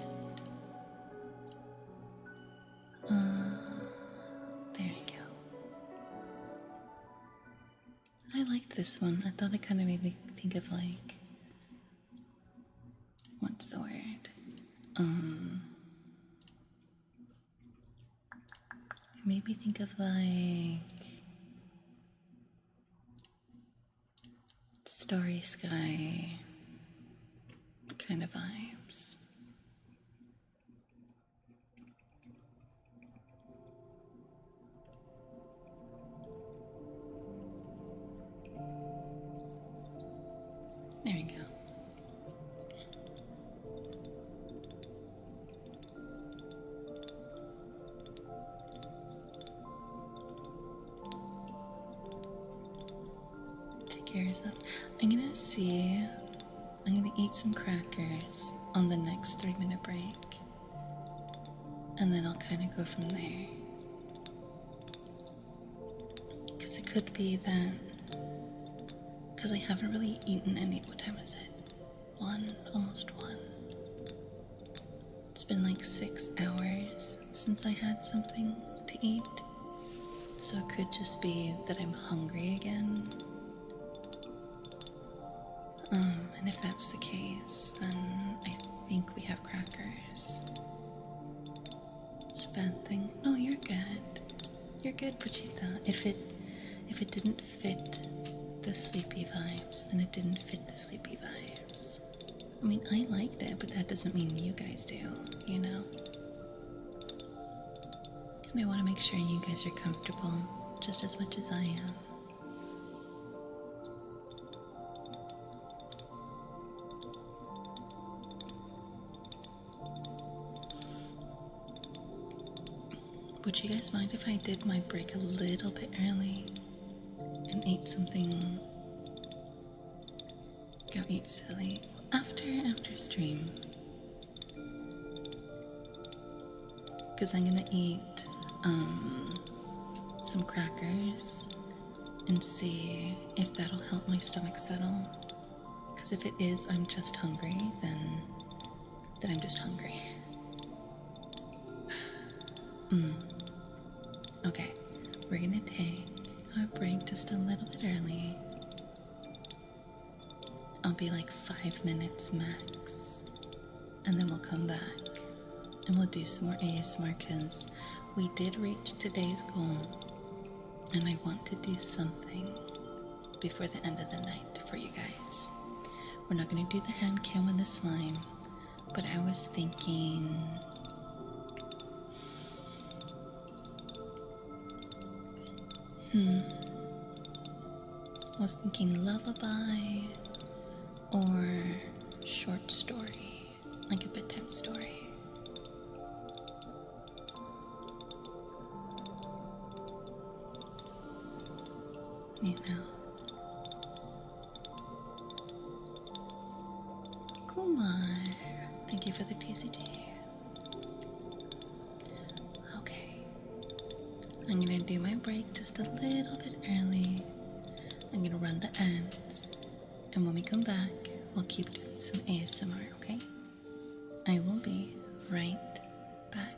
liked this one. I thought it kind of made me think of like, what's the word? It made me think of like Starry Sky kind of vibes. There we go. Take care of yourself. I'm gonna eat some crackers on the next 3-minute break. And then I'll kind of go from there. Because it could be that, because I haven't really eaten any. What time is it? 1, almost 1. It's been like 6 hours since I had something to eat. So it could just be that I'm hungry again. And if that's the case, then I think we have crackers. It's a bad thing. No, you're good. You're good, Pochita. If it didn't fit the sleepy vibes, then it didn't fit the sleepy vibes. I mean, I liked it, but that doesn't mean you guys do, you know? And I want to make sure you guys are comfortable just as much as I am. Would you guys mind if I did my break a little bit early and ate something? Go eat silly after stream. Because I'm gonna eat some crackers and see if that'll help my stomach settle. Because if it is, I'm just hungry, then I'm just hungry. Okay, we're gonna take our break just a little bit early. I'll be like 5 minutes max, and then we'll come back and we'll do some more ASMR because we did reach today's goal, and I want to do something before the end of the night for you guys. We're not gonna do the hand cam with the slime, but I was thinking lullaby or short story, like a bedtime story. You know. Kumar, thank you for the TCG. Okay. I'm gonna do my break just a little bit early. I'm gonna run the ads, and when we come back, we'll keep doing some ASMR, okay? I will be right back.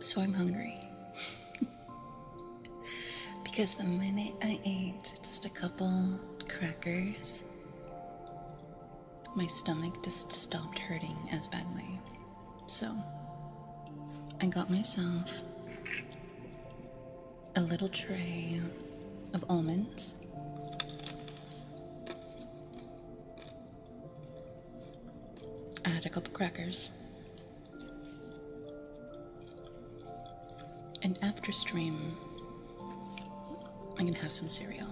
So I'm hungry. Because the minute I ate just a couple crackers, my stomach just stopped hurting as badly. So I got myself a little tray of almonds. I had a couple crackers. And after stream, I'm gonna have some cereal.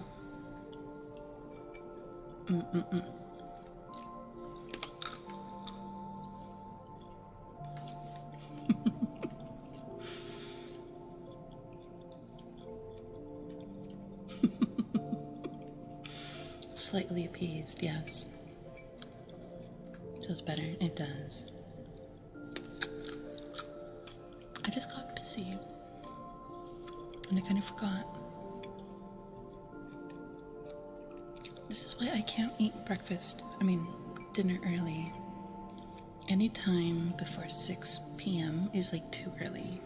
Slightly appeased, yes. Feels better? It does. I just got busy. And I kind of forgot. This is why I can't eat dinner early. Any time before 6 p.m. is like too early.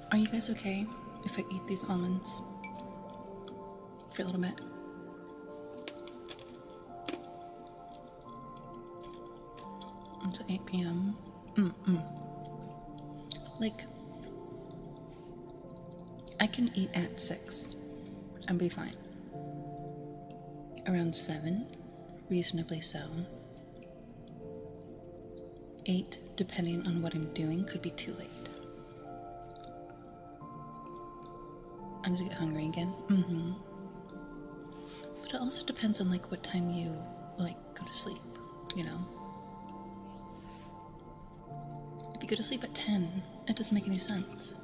Are you guys okay if I eat these almonds for a little bit? Until 8 p.m. Like, I can eat at 6 and be fine. Around 7, reasonably so. 8, depending on what I'm doing, could be too late. I just get hungry again. But it also depends on like what time you like go to sleep, you know? If you go to sleep at 10, it doesn't make any sense.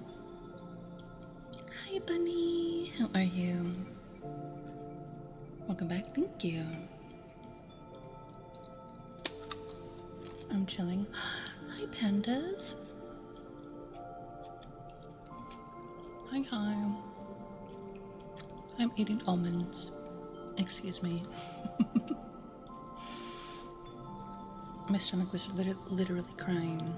Hi bunny, how are you? Welcome back, thank you. I'm chilling. Hi pandas. Hi. I'm eating almonds. Excuse me. My stomach was literally crying.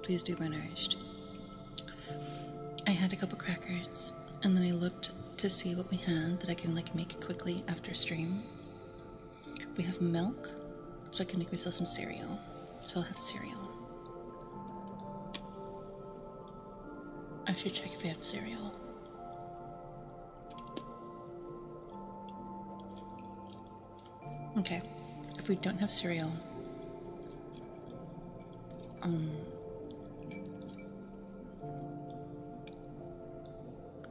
Please do be nourished. I had a couple crackers, and then I looked to see what we had that I can like make quickly after stream. We have milk, so I can make myself some cereal. So I'll have cereal. I should check if we have cereal. Okay, if we don't have cereal,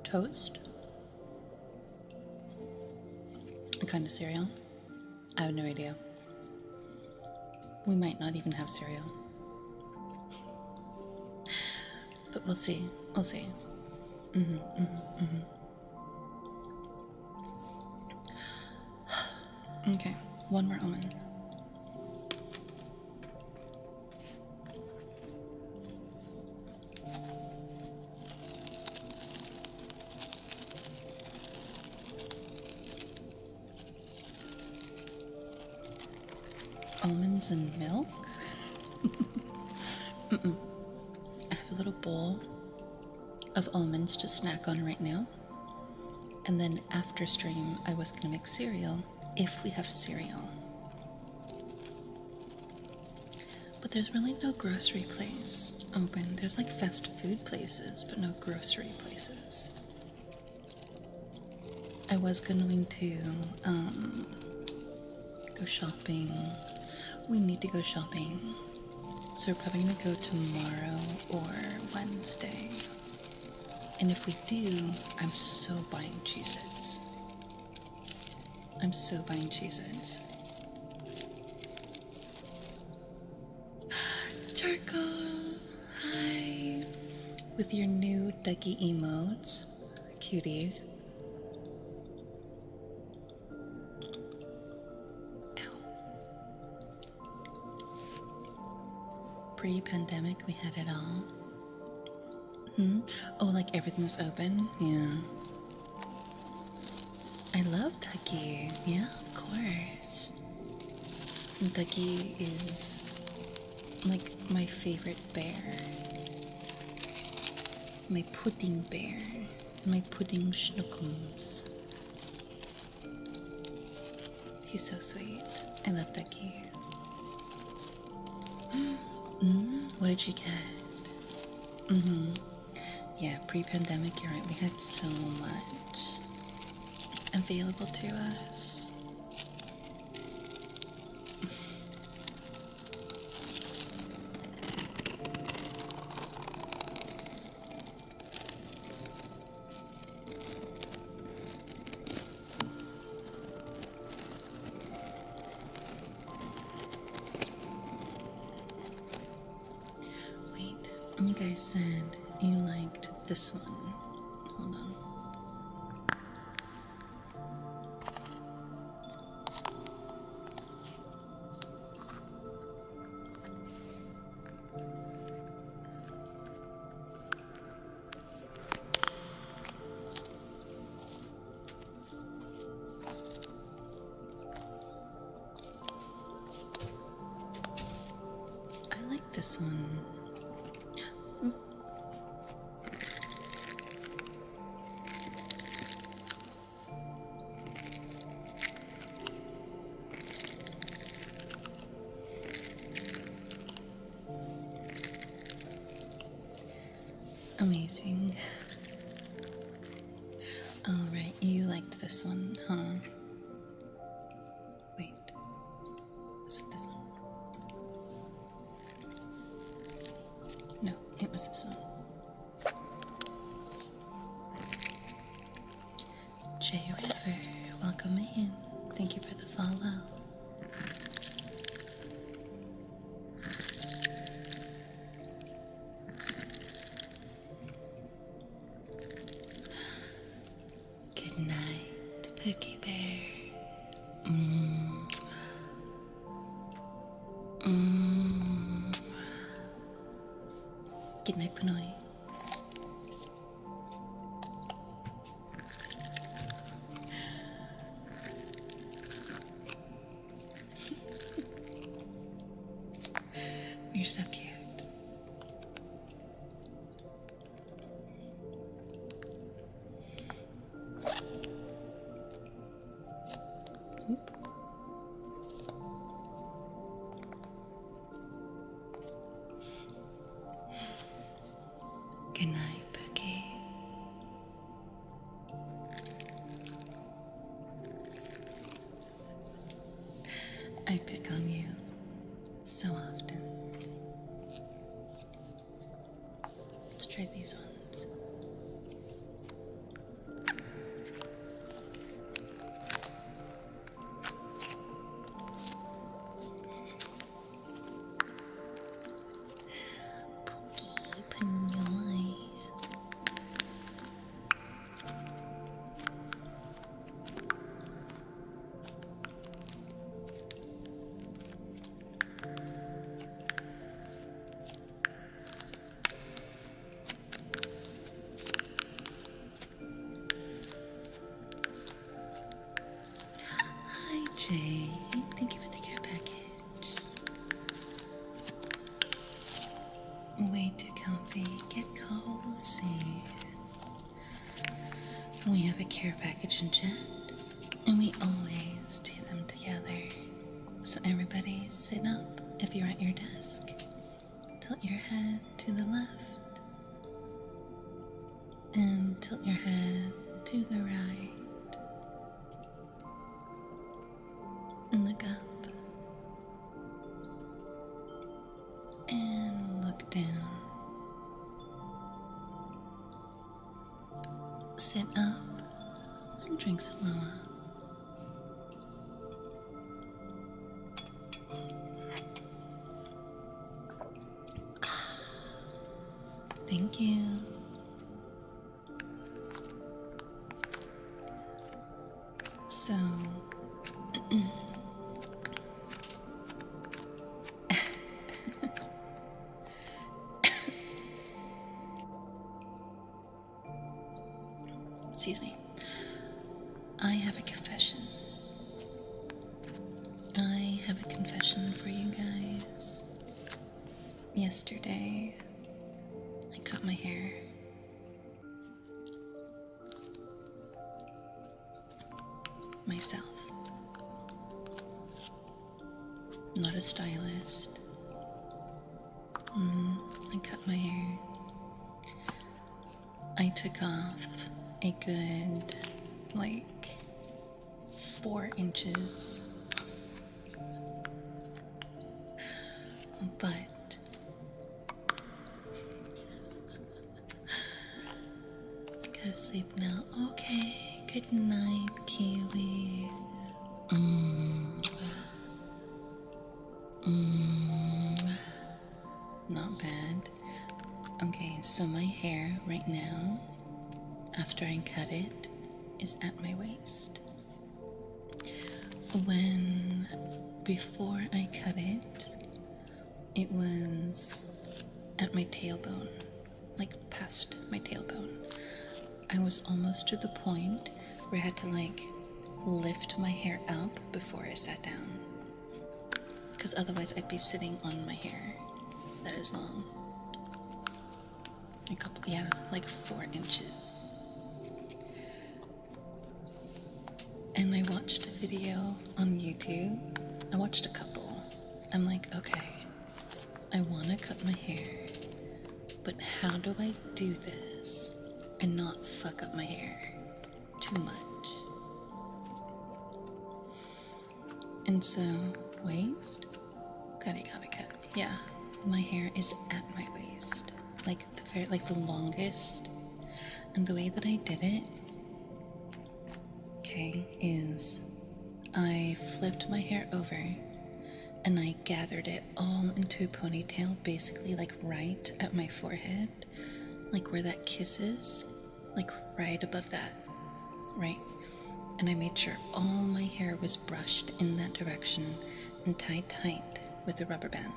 toast? A kind of cereal? I have no idea. We might not even have cereal. But we'll see. We'll see. Okay, one more almond. Almonds and milk? I have a little bowl of almonds to snack on right now. And then after stream, I was gonna make cereal if we have cereal. But there's really no grocery place open. There's like fast food places, but no grocery places. I was going to go shopping. We need to go shopping. So we're probably gonna go tomorrow or Wednesday. And if we do, I'm so buying Cheez-Its. I'm so buying Cheez-Its. Charcoal! Hi! With your new Dougie emotes. Cutie. Pre-pandemic, we had it all. Hmm? Oh, like everything was open? Yeah. I love Ducky. Yeah, of course. Ducky is like my favorite bear. My pudding bear. My pudding schnookums. He's so sweet. I love Ducky. What did you get? Yeah, pre-pandemic, you're right. We had so much available to us. Wait, you guys said you liked this one. Hold on. I like this one. Amazing. Oh, right, you liked this one, huh? Wait, was it this one? No, it was this one. 𝑗River, welcome in. Thank you for the follow. Good night, Pookie Bear. Good night, Pinoy. You're so cute. Oop. Good night, Bookie. I pick on you so often. Let's try these ones. Pookie, Pinoy. Hi, Jay. Thank you for the care package. Way too comfy. Get cozy. We have a care package in chat, and we always do them together. So everybody sit up if you're at your desk. Tilt your head to the left, and tilt your head to the right. And look up. And look down. Sit up and drink some mama. Thank you. So, excuse me. I have a confession. I have a confession for you guys. Yesterday, I cut my hair. Myself. Not a stylist. I cut my hair. I took off a good, 4 inches. But gotta sleep now. Okay, good night, Kiwi. Not bad. Okay, so my hair right now, after I cut it, is at my waist. Before I cut it, it was at my tailbone, past my tailbone. I was almost to the point where I had to lift my hair up before I sat down, because otherwise I'd be sitting on my hair that is long. 4 inches. And I watched a video on YouTube. I watched a couple. I'm like, okay, I want to cut my hair, but how do I do this and not fuck up my hair too much? And so, waist, gotta cut. Yeah, my hair is at my waist, the longest. And the way that I did it, okay, is I flipped my hair over and I gathered it all into a ponytail, basically right at my forehead, where that kiss is, right above that, right? And I made sure all my hair was brushed in that direction and tied tight with a rubber band.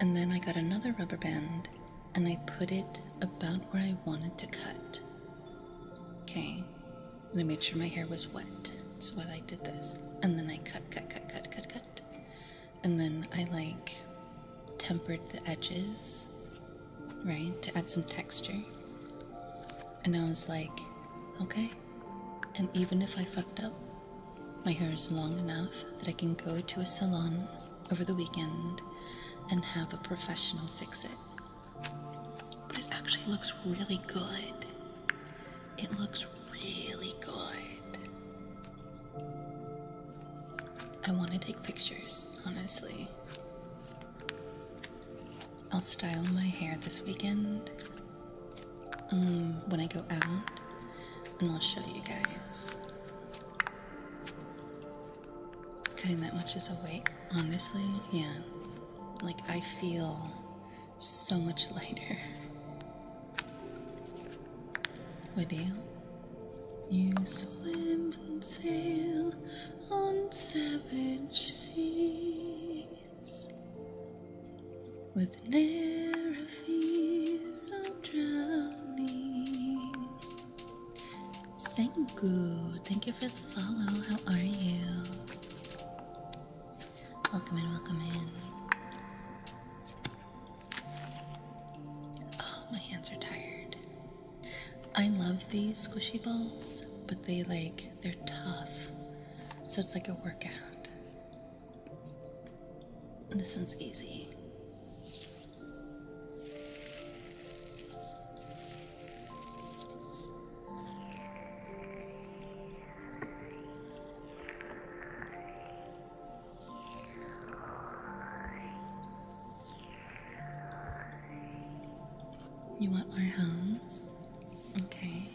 And then I got another rubber band and I put it about where I wanted to cut. Okay, and I made sure my hair was wet. That's why I did this. And then I cut. And then I tempered the edges, right, to add some texture. And I was like, okay. And even if I fucked up, my hair is long enough that I can go to a salon over the weekend and have a professional fix it. But it actually looks really good. It looks really good. I want to take pictures, honestly. I'll style my hair this weekend when I go out, and I'll show you guys. Cutting that much is a weight, honestly, yeah. I feel so much lighter. Would you? You swim and sail on savage seas with ne'er a fear of drowning. Thank you. Thank you for the follow. How are you? Welcome in, welcome in. Oh, my hands are tired. I love these squishy balls, but they're tough. So it's like a workout. And this one's easy. You want our homes? Okay.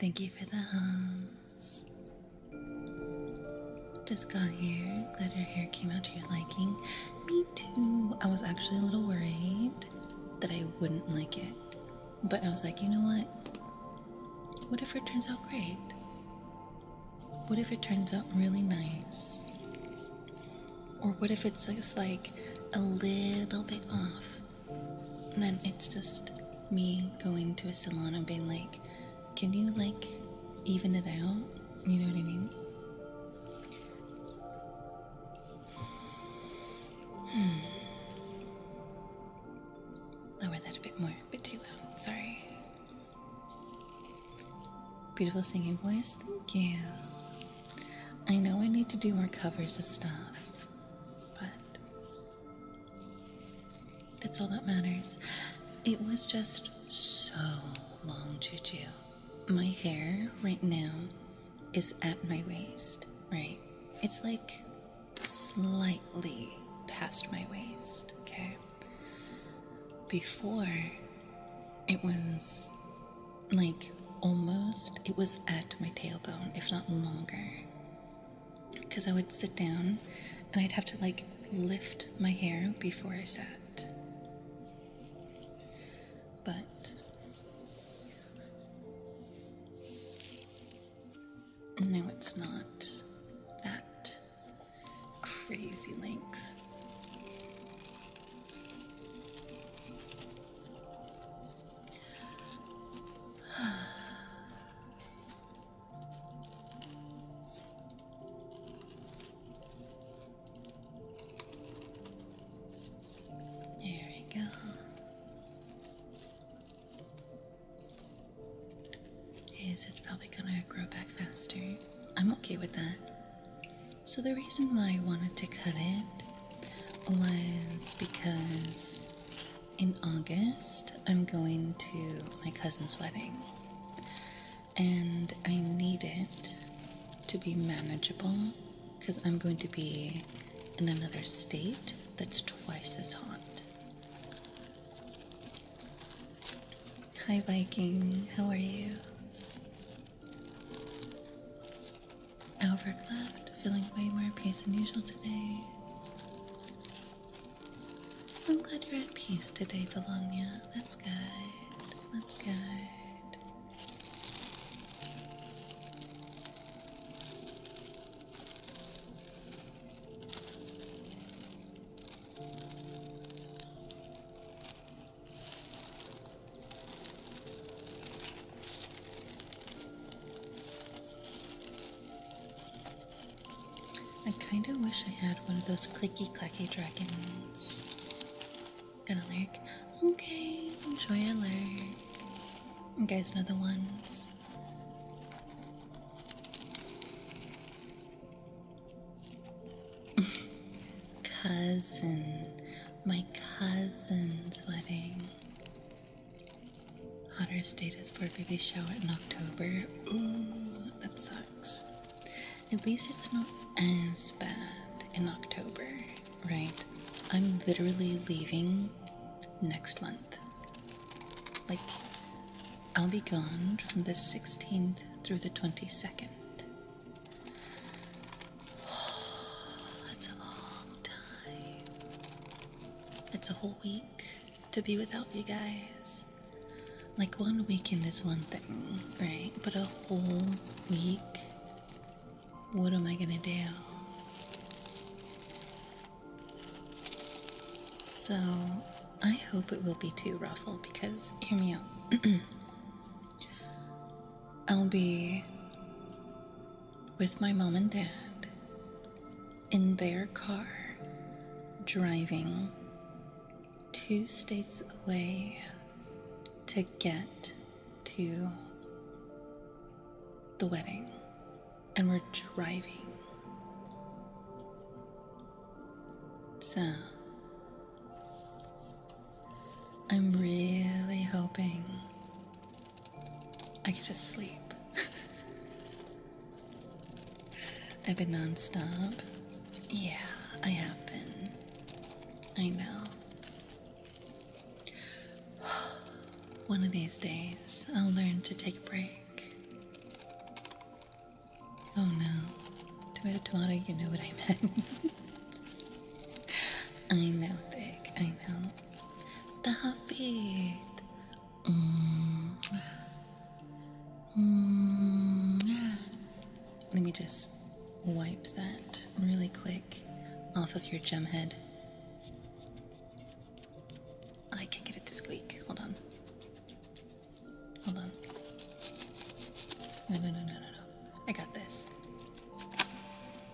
Thank you for the hums. Just got here. Glad your hair came out to your liking. Me too. I was actually a little worried that I wouldn't like it. But I was like, you know what? What if it turns out great? What if it turns out really nice? Or what if it's just like a little bit off? And then it's just me going to a salon and being like, can you like even it out? You know what I mean? Lower that a bit more, a bit too loud, sorry. Beautiful singing voice, thank you. I know I need to do more covers of stuff, but that's all that matters. It was just so long, Juju. My hair right now is at my waist, right? It's like slightly past my waist, okay? Before, it was like almost, it was at my tailbone, if not longer. Because I would sit down and I'd have to like lift my hair before I sat. But no, it's not that crazy length. There we go. It's probably gonna grow back faster. I'm okay with that. So the reason why I wanted to cut it was because in August I'm going to my cousin's wedding and I need it to be manageable because I'm going to be in another state that's twice as hot. Hi Viking, how are you? Albert left, feeling way more at peace than usual today. I'm glad you're at peace today, Valonia. That's good. That's good. I kind of wish I had one of those clicky clacky dragons. Got a lurk? Okay, enjoy your lurk. You guys know the ones. My cousin's wedding. Hottest date is for a baby shower in October. Ooh, that sucks. At least it's not as bad in October, right? I'm literally leaving next month. Like, I'll be gone from the 16th through the 22nd. That's a long time. It's a whole week to be without you guys. Like, one weekend is one thing, right? But a whole week? What am I gonna do? So, I hope it will be too ruffle because, hear me out. I'll be with my mom and dad in their car driving 2 states away to get to the wedding. And we're driving. So, I'm really hoping I could just sleep. I've been nonstop. Yeah, I have been. I know. One of these days, I'll learn to take a break. Oh no. Tomato, tomato, you know what I meant. I know, Thick, I know. The heartbeat. Let me just wipe that really quick off of your gem head. I can get it to squeak. Hold on. Hold on. No. I got this.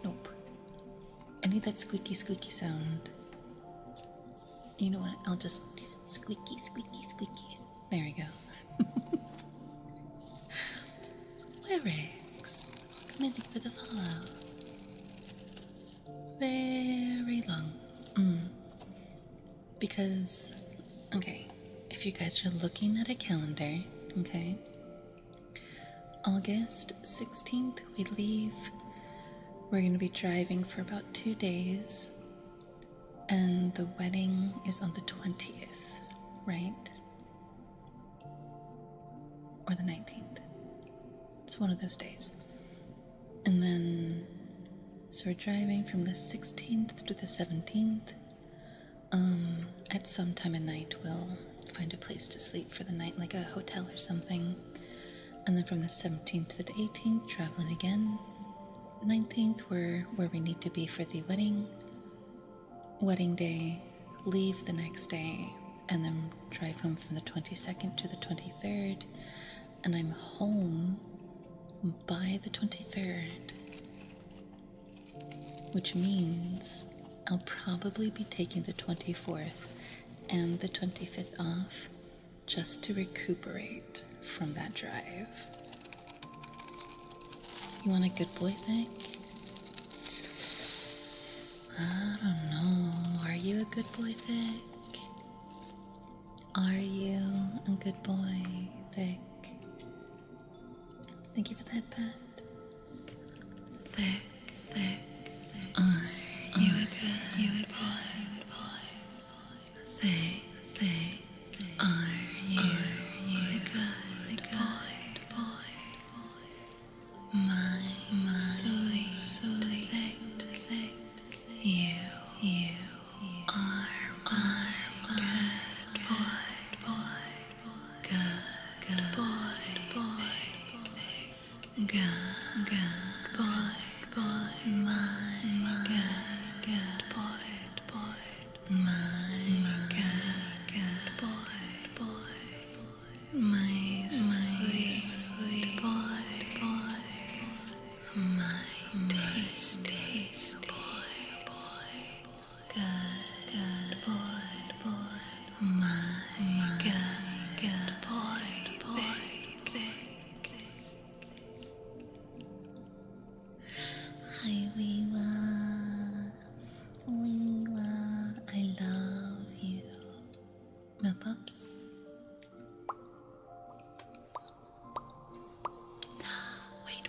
Nope. I need that squeaky sound. You know what? I'll just squeaky. There we go. Lyrics. Welcome in, thank you for the follow. Very long. Because, okay, if you guys are looking at a calendar, okay, August 16th we leave. We're going to be driving for about 2 days, and the wedding is on the 20th, right? Or the 19th. It's one of those days. And then, so we're driving from the 16th to the 17th. At some time at night, we'll find a place to sleep for the night, like a hotel or something. And then from the 17th to the 18th, traveling again. 19th, we're where we need to be for the wedding day, leave the next day, and then drive home from the 22nd to the 23rd. And I'm home by the 23rd, which means I'll probably be taking the 24th and the 25th off just to recuperate from that drive. You want a good boy Thick? I don't know. Are you a good boy Thick? Are you a good boy Thick? Thank you for that pat. Thick. Are you a good boy? Thick. Are you a good boy? My sweet Thick. You are my good boy. Good boy. Good boy, my good boy, my good boy, my sweet boy, my tasty boy, good boy, my good boy. Hi, Weewa, I love you. My pups. Wait.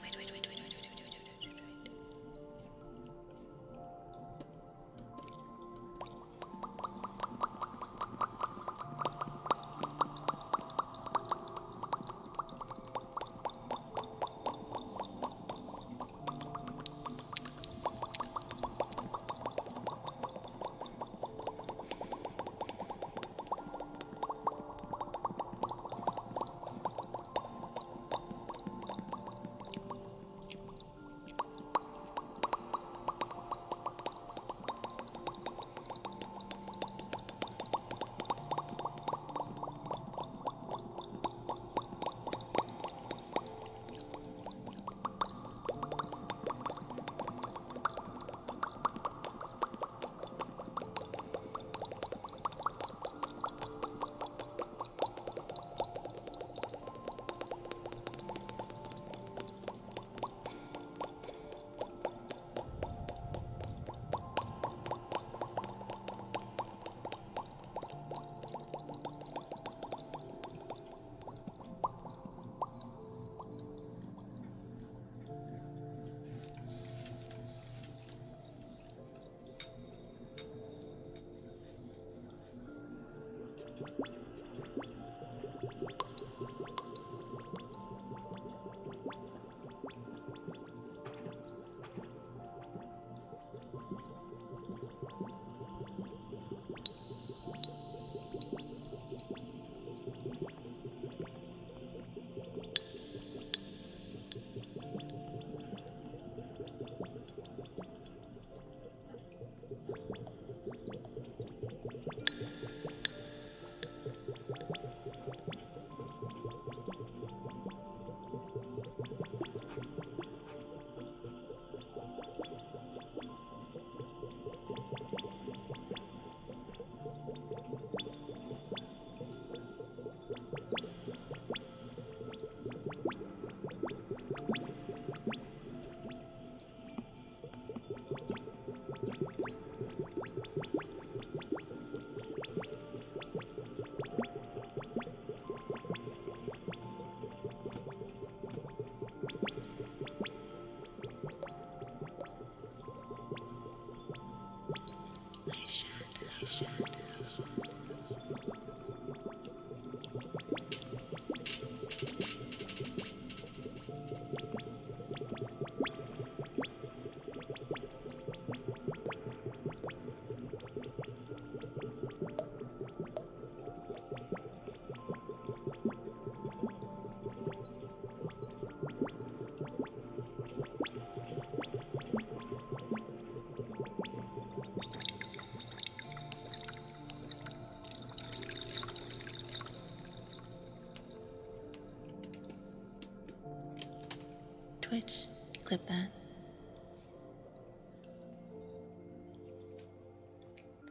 Twitch, clip that.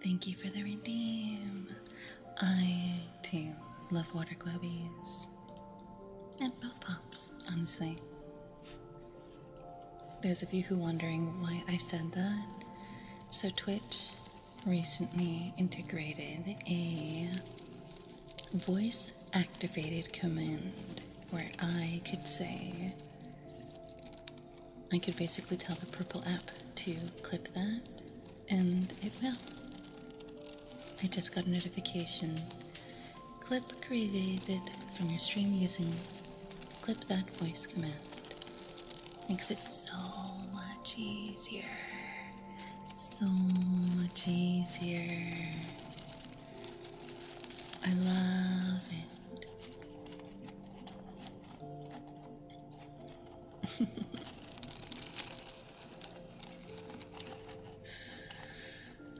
Thank you for the redeem. I, too, love water globies. And both pops, honestly. Those of you who are wondering why I said that, so Twitch recently integrated a voice-activated command where I could basically tell the Purple app to clip that, and it will. I just got a notification. Clip created from your stream using clip that voice command. Makes it so much easier. So much easier. I love it.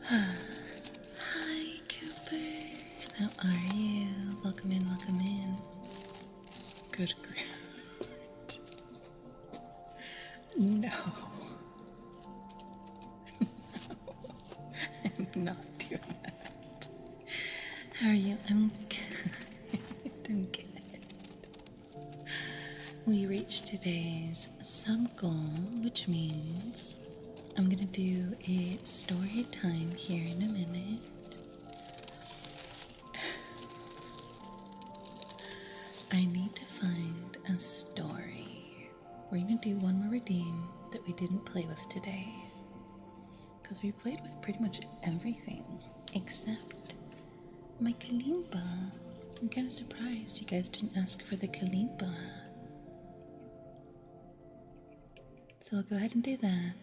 Hi, Cooper. How are you? Welcome in, welcome in. Good grief. No. I'm not doing that. How are you? I'm good. I'm good. We reached today's sub goal, which means I'm gonna do a story time here in a minute. I need to find a story. We're gonna do one more redeem that we didn't play with today. Because we played with pretty much everything except my Kalimba. I'm kind of surprised you guys didn't ask for the Kalimba. So I'll go ahead and do that.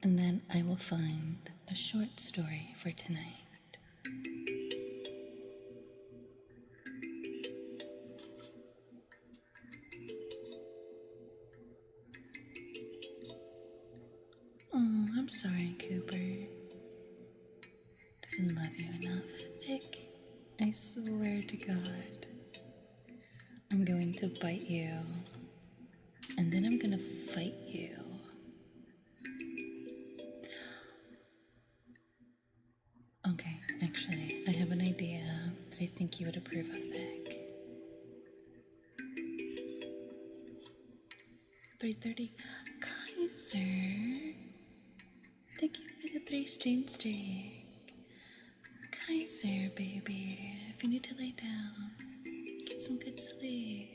And then I will find a short story for tonight. Oh, I'm sorry, Cooper. Doesn't love you enough, Vic. I swear to God. I'm going to bite you. And then I'm gonna fight you. Okay, actually, I have an idea that I think you would approve of, Vic. 3:30. Kaiser! Thank you for the 3 stream streak. Kaiser, baby. If you need to lay down, get some good sleep.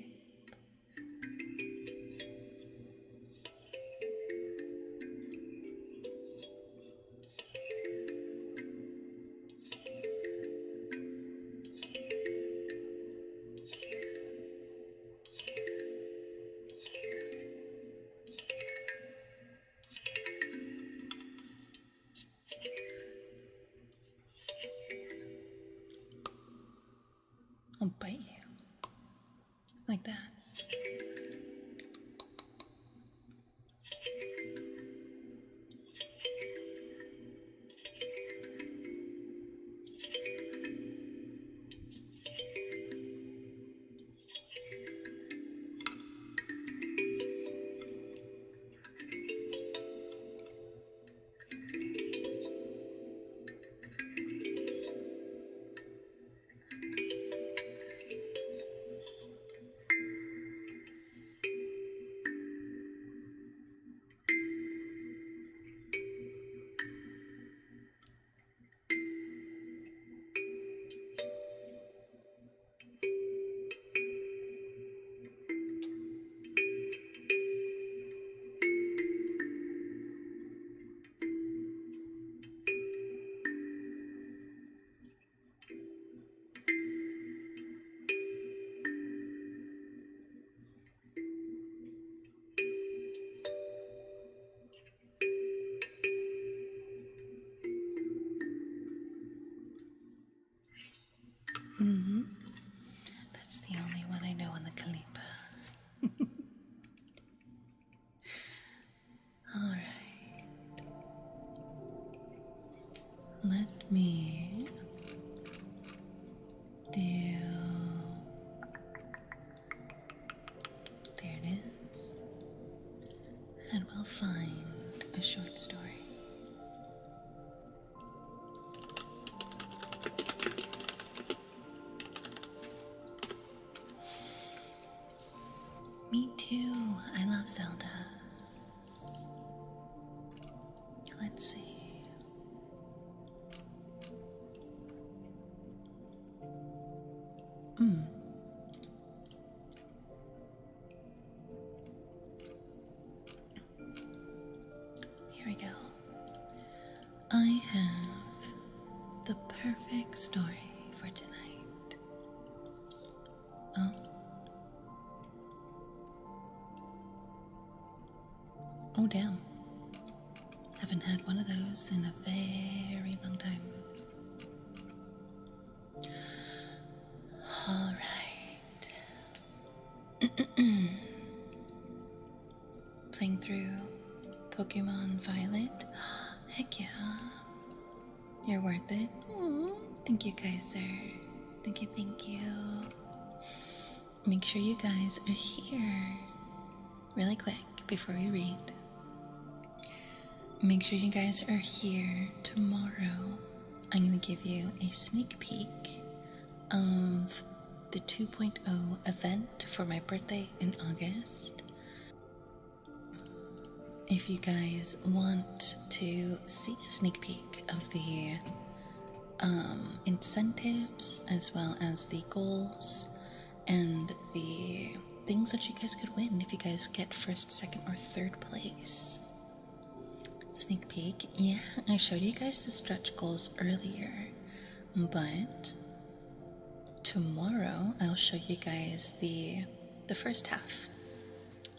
I'll bite you. Like that. That's the only one I know on the Kalimba. Alright. Let me do... There it is. and we'll find a short story. Me too. I love Zelda. Let's see. Here we go. I have the perfect story for tonight. Oh. Oh, damn. Haven't had one of those in a very long time. All right. Playing through Pokemon Violet. Heck yeah. You're worth it. Aww. Thank you, Kaiser. Thank you. Make sure you guys are here. Really quick before we read. Make sure you guys are here tomorrow. I'm going to give you a sneak peek of the 2.0 event for my birthday in August. If you guys want to see a sneak peek of the incentives as well as the goals and the things that you guys could win if you guys get first, second, or third place. Sneak peek. Yeah, I showed you guys the stretch goals earlier, but tomorrow I'll show you guys the first half,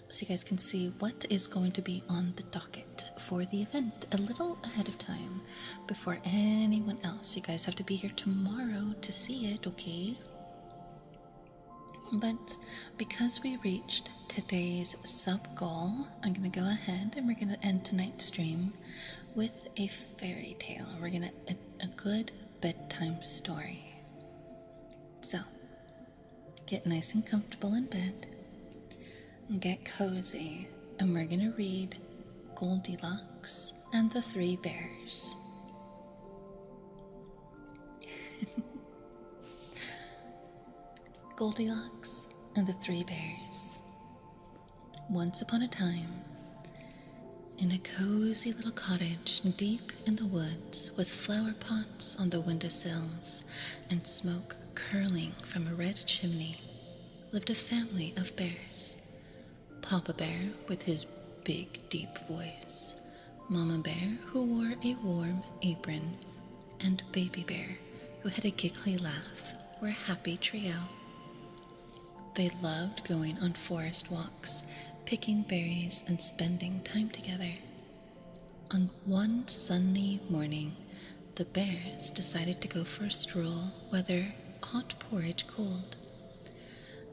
so you guys can see what is going to be on the docket for the event a little ahead of time before anyone else. You guys have to be here tomorrow to see it, okay? But because we reached today's sub goal, I'm gonna go ahead and we're gonna end tonight's stream with a fairy tale. We're gonna a good bedtime story. So get nice and comfortable in bed, get cozy, and we're gonna read Goldilocks and the Three Bears. Goldilocks and the Three Bears. Once upon a time, in a cozy little cottage deep in the woods with flower pots on the windowsills and smoke curling from a red chimney, lived a family of bears. Papa Bear with his big deep voice, Mama Bear who wore a warm apron, and Baby Bear who had a giggly laugh were a happy trio. They loved going on forest walks, picking berries and spending time together. On one sunny morning, the bears decided to go for a stroll, whether hot porridge cold.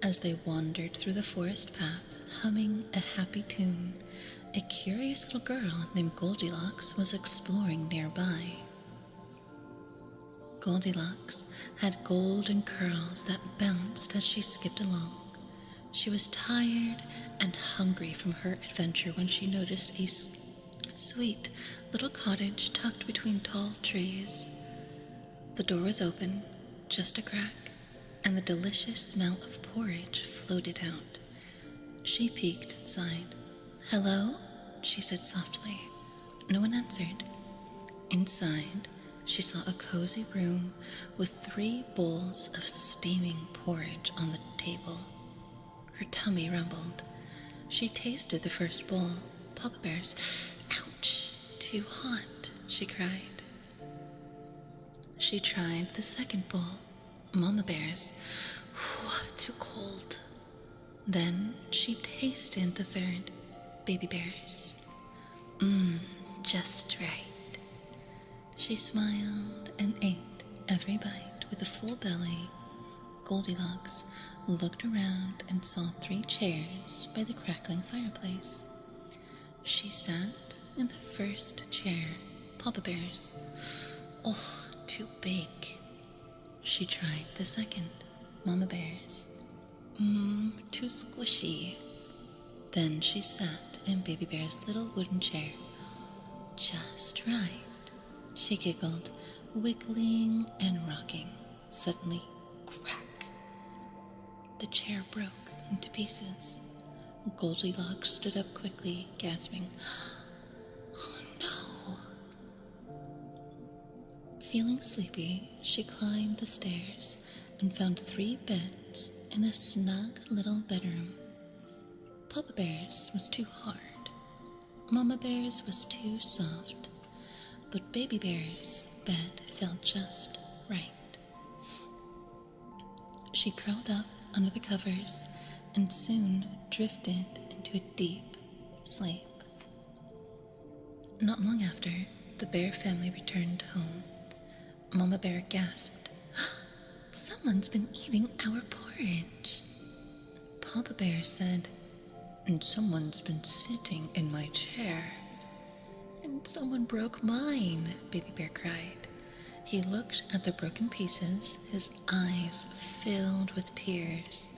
As they wandered through the forest path, humming a happy tune, a curious little girl named Goldilocks was exploring nearby. Goldilocks had golden curls that bounced as she skipped along. She was tired and hungry from her adventure when she noticed a sweet little cottage tucked between tall trees. The door was open, just a crack, and the delicious smell of porridge floated out. She peeked inside. "Hello?" she said softly. No one answered. Inside, she saw a cozy room with 3 bowls of steaming porridge on the table. Her tummy rumbled. She tasted the first bowl. Papa Bear's, "Ouch, too hot," she cried. She tried the second bowl. Mama Bear's, "Too cold." Then she tasted the third. Baby Bear's, "Just right." She smiled and ate every bite with a full belly. Goldilocks looked around and saw 3 chairs by the crackling fireplace. She sat in the first chair. Papa Bear's, "Oh, too big." She tried the second. Mama Bear's, "Too squishy." Then she sat in Baby Bear's little wooden chair. Just right, she giggled, wiggling and rocking. Suddenly, crack! The chair broke into pieces. Goldilocks stood up quickly, gasping, "Oh no!" Feeling sleepy, she climbed the stairs and found 3 beds in a snug little bedroom. Papa Bear's was too hard. Mama Bear's was too soft. But Baby Bear's bed felt just right. She curled up under the covers and soon drifted into a deep sleep. Not long after, the Bear family returned home. Mama Bear gasped, "Someone's been eating our porridge." Papa Bear said, "And someone's been sitting in my chair." "And someone broke mine," Baby Bear cried. He looked at the broken pieces, his eyes filled with tears.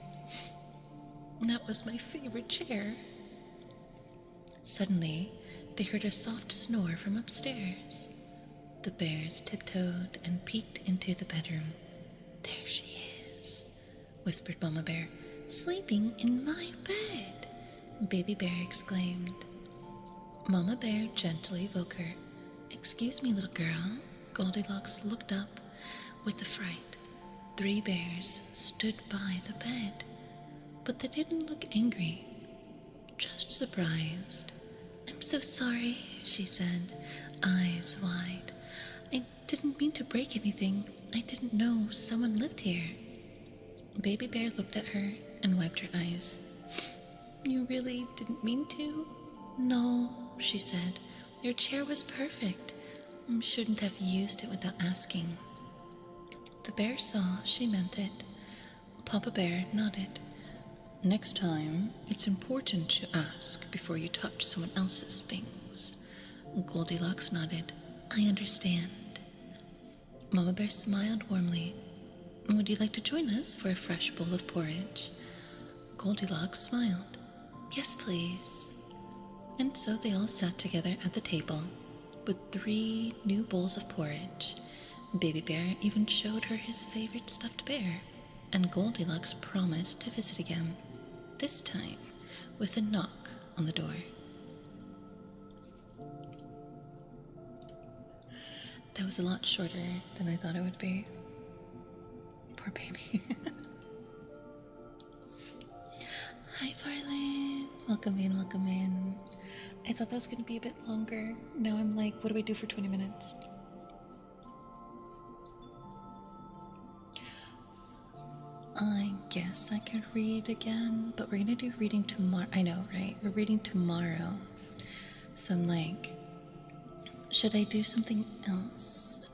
"That was my favorite chair." Suddenly, they heard a soft snore from upstairs. The bears tiptoed and peeked into the bedroom. "There she is," whispered Mama Bear, "sleeping in my bed," Baby Bear exclaimed. Mama Bear gently woke her. "Excuse me, little girl." Goldilocks looked up with a fright. 3 bears stood by the bed, but they didn't look angry, just surprised. "I'm so sorry," she said, eyes wide. "I didn't mean to break anything. I didn't know someone lived here." Baby Bear looked at her and wiped her eyes. "You really didn't mean to?" "No," she said. "Your chair was perfect. I shouldn't have used it without asking." The bear saw she meant it. Papa Bear nodded. "Next time, it's important to ask before you touch someone else's things." Goldilocks nodded. "I understand." Mama Bear smiled warmly. "Would you like to join us for a fresh bowl of porridge?" Goldilocks smiled. "Yes, please." And so they all sat together at the table with 3 new bowls of porridge. Baby Bear even showed her his favorite stuffed bear, and Goldilocks promised to visit again, this time with a knock on the door. That was a lot shorter than I thought it would be. Poor baby. Hi, Farlin. Welcome in, welcome in. I thought that was going to be a bit longer. Now I'm like, what do we do for 20 minutes? I guess I could read again, but we're going to do reading tomorrow. I know, right? We're reading tomorrow. So I'm like, should I do something else?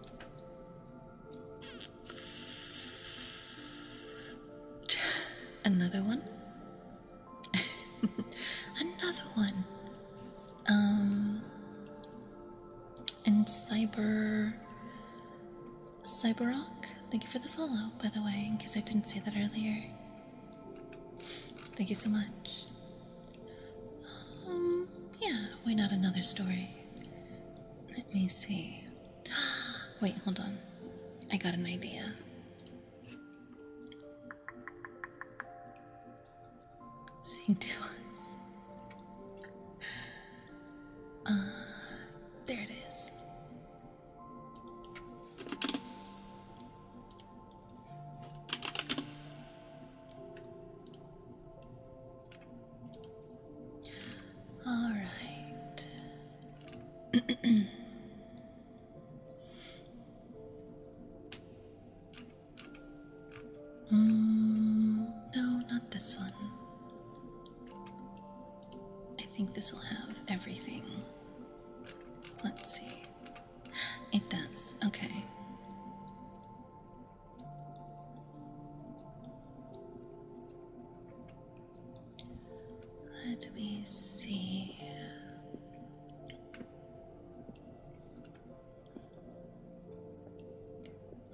Another one? Another one. And Cyberrock, thank you for the follow, by the way, in case I didn't say that earlier. Thank you so much. Yeah, why not another story? Let me see. Wait, hold on. I got an idea. Sing to us. There it is. All right. No, not this one. I think this will have everything. Let's see. It does. Okay. Let me see.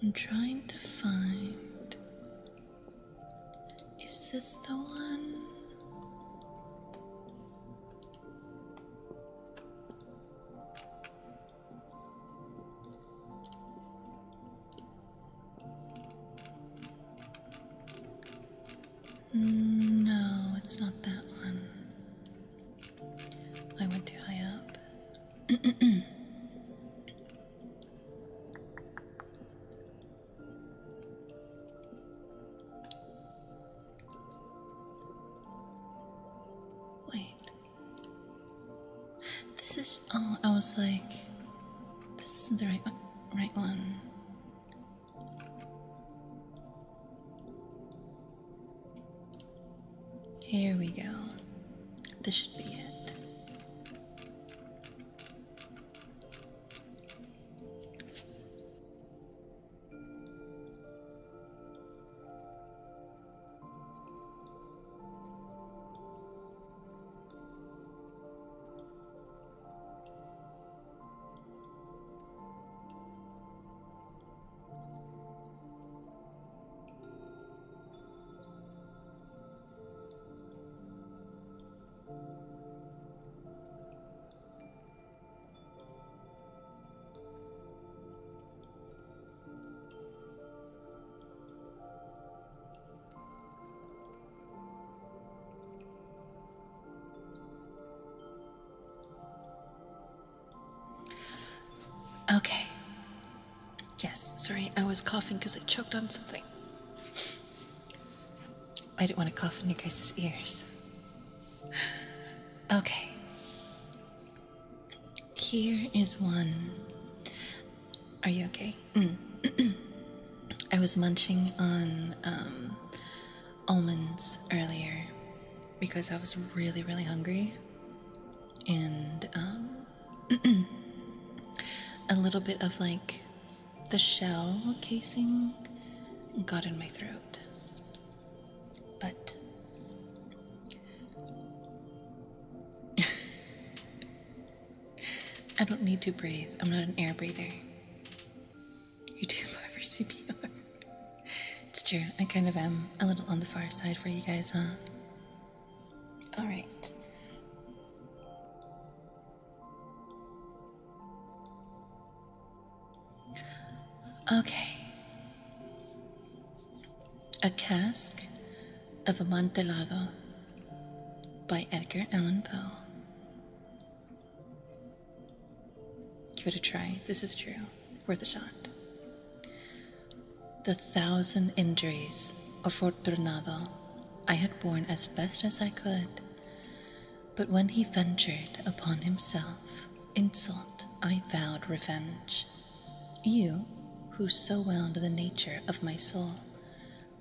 I'm trying to find. Is this the one? Wait. This is. Oh, I was like. This isn't the right one. Here we go. This should be it. Okay. Yes, sorry, I was coughing because I choked on something. I didn't want to cough in your guys' ears. Okay. Here is one. Are you okay? I was munching on almonds earlier because I was really, really hungry. And a little bit of like the shell casing got in my throat. But I don't need to breathe. I'm not an air breather. You do more for CPR. It's true. I kind of am a little on the far side for you guys, huh? Alright. Okay. A Cask of Amontillado by Edgar Allan Poe. Give it a try. This is true. Worth a shot. The 1,000 injuries of Fortunado I had borne as best as I could, but when he ventured upon himself insult, I vowed revenge. You, who so well know the nature of my soul,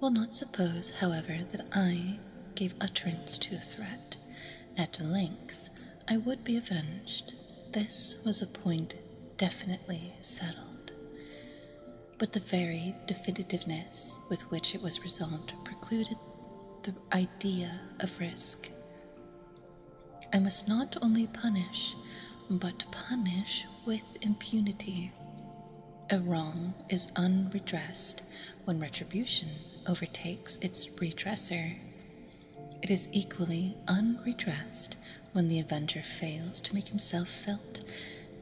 will not suppose, however, that I gave utterance to a threat. At length I would be avenged. This was a point definitely settled. But the very definitiveness with which it was resolved precluded the idea of risk. I must not only punish, but punish with impunity. A wrong is unredressed when retribution overtakes its redresser. It is equally unredressed when the avenger fails to make himself felt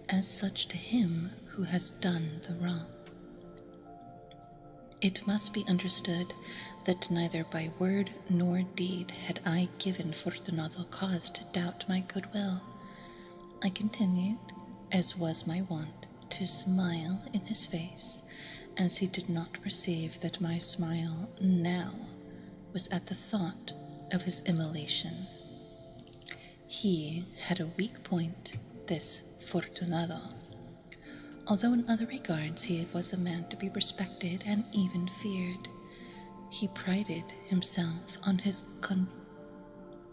as such to him who has done the wrong. It must be understood that neither by word nor deed had I given Fortunado cause to doubt my goodwill. I continued, as was my wont, to smile in his face, as he did not perceive that my smile now was at the thought of his immolation. He had a weak point, this Fortunado. Although in other regards he was a man to be respected and even feared, he prided himself on his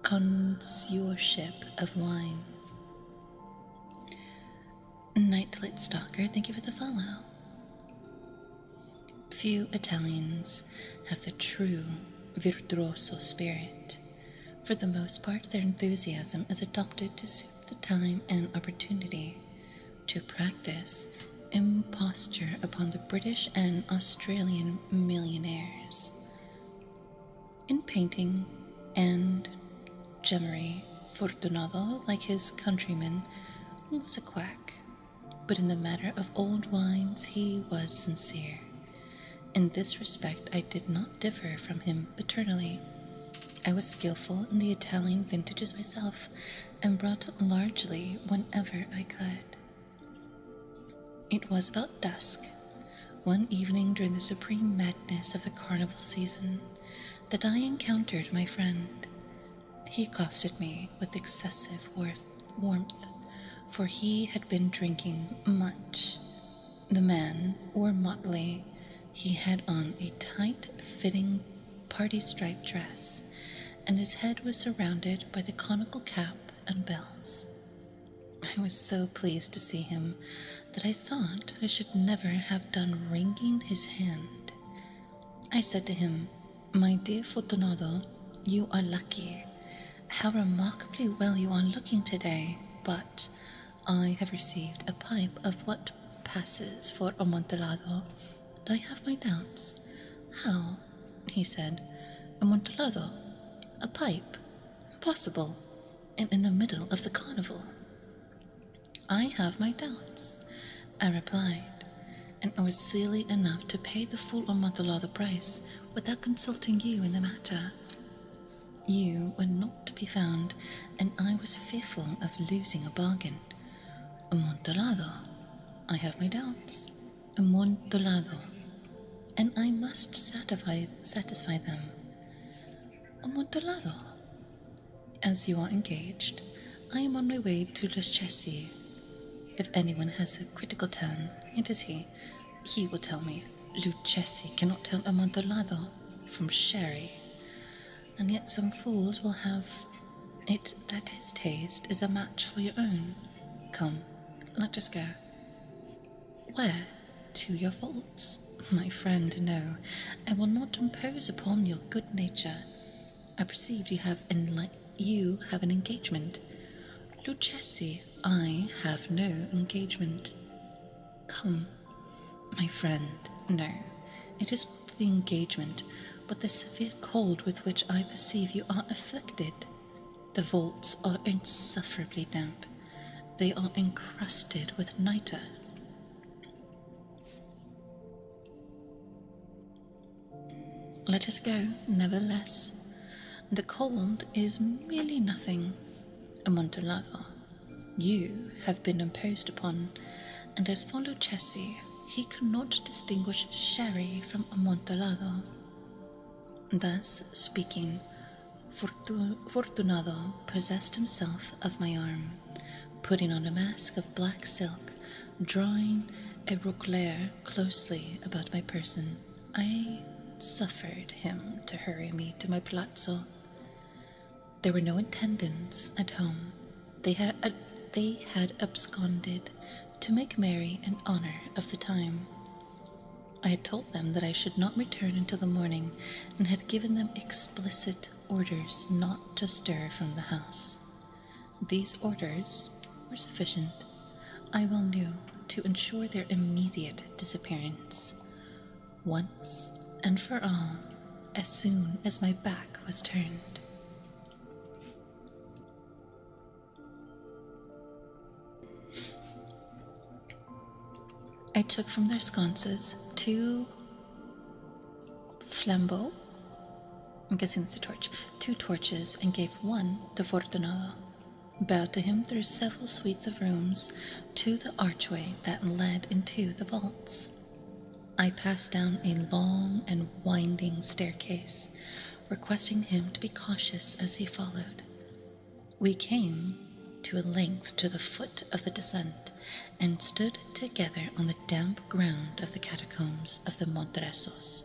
connoisseurship of wine. Nightlit Stalker, thank you for the follow. Few Italians have the true virtuoso spirit. For the most part, their enthusiasm is adopted to suit the time and opportunity, to practice imposture upon the British and Australian millionaires. In painting and gemmery, Fortunado, like his countrymen, was a quack, but in the matter of old wines he was sincere. In this respect I did not differ from him paternally. I was skillful in the Italian vintages myself, and brought largely whenever I could. It was about dusk, one evening during the supreme madness of the carnival season, that I encountered my friend. He accosted me with excessive warmth, for he had been drinking much. The man wore motley. He had on a tight-fitting party-striped dress, and his head was surrounded by the conical cap and bells. I was so pleased to see him that I thought I should never have done wringing his hand. I said to him, "My dear Fortunato, you are lucky. How remarkably well you are looking today, but I have received a pipe of what passes for Amontillado, and I have my doubts." "How?" he said. "Amontillado? A pipe? Impossible, and in the middle of the carnival." "I have my doubts," I replied, "and I was silly enough to pay the full Amontillado price without consulting you in the matter. You were not to be found, and I was fearful of losing a bargain. Amontillado? I have my doubts. Amontillado, and I must satisfy them. Amontillado. As you are engaged, I am on my way to 𝑤𝑎𝑣𝑒𝑠. If anyone has a critical turn, it is he. He will tell me. 𝑤𝑎𝑣𝑒𝑠 cannot tell Amontillado from sherry. And yet some fools will have it that his taste is a match for your own. Come, let us go." "Where? To your vaults?" "My friend, no. I will not impose upon your good nature. I perceive you have an engagement." "𝑤𝑎𝑣𝑒𝑠, I have no engagement." "Come, my friend, no. It is not the engagement, but the severe cold with which I perceive you are afflicted. The vaults are insufferably damp. They are encrusted with nitre." "Let us go, nevertheless. The cold is merely nothing. Amontillado, you have been imposed upon, and as for 𝑤𝑎𝑣𝑒𝑠, he cannot distinguish sherry from Amontillado." Thus speaking, Fortunato possessed himself of my arm, putting on a mask of black silk, drawing a roquelaire closely about my person. I suffered him to hurry me to my palazzo. There were no attendants at home. They had absconded to make merry in honor of the time. I had told them that I should not return until the morning, and had given them explicit orders not to stir from the house. These orders were sufficient, I well knew, to ensure their immediate disappearance, once and for all, as soon as my back was turned. I took from their sconces 2 flambeaux, I'm guessing that's a torch, 2 torches, and gave one to Fortunato, bowed to him through several suites of rooms to the archway that led into the vaults. I passed down a long and winding staircase, requesting him to be cautious as he followed. We came to a length to the foot of the descent, and stood together on the damp ground of the catacombs of the Montresos.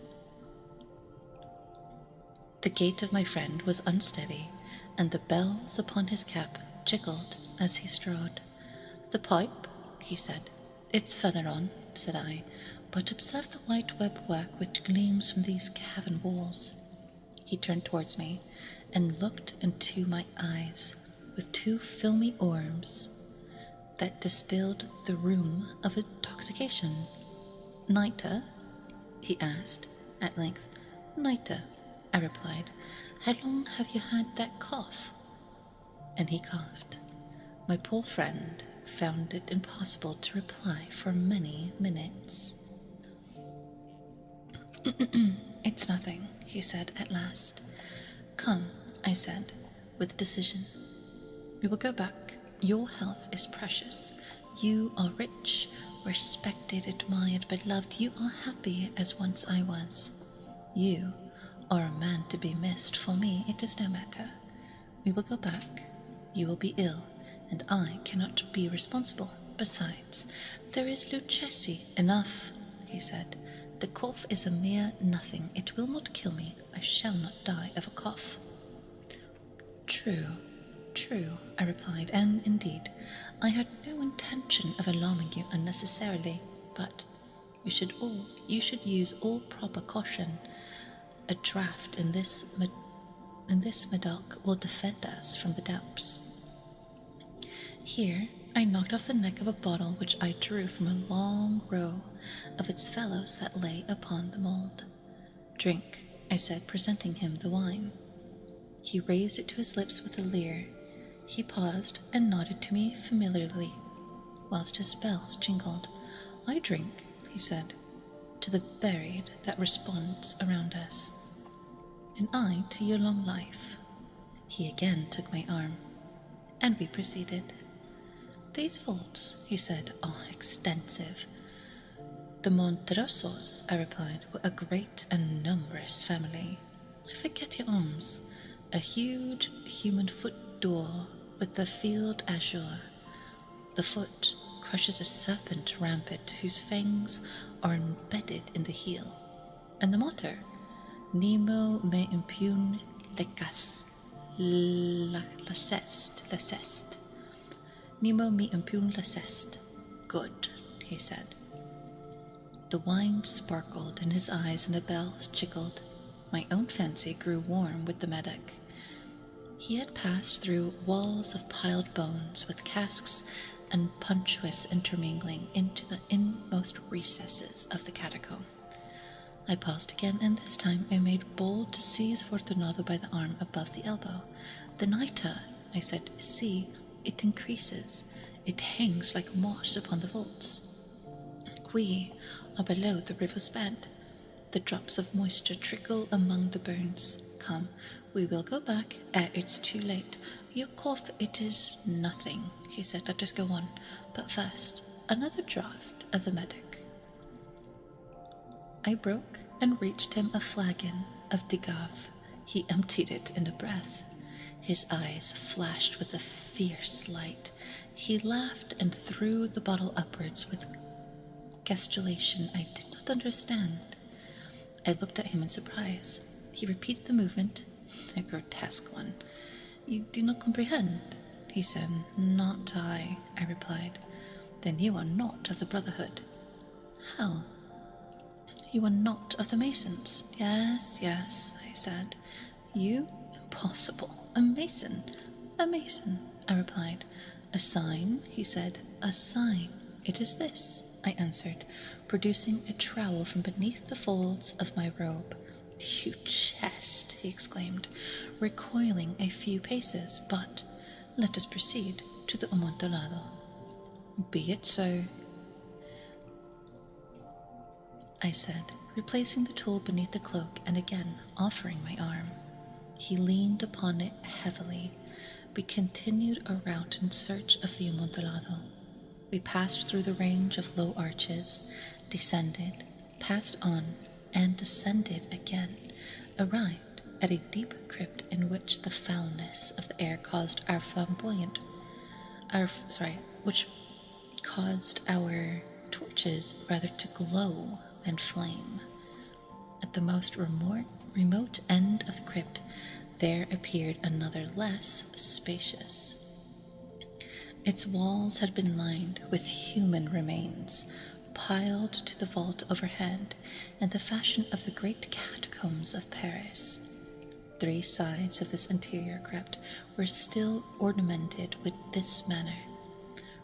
The gait of my friend was unsteady, and the bells upon his cap jiggled as he strode. "The pipe," he said. "It's further on," said I, "but observe the white web work which gleams from these cavern walls." He turned towards me, and looked into my eyes with 2 filmy orbs that distilled the rheum of intoxication. "Nitre?" he asked, at length. "Nitre," I replied. "How long have you had that cough?" And he coughed. My poor friend found it impossible to reply for many minutes. "It's nothing," he said at last. "Come," I said, with decision. "We will go back. Your health is precious. You are rich. respected, admired, beloved. You are happy as once I was. You are a man to be missed. For me, it is no matter. We will go back. You will be ill, and I cannot be responsible. Besides, there is 𝑤𝑚𝑒𝑠. Enough, he said. The cough is a mere nothing. It will not kill me. I shall not die of a cough. True, I replied, and indeed, I had no intention of alarming you unnecessarily, but you should use all proper caution. A draught in this medoc will defend us from the damps. Here I knocked off the neck of a bottle which I drew from a long row of its fellows that lay upon the mould. Drink, I said, presenting him the wine. He raised it to his lips with a leer. He paused and nodded to me familiarly, whilst his bells jingled. I drink, he said, to the buried that responds around us, and I to your long life. He again took my arm, and we proceeded. These vaults, he said, are extensive. The Monterosos, I replied, were a great and numerous family. I forget your arms. A huge human foot door with the field azure. The foot crushes a serpent rampant whose fangs are embedded in the heel. And the motto, Nemo me impune lacest. Nemo me impune lacest. Good, he said. The wine sparkled in his eyes and the bells jingled. My own fancy grew warm with the medic. He had passed through walls of piled bones with casks and punctuous intermingling into the inmost recesses of the catacomb. I paused again, and this time I made bold to seize Fortunato by the arm above the elbow. The nitre, I said, see, it increases. It hangs like moss upon the vaults. We are below the river's bed. The drops of moisture trickle among the bones. Come, we will go back ere it's too late. Your cough, it is nothing, he said. Let us go on. But first, another draught of the medic. I broke and reached him a flagon of 𝑤𝑚𝑒𝑟𝑎𝑐𝑒. He emptied it in a breath. His eyes flashed with a fierce light. He laughed and threw the bottle upwards with gesticulation I did not understand. I looked at him in surprise. He repeated the movement, a grotesque one. You do not comprehend, he said. Not I replied. Then you are not of the Brotherhood. How? You are not of the Masons? Yes, I said. You? Impossible. A Mason, I replied. A sign, he said. A sign. It is this, I answered, producing a trowel from beneath the folds of my robe. You jest, he exclaimed, recoiling a few paces, but let us proceed to the Amontillado. Be it so, I said, replacing the tool beneath the cloak and again offering my arm. He leaned upon it heavily. We continued our route in search of the Amontillado. We passed through the range of low arches, descended, passed on, and descended again, arrived at a deep crypt in which the foulness of the air caused our torches rather to glow than flame. At the most remote end of the crypt, there appeared another less spacious. Its walls had been lined with human remains, piled to the vault overhead in the fashion of the great catacombs of Paris. 3 sides of this interior crypt were still ornamented with this manner.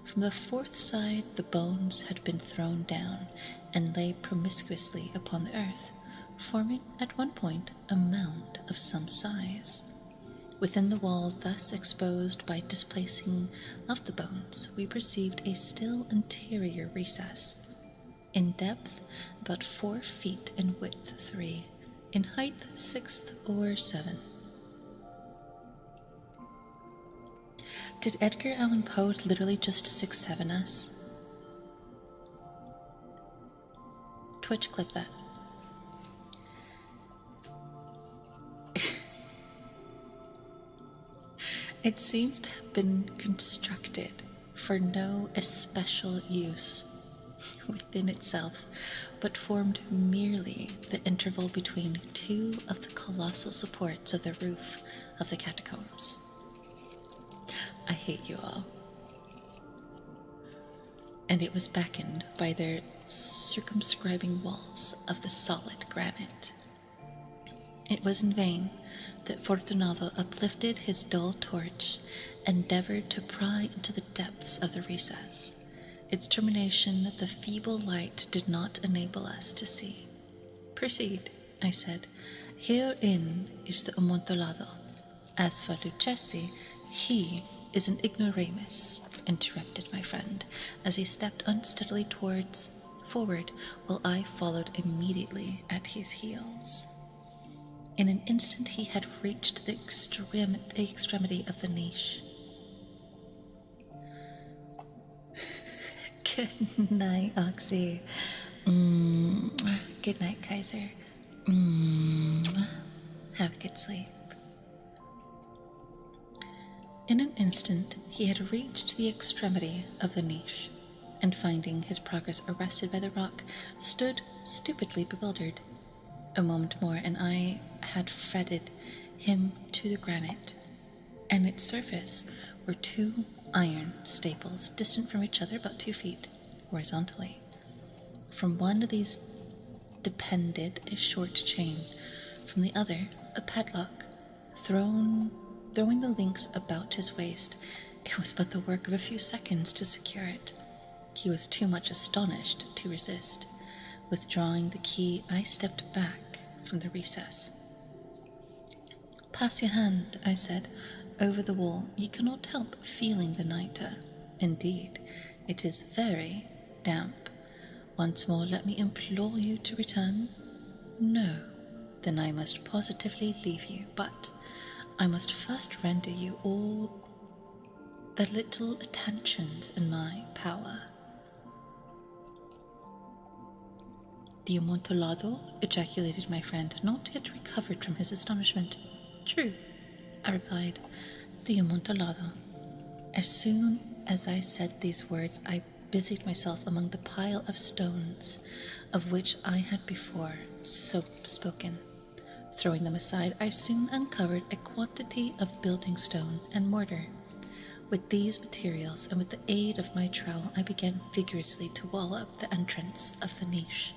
From the 4th side the bones had been thrown down and lay promiscuously upon the earth, forming at one point a mound of some size. Within the wall thus exposed by displacing of the bones, we perceived a still interior recess, in depth about 4 feet, in width 3, in height 6 or 7. Did Edgar Allan Poe literally just 6'7" us? Twitch clip that. It seems to have been constructed for no especial use within itself, but formed merely the interval between two of the colossal supports of the roof of the catacombs. I hate you all. And it was beckoned by their circumscribing walls of the solid granite. It was in vain that Fortunato uplifted his dull torch, endeavored to pry into the depths of the recess. Its termination the feeble light did not enable us to see. "Proceed," I said. "Herein is the Amontillado. As for 𝑤𝑎𝑣𝑒𝑠, he is an ignoramus," interrupted my friend, as he stepped unsteadily forward, while I followed immediately at his heels. In an instant he had reached the extremity of the niche. Good night, Oxy. Good night, Kaiser. Have a good sleep. In an instant he had reached the extremity of the niche, and finding his progress arrested by the rock, stood stupidly bewildered. A moment more, and I had fretted him to the granite, and its surface were two iron staples distant from each other about 2 feet horizontally. From one of these depended a short chain, from the other a padlock. Throwing the links about his waist, it was but the work of a few seconds to secure it. He was too much astonished to resist. Withdrawing the key, I stepped back from the recess. "Pass your hand," I said, "over the wall. You cannot help feeling the nitre. Indeed, it is very damp. Once more, let me implore you to return." "No, then I must positively leave you, but I must first render you all the little attentions in my power." "The Amontillado?" ejaculated my friend, not yet recovered from his astonishment. "True," I replied, "the Amontillado." As soon as I said these words, I busied myself among the pile of stones of which I had before spoken. Throwing them aside, I soon uncovered a quantity of building stone and mortar. With these materials, and with the aid of my trowel, I began vigorously to wall up the entrance of the niche.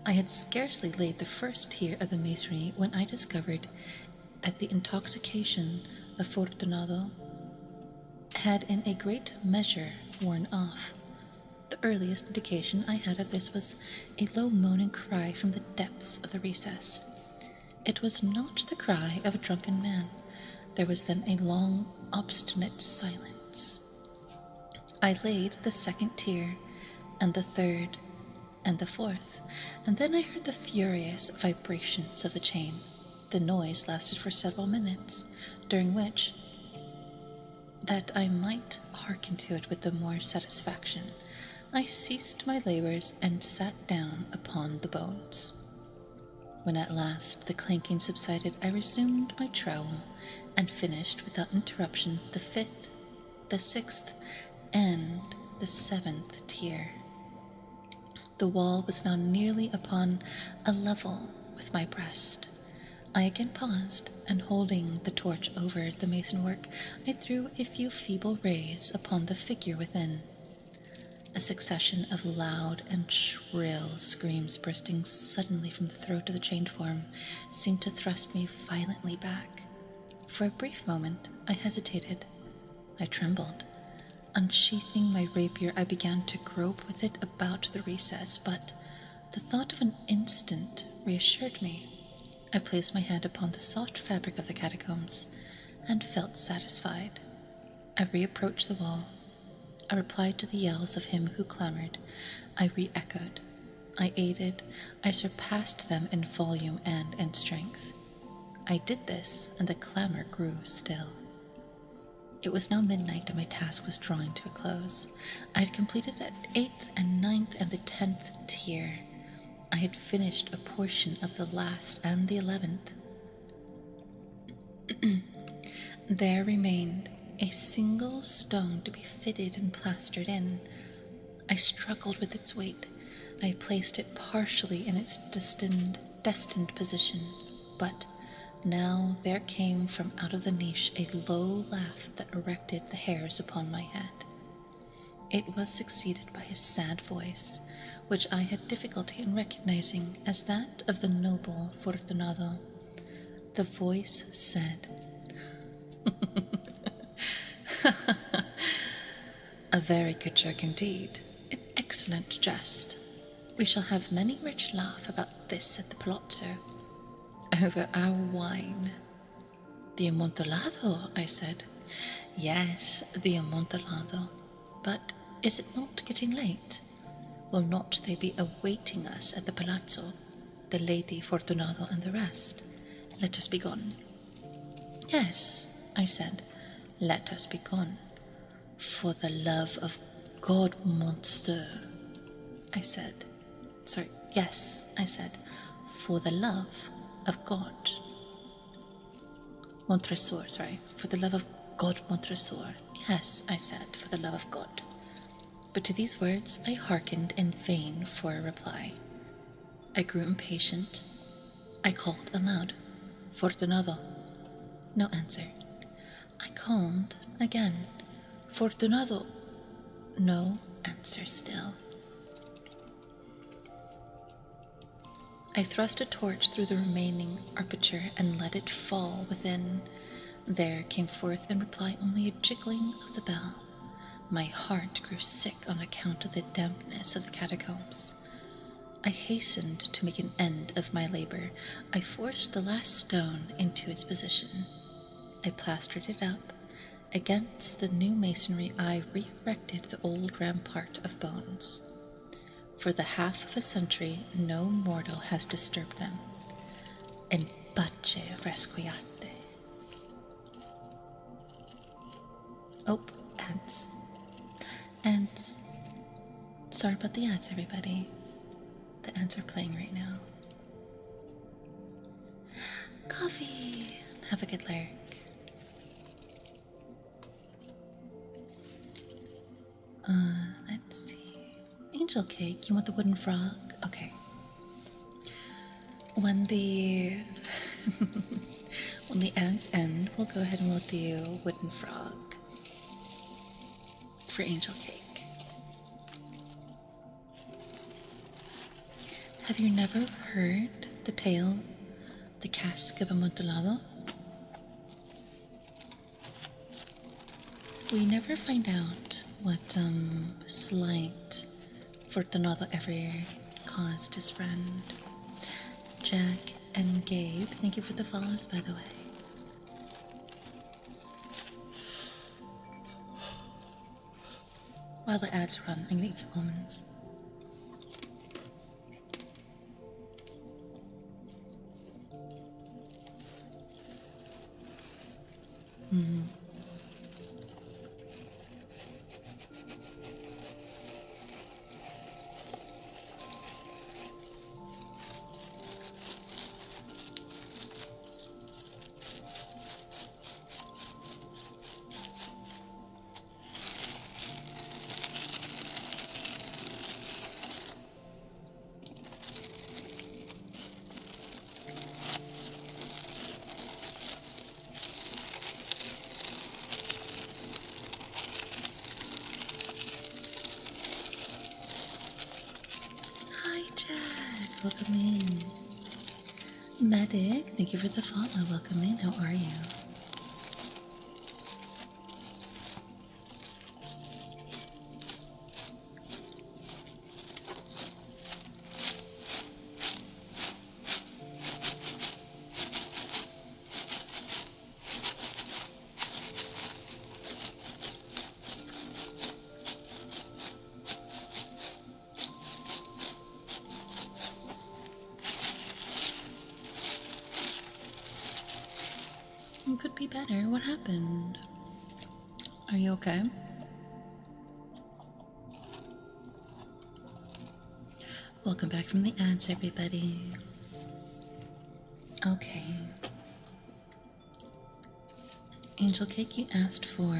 I had scarcely laid the first tier of the masonry when I discovered that the intoxication of Fortunato had in a great measure worn off. The earliest indication I had of this was a low moaning cry from the depths of the recess. It was not the cry of a drunken man. There was then a long, obstinate silence. I laid the second tier, and the third, and the fourth, and then I heard the furious vibrations of the chain. The noise lasted for several minutes, during which, that I might hearken to it with the more satisfaction, I ceased my labors and sat down upon the bones. When at last the clanking subsided, I resumed my trowel and finished without interruption the 5th, the 6th, and the 7th tier. The wall was now nearly upon a level with my breast. I again paused, and holding the torch over the mason work, I threw a few feeble rays upon the figure within. A succession of loud and shrill screams bursting suddenly from the throat of the chained form seemed to thrust me violently back. For a brief moment I hesitated. I trembled. Unsheathing my rapier, I began to grope with it about the recess, but the thought of an instant reassured me. I placed my hand upon the soft fabric of the catacombs and felt satisfied. I reapproached the wall. I replied to the yells of him who clamored. I re-echoed. I aided. I surpassed them in volume and in strength. I did this, and the clamor grew still. It was now midnight, and my task was drawing to a close. I had completed the 8th and 9th and the 10th tier. I had finished a portion of the last and the 11th. There remained a single stone to be fitted and plastered in. I struggled with its weight. I placed it partially in its destined position, but now there came from out of the niche a low laugh that erected the hairs upon my head. It was succeeded by a sad voice, which I had difficulty in recognizing as that of the noble Fortunado. The voice said, "A very good joke indeed, an excellent jest. We shall have many rich laugh about this at the palazzo, over our wine." "The Amontillado," I said. "Yes, the Amontillado. But is it not getting late? Will not they be awaiting us at the palazzo, the Lady Fortunado and the rest? Let us be gone." "Yes," I said, "let us be gone. For the love of God, Monsieur," I said. Yes, I said, "for the love of God." Montresor, for the love of God, Montresor. Yes, I said, for the love of God. But to these words I hearkened in vain for a reply. I grew impatient. I called aloud, "Fortunado." No answer. I called again, "Fortunado." No answer still. I thrust a torch through the remaining aperture and let it fall within. There came forth in reply only a jiggling of the bell. My heart grew sick on account of the dampness of the catacombs. I hastened to make an end of my labor. I forced the last stone into its position. I plastered it up. Against the new masonry I re-erected the old rampart of bones. For the half of a century no mortal has disturbed them. In pace resquiate. Oh, ads. Ads. Sorry about the ads, everybody. The ads are playing right now. Coffee. Have a good lurk. Let's see. Angel cake. You want the wooden frog? Okay. When the when the ads end, we'll go ahead and we'll do wooden frog for angel cake. Have you never heard the tale, the cask of Amontillado? We never find out what slight Fortunado ever caused his friend. Jack and Gabe, thank you for the follows, by the way. While the ads run, I'm gonna eat some almonds. Welcome in. Medic, thank you for the follow. Welcome in. How are you? It could be better. What happened? Are you okay? Welcome back from the ads, everybody. Okay. Angel Cake, you asked for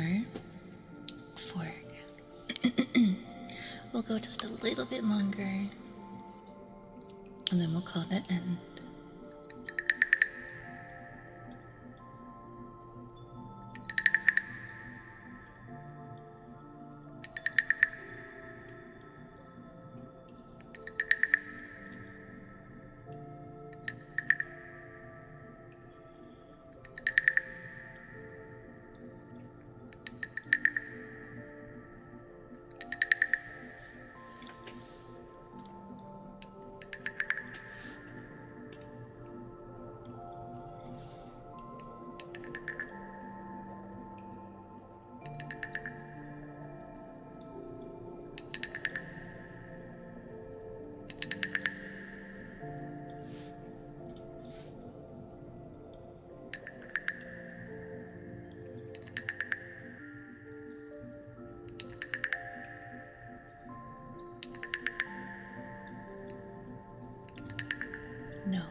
fork. We'll go just a little bit longer, and then we'll call it an end. No.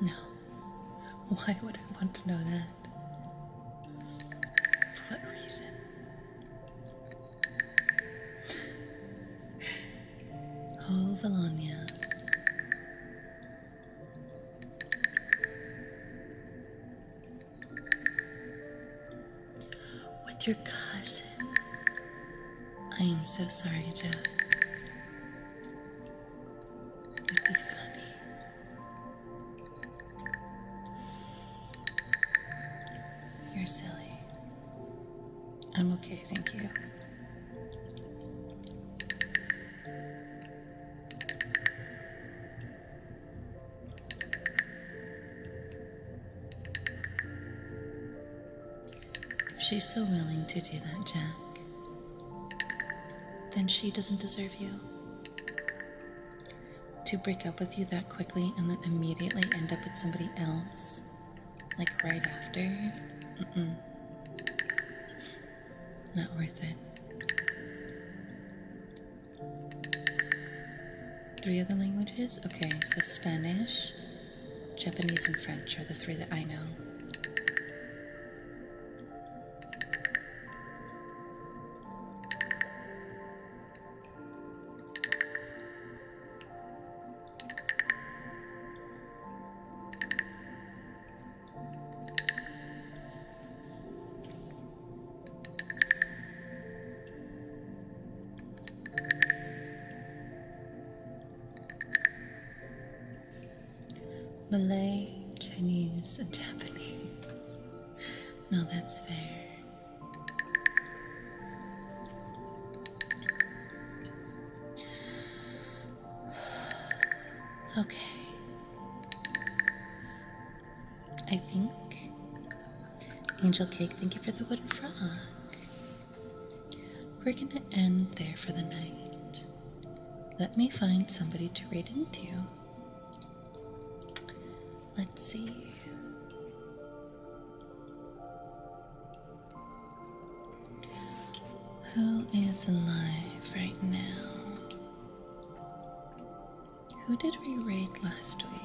No. Why would I want to know that? For what reason? Oh, Valonia. With your cousin. I am so sorry, Jack. It'd be funny. You're silly. I'm okay, thank you. If she's so willing to do that, Jack, then she doesn't deserve you. To break up with you that quickly and then immediately end up with somebody else, like right after, not worth it. 3 other languages? Okay, so Spanish, Japanese, and French are the 3 that I know. Malay, Chinese, and Japanese. No, that's fair. Okay. I think Angel Cake, thank you for the wooden frog. We're gonna end there for the night. Let me find somebody to read into. Let's see. Who is alive right now? Who did we raid last week?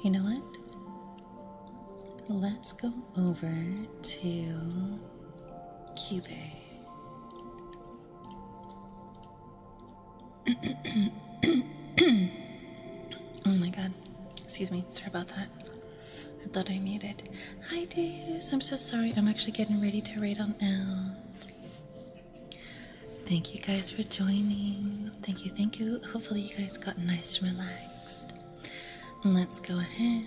You know what? Let's go over to 𝑤𝑎𝑣𝑒. Oh my god. Excuse me. Sorry about that. I thought I muted. Hi, Deus. I'm so sorry. I'm actually getting ready to raid on out. Thank you guys for joining. Thank you, thank you. Hopefully you guys got nice and relaxed. Let's go ahead.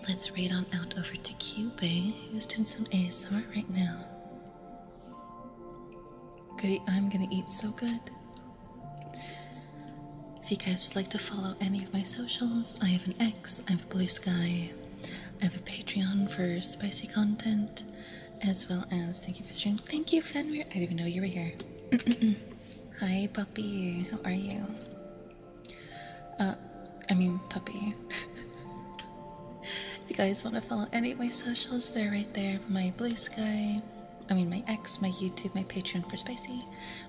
Let's raid on out over to Cube, who's doing some ASMR right now. Goody, I'm gonna eat so good. If you guys would like to follow any of my socials, I have an X, I have a Blue Sky, I have a Patreon for spicy content, as well as thank you for streaming. Thank you, Fenrir. I didn't even know you were here. Hi, puppy. How are you? Puppy. If you guys want to follow any of my socials, they're right there. My Blue Sky, my X, my YouTube, my Patreon for spicy,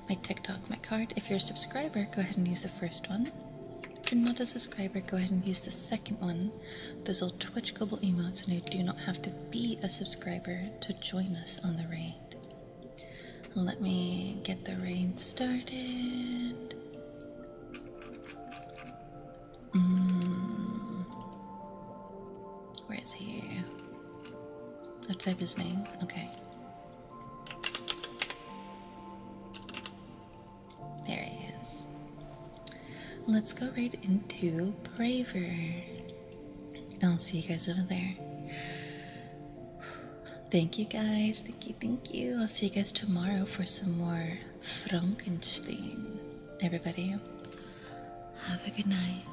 my TikTok, my card. If you're a subscriber, go ahead and use the first one. If you're not a subscriber, go ahead and use the second one. Those little Twitch global emotes, and you do not have to be a subscriber to join us on the raid. Let me get the raid started. Where is he? I have to type his name. Okay. There he is. Let's go right into Braver. I'll see you guys over there. Thank you guys. Thank you. I'll see you guys tomorrow for some more Frankenstein. Everybody, have a good night.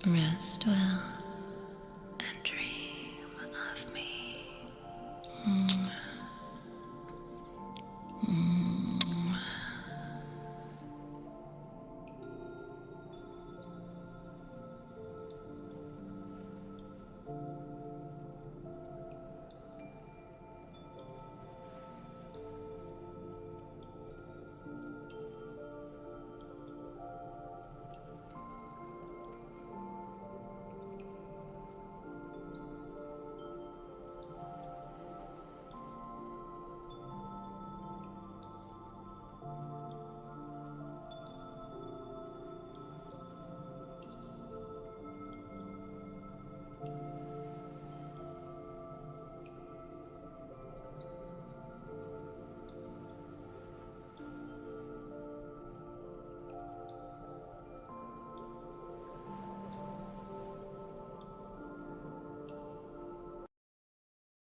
Rest well.